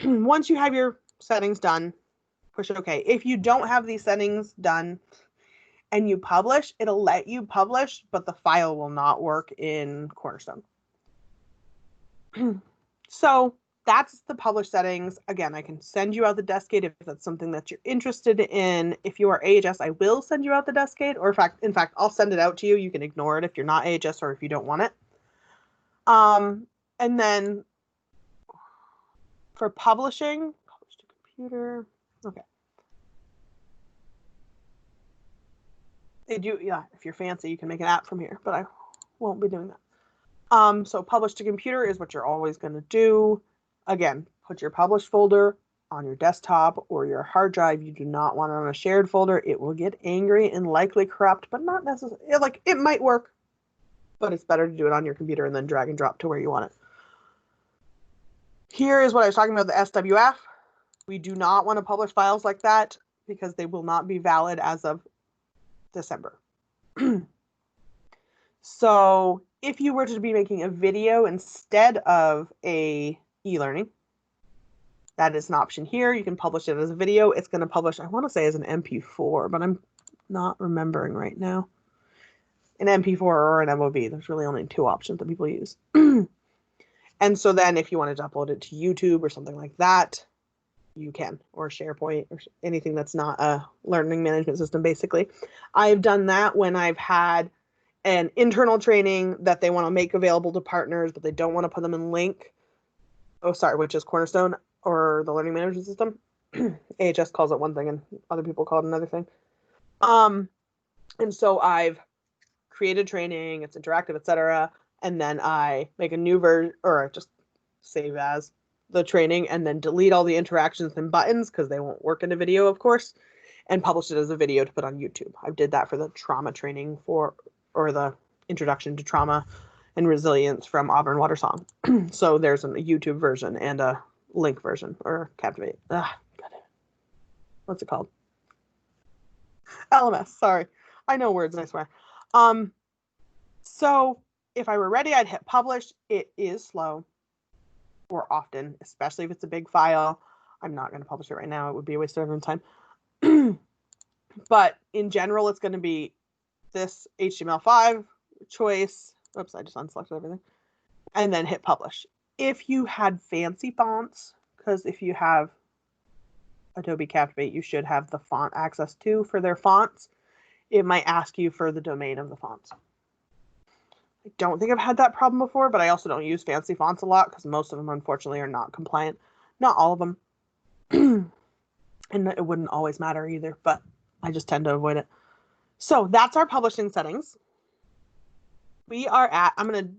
Once you have your settings done, push OK. If you don't have these settings done and you publish, it'll let you publish, but the file will not work in Cornerstone. So that's the publish settings. Again, I can send you out the Deskgate if that's something that you're interested in. If you are AHS, I will send you out the Deskgate, or in fact, I'll send it out to you. You can ignore it if you're not AHS or if you don't want it. And then for publishing, publish to computer. Okay. They do, yeah, if you're fancy, you can make an app from here, but I won't be doing that. So publish to computer is what you're always going to do. Again, put your published folder on your desktop or your hard drive. You do not want it on a shared folder. It will get angry and likely corrupt, but not necessarily. Like, it might work, but it's better to do it on your computer and then drag and drop to where you want it. Here is what I was talking about, the SWF. We do not want to publish files like that because they will not be valid as of December. So if you were to be making a video instead of a e-learning, that is an option here. You can publish it as a video. It's going to publish, I want to say, as an MP4, but I'm not remembering right now. An MP4 or an MOV. There's really only 2 options that people use. And so then if you wanted to upload it to YouTube or something like that, you can, or SharePoint, or anything that's not a learning management system, basically. I've done that when I've had an internal training that they want to make available to partners, but they don't want to put them in link. Oh, sorry, which is Cornerstone or the learning management system. AHS calls it one thing and other people call it another thing. And so I've created training, it's interactive, etc. And then I make a new version, or just save as the training and then delete all the interactions and buttons because they won't work in a video, of course, and publish it as a video to put on YouTube. I did that for the trauma training or the introduction to trauma and resilience from Auburn Water Song. So there's a YouTube version and a link version, or Captivate. What's it called? LMS, sorry. I know words, I swear. So if I were ready, I'd hit publish. It is slow, or often, especially if it's a big file. I'm not going to publish it right now. It would be a waste of everyone's time. But in general, it's going to be this HTML5 choice. Oops, I just unselected everything. And then hit publish. If you had fancy fonts, because if you have Adobe Captivate, you should have the font access too for their fonts. It might ask you for the domain of the fonts. I don't think I've had that problem before, but I also don't use fancy fonts a lot because most of them, unfortunately, are not compliant. Not all of them. And it wouldn't always matter either, but I just tend to avoid it. So that's our publishing settings. We are at, I'm going to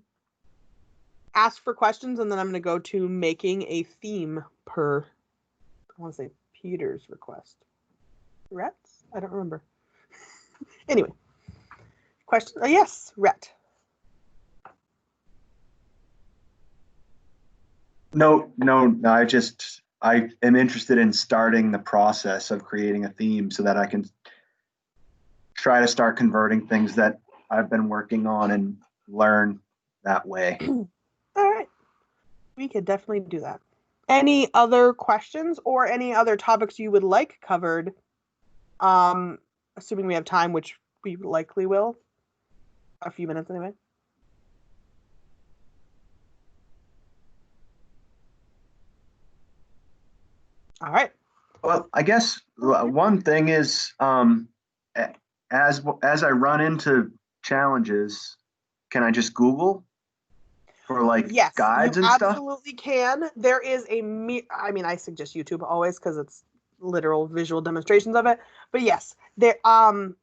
ask for questions, and then I'm going to go to making a theme per, I want to say Peter's request. Rhett's? I don't remember. Anyway. Question, yes, Rhett. No, I am interested in starting the process of creating a theme so that I can try to start converting things that I've been working on and learn that way. All right. We could definitely do that. Any other questions or any other topics you would like covered? Assuming we have time, which we likely will. A few minutes anyway. All right. Well, I guess one thing is, as I run into challenges, can I just Google for like guides and stuff? Yes, you absolutely can. There is I mean, I suggest YouTube always because it's literal visual demonstrations of it. But yes, there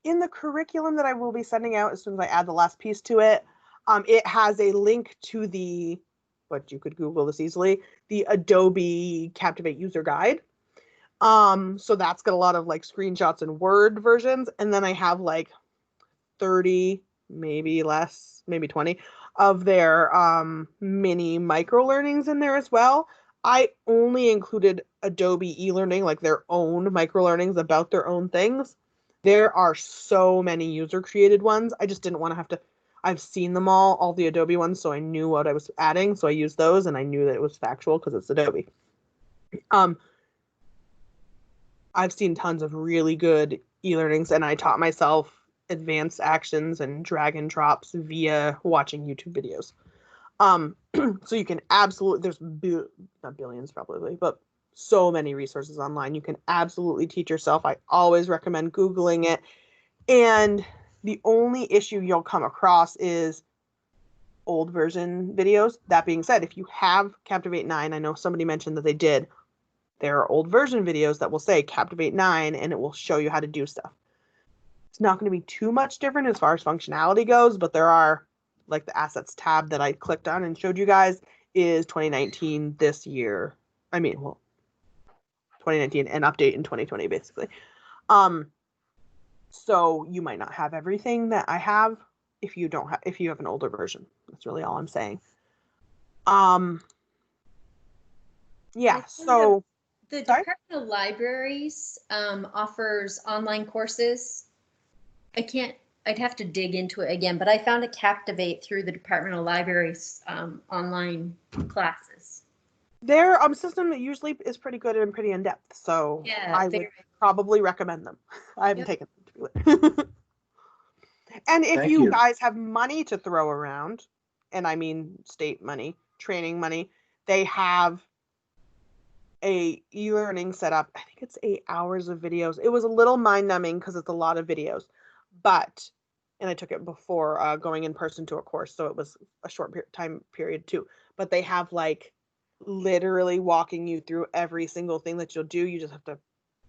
in the curriculum that I will be sending out as soon as I add the last piece to it, it has a link to the but you could Google this easily, the Adobe Captivate user guide. So that's got a lot of like screenshots and Word versions. And then I have like 30, maybe less, maybe 20 of their mini micro learnings in there as well. I only included Adobe eLearning, like their own micro learnings about their own things. There are so many user created ones. I just didn't want to have to, I've seen them all the Adobe ones, so I knew what I was adding. So I used those and I knew that it was factual because it's Adobe. I've seen tons of really good e-learnings, and I taught myself advanced actions and drag and drops via watching YouTube videos. So you can absolutely, there's not billions probably, but so many resources online. You can absolutely teach yourself. I always recommend Googling it. And the only issue you'll come across is old version videos. That being said, if you have Captivate 9, I know somebody mentioned that they did, there are old version videos that will say Captivate 9 and it will show you how to do stuff. It's not going to be too much different as far as functionality goes, but there are, like the assets tab that I clicked on and showed you guys is 2019 this year. I mean, well, 2019 and update in 2020 basically. So you might not have everything that I have if you don't have, if you have an older version. That's really all I'm saying. Yeah, so the sorry? Department of Libraries offers online courses. I'd have to dig into it again, but I found a Captivate through the Department of Libraries online classes. Their system that usually is pretty good and pretty in depth, so Yeah, I would probably recommend them. I haven't taken them to be And if Thank you you. guys have money to throw around, and I mean state money, training money, they have a e-learning setup. I think it's 8 hours of videos. It was a little mind-numbing because it's a lot of videos, but and I took it before going in person to a course, so it was a short time period too. But they have like literally walking you through every single thing that you'll do. You just have to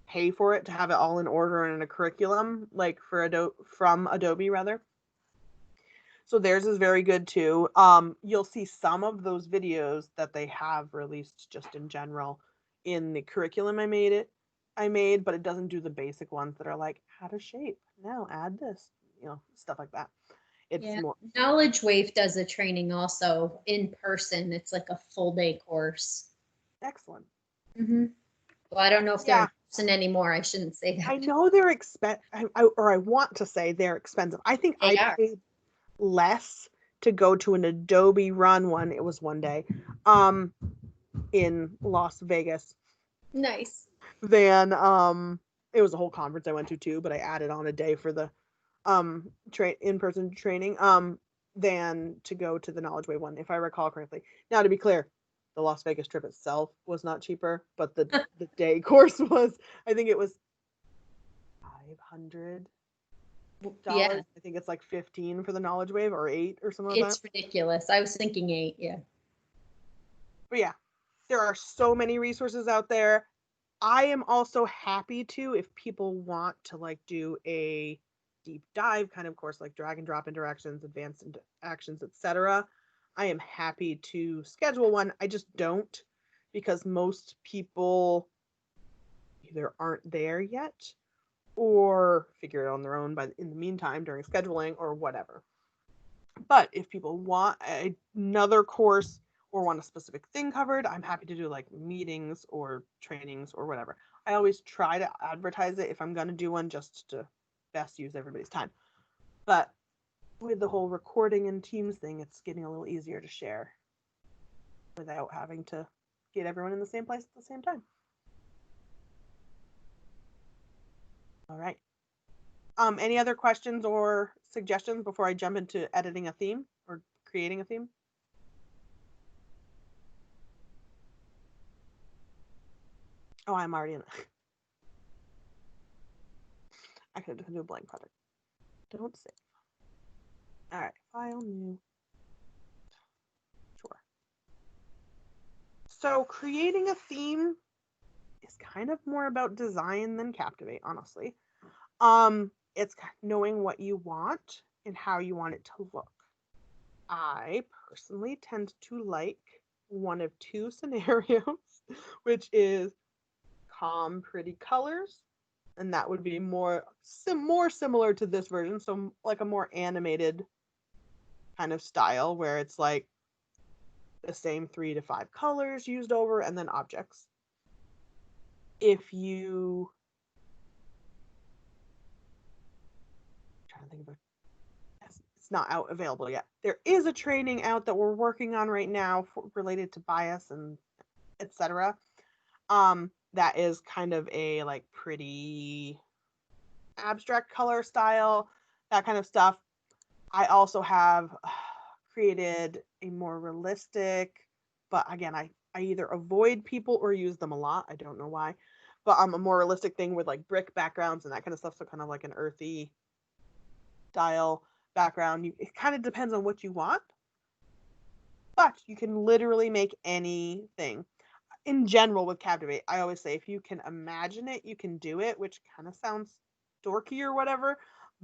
pay for it to have it all in order and in a curriculum, like for from Adobe rather. So theirs is very good too. You'll see some of those videos that they have released just in general in the curriculum I made, but it doesn't do the basic ones that are like how to shape. Now add this, stuff like that. It's more Knowledge Wave does a training also in person. It's like a full day course. excellent. Mm-hmm. Well, I don't know if they're in person anymore. I shouldn't say that. I know they're expensive, or I want to say they're expensive. I think I paid less to go to an Adobe Run one. It was one day, in Las Vegas. Nice. Than it was a whole conference I went to too, but I added on a day for the in-person training than to go to the Knowledge Wave one, if I recall correctly. Now to be clear, the Las Vegas trip itself was not cheaper, but the day course was, I think it was $500. Yeah. I think it's like 15 for the Knowledge Wave or 8 or something like that. It's ridiculous. I was thinking 8, yeah. But yeah, there are so many resources out there. I am also happy to, if people want to like do a deep dive kind of course, like drag and drop interactions, advanced actions, etc. I am happy to schedule one. I just don't, because most people either aren't there yet or figure it on their own in the meantime during scheduling or whatever. But if people want another course or want a specific thing covered, I'm happy to do like meetings or trainings or whatever. I always try to advertise it if I'm going to do one, just to best use everybody's time. But with the whole recording and Teams thing, it's getting a little easier to share without having to get everyone in the same place at the same time. All right. Any other questions or suggestions before I jump into editing a theme or creating a theme? Oh, I'm already in it. I could do a blank project. Don't save. All right, file new. Sure. So creating a theme is kind of more about design than Captivate, honestly. It's knowing what you want and how you want it to look. I personally tend to like one of two scenarios, which is calm, pretty colors, and that would be more similar to this version, so like a more animated kind of style where it's like the same 3 to 5 colors used over and then objects. If you trying to think of it's not out available yet. There is a training out that we're working on right now related to bias and etc. That is kind of a like pretty abstract color style, that kind of stuff. I also have created a more realistic, but again, I either avoid people or use them a lot. I don't know why, but a more realistic thing with like brick backgrounds and that kind of stuff. So kind of like an earthy style background. It kind of depends on what you want, but you can literally make anything. In general with Captivate, I always say if you can imagine it, you can do it, which kind of sounds dorky or whatever,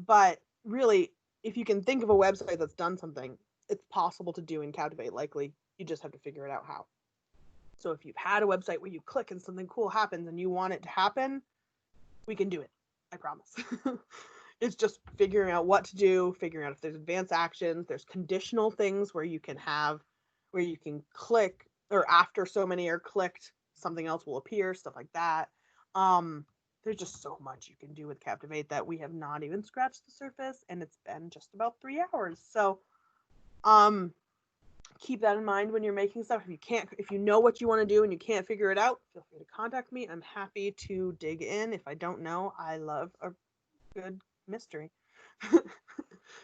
but really, if you can think of a website that's done something, it's possible to do in Captivate. Likely, you just have to figure it out how. So if you've had a website where you click and something cool happens and you want it to happen, we can do it. I promise. It's just figuring out what to do, figuring out if there's advanced actions, there's conditional things where you can click, or after so many are clicked, something else will appear, stuff like that. There's just so much you can do with Captivate that we have not even scratched the surface, and it's been just about 3 hours. So keep that in mind when you're making stuff. If you know what you want to do and you can't figure it out, feel free to contact me. I'm happy to dig in. If I don't know, I love a good mystery.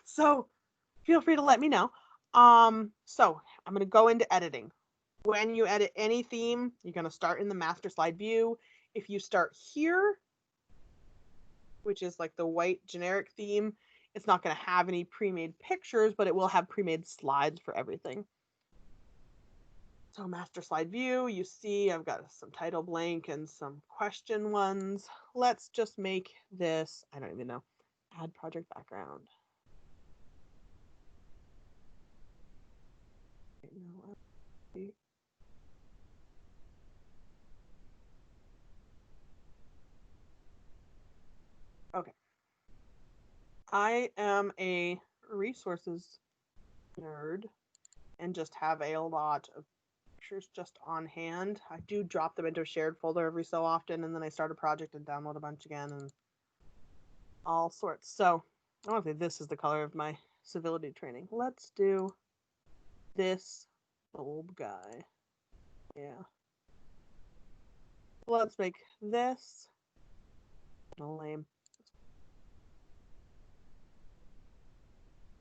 So feel free to let me know. So I'm going to go into editing. When you edit any theme, you're going to start in the master slide view. If you start here, which is like the white generic theme, it's not going to have any pre-made pictures, but it will have pre-made slides for everything. So master slide view, you see I've got some title blank and some question ones. Let's just make this, I don't even know, add project background. Okay. I am a resources nerd and just have a lot of pictures just on hand. I do drop them into a shared folder every so often, and then I start a project and download a bunch again and all sorts. So I want to say this is the color of my civility training. Let's do this bulb guy. Yeah. Let's make this lame.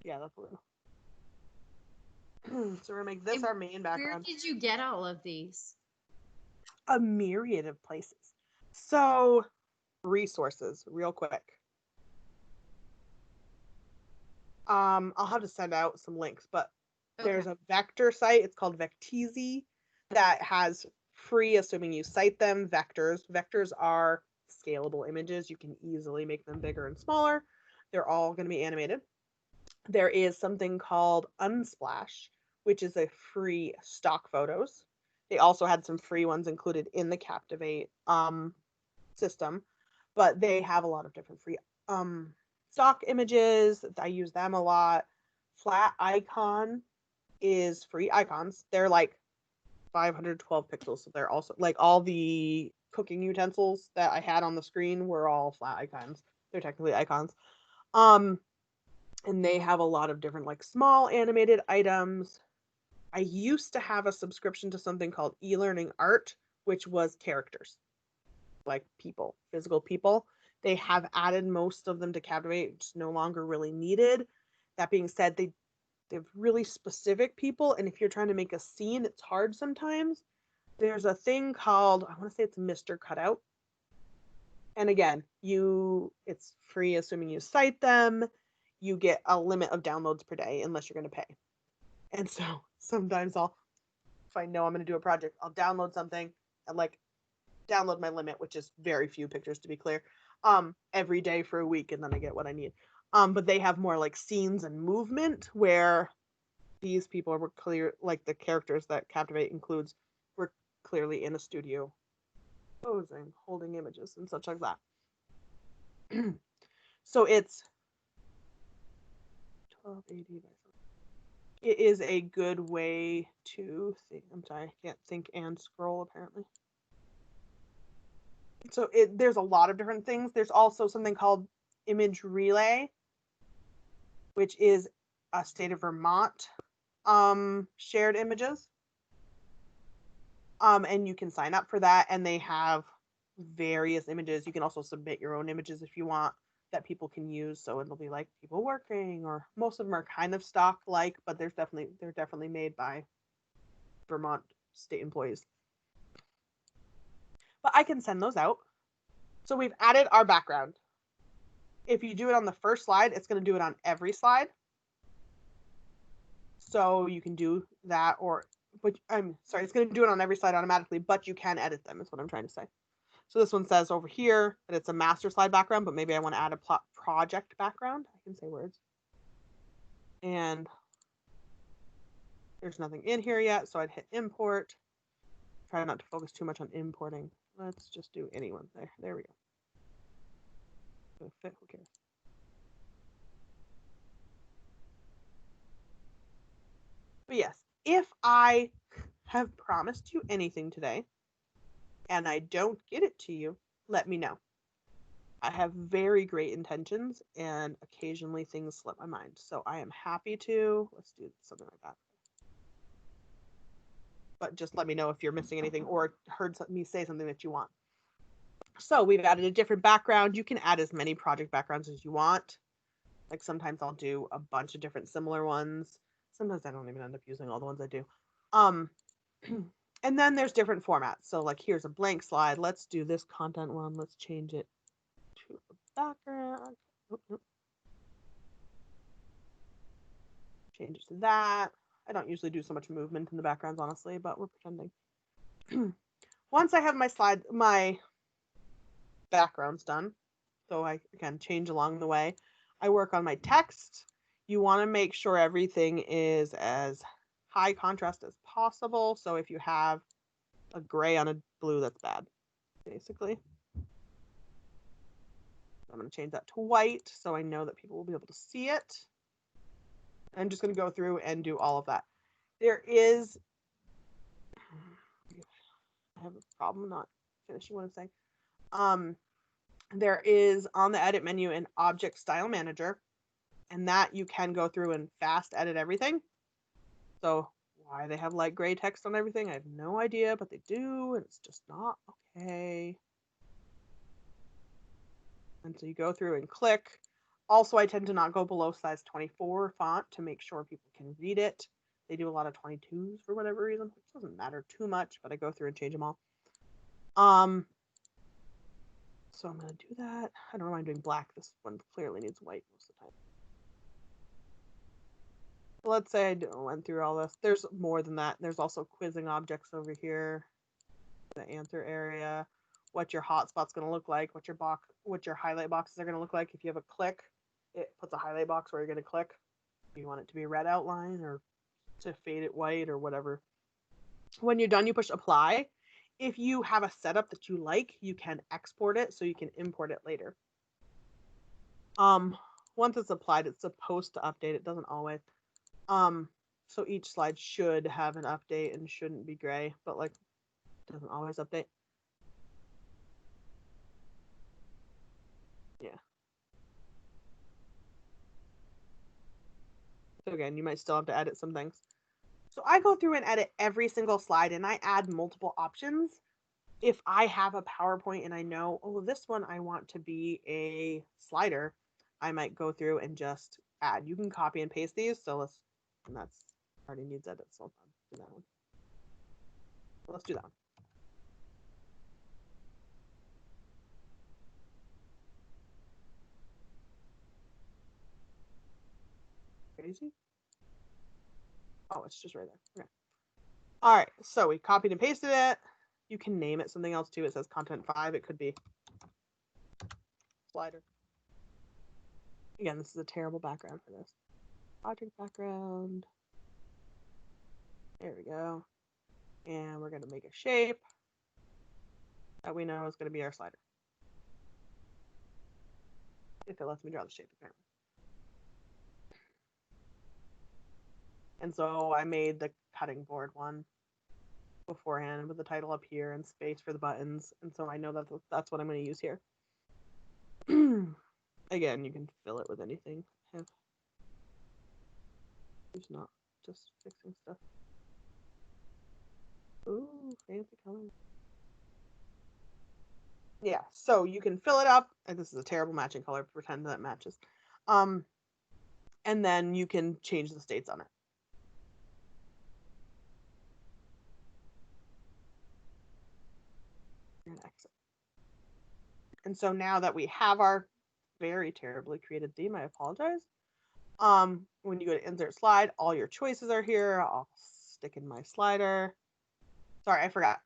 Yeah, that's blue. So we're gonna make this our main background. Where did you get all of these? A myriad of places. So resources, real quick. I'll have to send out some links, but there's a vector site. It's called Vecteezy that has free, assuming you cite them, vectors. Vectors are scalable images. You can easily make them bigger and smaller. They're all going to be animated. There is something called Unsplash, which is a free stock photos. They also had some free ones included in the Captivate system, but they have a lot of different free stock images. I use them a lot. Flat Icon is free icons. They're like 512 pixels. So they're also like all the cooking utensils that I had on the screen were all flat icons. They're technically icons. And they have a lot of different like small animated items. I used to have a subscription to something called eLearning Art, which was characters, like people, physical people. They have added most of them to Captivate. It's no longer really needed. That being said, they have really specific people, and if you're trying to make a scene, it's hard sometimes. There's a thing called, I want to say it's Mr. Cutout. And again, it's free, assuming you cite them. You get a limit of downloads per day unless you're going to pay. And so sometimes if I know I'm going to do a project, I'll download something and like download my limit, which is very few pictures to be clear, every day for a week, and then I get what I need. But they have more like scenes and movement where these people were clear, like the characters that Captivate includes were clearly in a studio posing, holding images and such like that. So it's 1280 by it is a good way to think. I'm sorry, I can't think and scroll apparently. So there's a lot of different things. There's also something called Image Relay, which is a state of Vermont shared images. And you can sign up for that, and they have various images. You can also submit your own images if you want that people can use. So it'll be like people working, or most of them are kind of stock like, but they're definitely made by Vermont state employees. But I can send those out. So we've added our background. If you do it on the first slide, it's going to do it on every slide. So you can do that, but I'm sorry, it's going to do it on every slide automatically, but you can edit them, is what I'm trying to say. So this one says over here that it's a master slide background, but maybe I want to add a project background. I can say words. And there's nothing in here yet, so I'd hit import. Try not to focus too much on importing. Let's just do anyone there. There we go. Fit, who cares? But yes, if I have promised you anything today and I don't get it to you, let me know. I have very great intentions and occasionally things slip my mind. So I am happy to, let's do something like that. But just let me know if you're missing anything or heard me say something that you want. So we've added a different background. You can add as many project backgrounds as you want. Like sometimes I'll do a bunch of different similar ones. Sometimes I don't even end up using all the ones I do. And then there's different formats. So like here's a blank slide. Let's do this content one. Let's change it to a background. Change it to that. I don't usually do so much movement in the backgrounds, honestly, but we're pretending. Once I have my backgrounds done, so I again change along the way, I work on my text. You want to make sure everything is as high contrast as possible. So if you have a gray on a blue, that's bad, basically. I'm going to change that to white so I know that people will be able to see it. I'm just going to go through and do all of that. There is, I have a problem not finishing what I'm saying. There is on the edit menu an object style manager, and that you can go through and fast edit everything. So why they have light gray text on everything, I have no idea, but they do, and it's just not okay. And so you go through and click. Also, I tend to not go below size 24 font to make sure people can read it. They do a lot of 22s for whatever reason, which doesn't matter too much, but I go through and change them all. So I'm going to do that. I don't know why I'm doing black. This one clearly needs white most of the time. So let's say I went through all this. There's more than that. There's also quizzing objects over here. The answer area. What your hotspot's going to look like. What your highlight boxes are going to look like. If you have a click, it puts a highlight box where you're going to click. You want it to be a red outline or to fade it white or whatever. When you're done, you push apply. If you have a setup that you like, you can export it so you can import it later. Once it's applied, it's supposed to update. It doesn't always. So each slide should have an update and shouldn't be gray, but like it doesn't always update. Yeah. So again, you might still have to edit some things. So I go through and edit every single slide and I add multiple options. If I have a PowerPoint and I know, oh, this one I want to be a slider, I might go through and just add. You can copy and paste these. So and that's already needs edits. So I'll do that one. Let's do that one. Crazy. Oh, it's just right there. Okay. All right. So we copied and pasted it. You can name it something else too. It says content 5. It could be slider. Again, this is a terrible background for this. Project background. There we go. And we're going to make a shape that we know is going to be our slider. If it lets me draw the shape, apparently. And so I made the cutting board one beforehand with the title up here and space for the buttons. And so I know that that's what I'm going to use here. Again, you can fill it with anything. Who's not just fixing stuff. Ooh, fancy colors. Yeah, so you can fill it up, and this is a terrible matching color, pretend that matches. And then you can change the states on it. And exit. And so now that we have our very terribly created theme, I apologize. When you go to insert slide, all your choices are here. I'll stick in my slider. Sorry, I forgot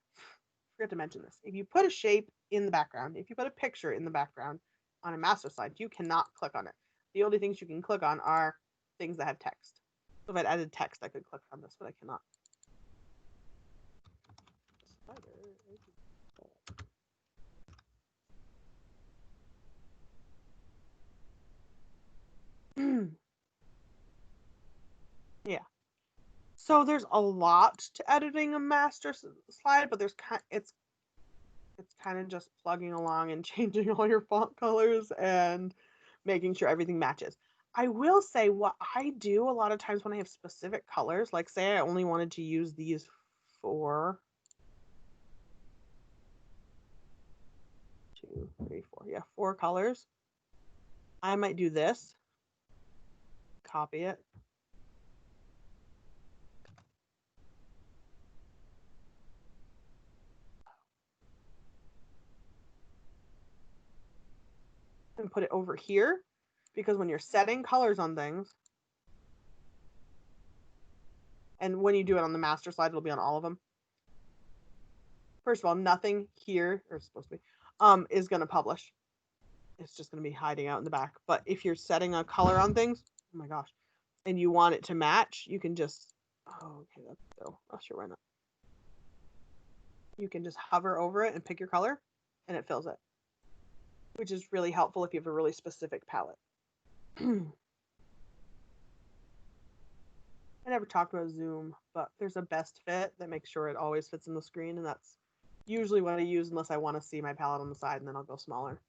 to mention this. If you put a shape in the background, if you put a picture in the background on a master slide, you cannot click on it. The only things you can click on are things that have text. So if I added text, I could click on this, but I cannot. Yeah. So there's a lot to editing a master slide, but it's kind of just plugging along and changing all your font colors and making sure everything matches. I will say what I do a lot of times when I have specific colors, like say I only wanted to use these 4, 2, 3, 4, yeah, 4 colors. I might do this, copy it, and put it over here, because when you're setting colors on things, and when you do it on the master slide, it'll be on all of them. First of all, nothing here, or it's supposed to be, is going to publish. It's just going to be hiding out in the back. But if you're setting a color on things, oh my gosh, and you want it to match, you can just, oh, okay, that's still, oh, sure, why not? You can just hover over it and pick your color, and it fills it, which is really helpful if you have a really specific palette. I never talked about Zoom, but there's a best fit that makes sure it always fits in the screen, and that's usually what I use unless I want to see my palette on the side, and then I'll go smaller.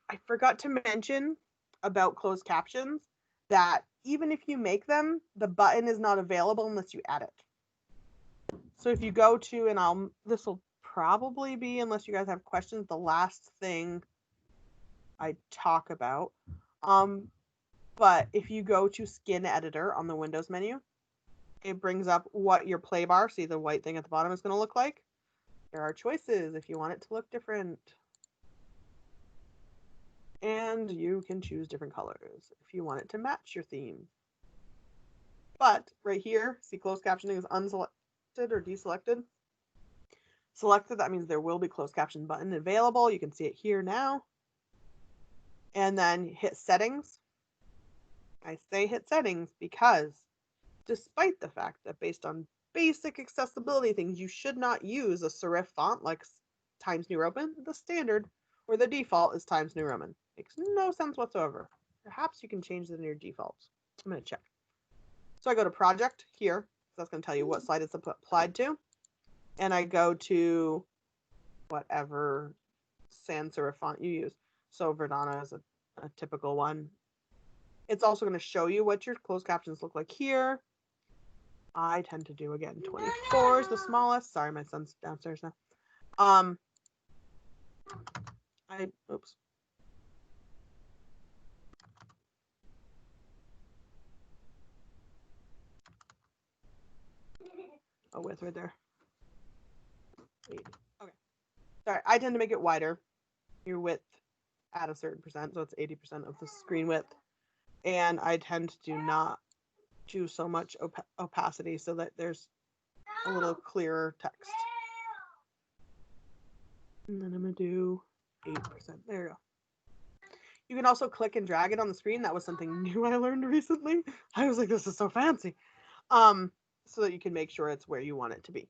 I forgot to mention about closed captions that even if you make them, the button is not available unless you add it. So if you go to, and this will probably be, unless you guys have questions, the last thing I talk about. But if you go to Skin Editor on the Windows menu, it brings up what your play bar, see the white thing at the bottom, is going to look like. There are choices if you want it to look different. And you can choose different colors if you want it to match your theme. But right here, see closed captioning is unselected or deselected. Selected, that means there will be closed caption button available. You can see it here now. And then hit settings. I say hit settings because despite the fact that based on basic accessibility things, you should not use a serif font like Times New Roman, the standard or the default is Times New Roman. Makes no sense whatsoever. Perhaps you can change that in your defaults. I'm going to check. So I go to project here. That's going to tell you what slide it's applied to. And I go to whatever sans serif font you use. So Verdana is a typical one. It's also going to show you what your closed captions look like here. I tend to do, again, 24 is the smallest. Sorry, my son's downstairs now. Oops. Oh, width right there. 80. Okay. Sorry, I tend to make it wider. Your width at a certain percent, so it's 80% of the screen width. And I tend to not do so much opacity so that there's a little clearer text. And then I'm going to do 8%. There you go. You can also click and drag it on the screen. That was something new I learned recently. I was like, this is so fancy. So that you can make sure it's where you want it to be.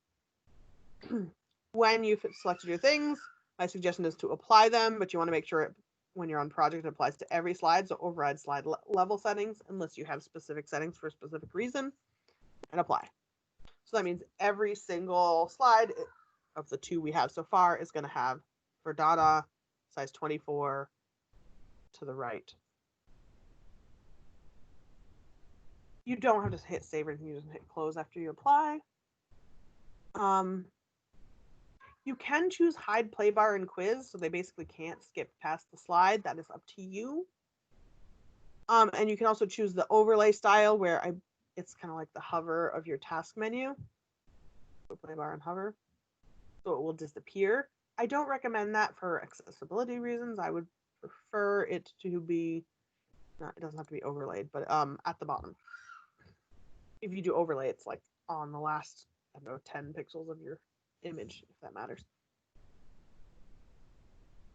When you've selected your things, my suggestion is to apply them, but you want to make sure when you're on project, it applies to every slide. So override slide level settings unless you have specific settings for a specific reason, and apply. So that means every single slide of the 2 we have so far is going to have for data size 24 to the right. You don't have to hit save or anything. You just hit close after you apply. You can choose hide play bar and quiz, so they basically can't skip past the slide. That is up to you. And you can also choose the overlay style where it's kind of like the hover of your task menu. So play bar and hover. So it will disappear. I don't recommend that for accessibility reasons. I would prefer it to be, it doesn't have to be overlaid, but at the bottom. If you do overlay, it's like on the last, I don't know, 10 pixels of your image, if that matters.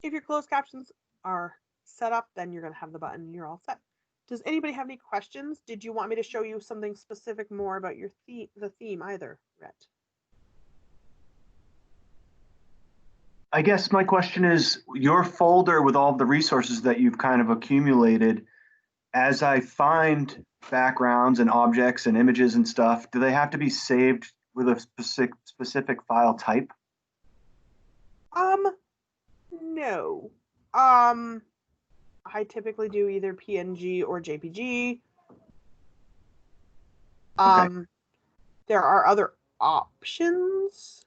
If your closed captions are set up, then you're going to have the button and you're all set. Does anybody have any questions? Did you want me to show you something specific more about your the theme either, Rhett? I guess my question is, your folder with all the resources that you've kind of accumulated, as I find backgrounds and objects and images and stuff, do they have to be saved with a specific file type? No. I typically do either PNG or JPG. Okay. There are other options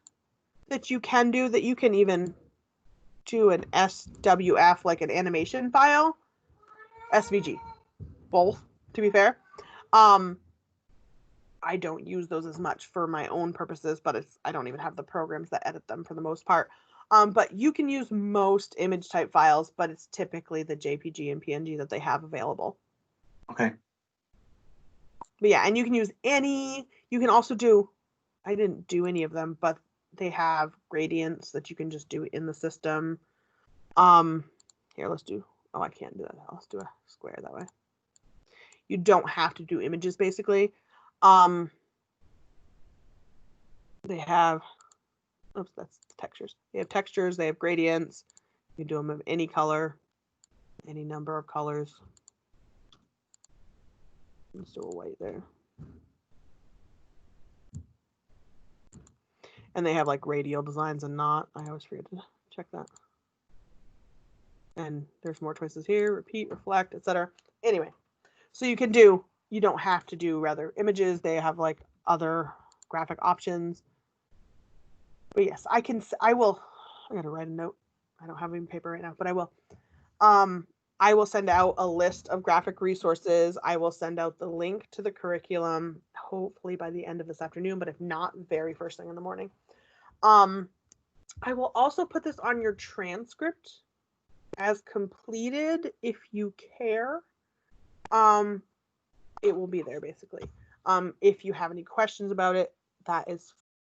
that you can do, that you can even do an SWF, like an animation file, SVG, both, to be fair. I don't use those as much for my own purposes, but I don't even have the programs that edit them for the most part. But you can use most image type files, but it's typically the JPG and PNG that they have available. Okay. But yeah, and you can use any, you can also do, I didn't do any of them, but they have gradients that you can just do in the system. Here, let's do, oh, I can't do that. Let's do a square that way. You don't have to do images, basically. They have, oops, that's textures. They have textures, they have gradients. You can do them of any color, any number of colors. Let's do a white there. And they have like radial designs and not. I always forget to check that. And there's more choices here, repeat, reflect, etc. Anyway, so you can do, you don't have to do rather images. They have like other graphic options. But yes, I gotta write a note. I don't have any paper right now, but I will. I will send out a list of graphic resources. I will send out the link to the curriculum, hopefully by the end of this afternoon, but if not, very first thing in the morning. I will also put this on your transcript as completed if you care. It will be there basically. If you have any questions about it, that is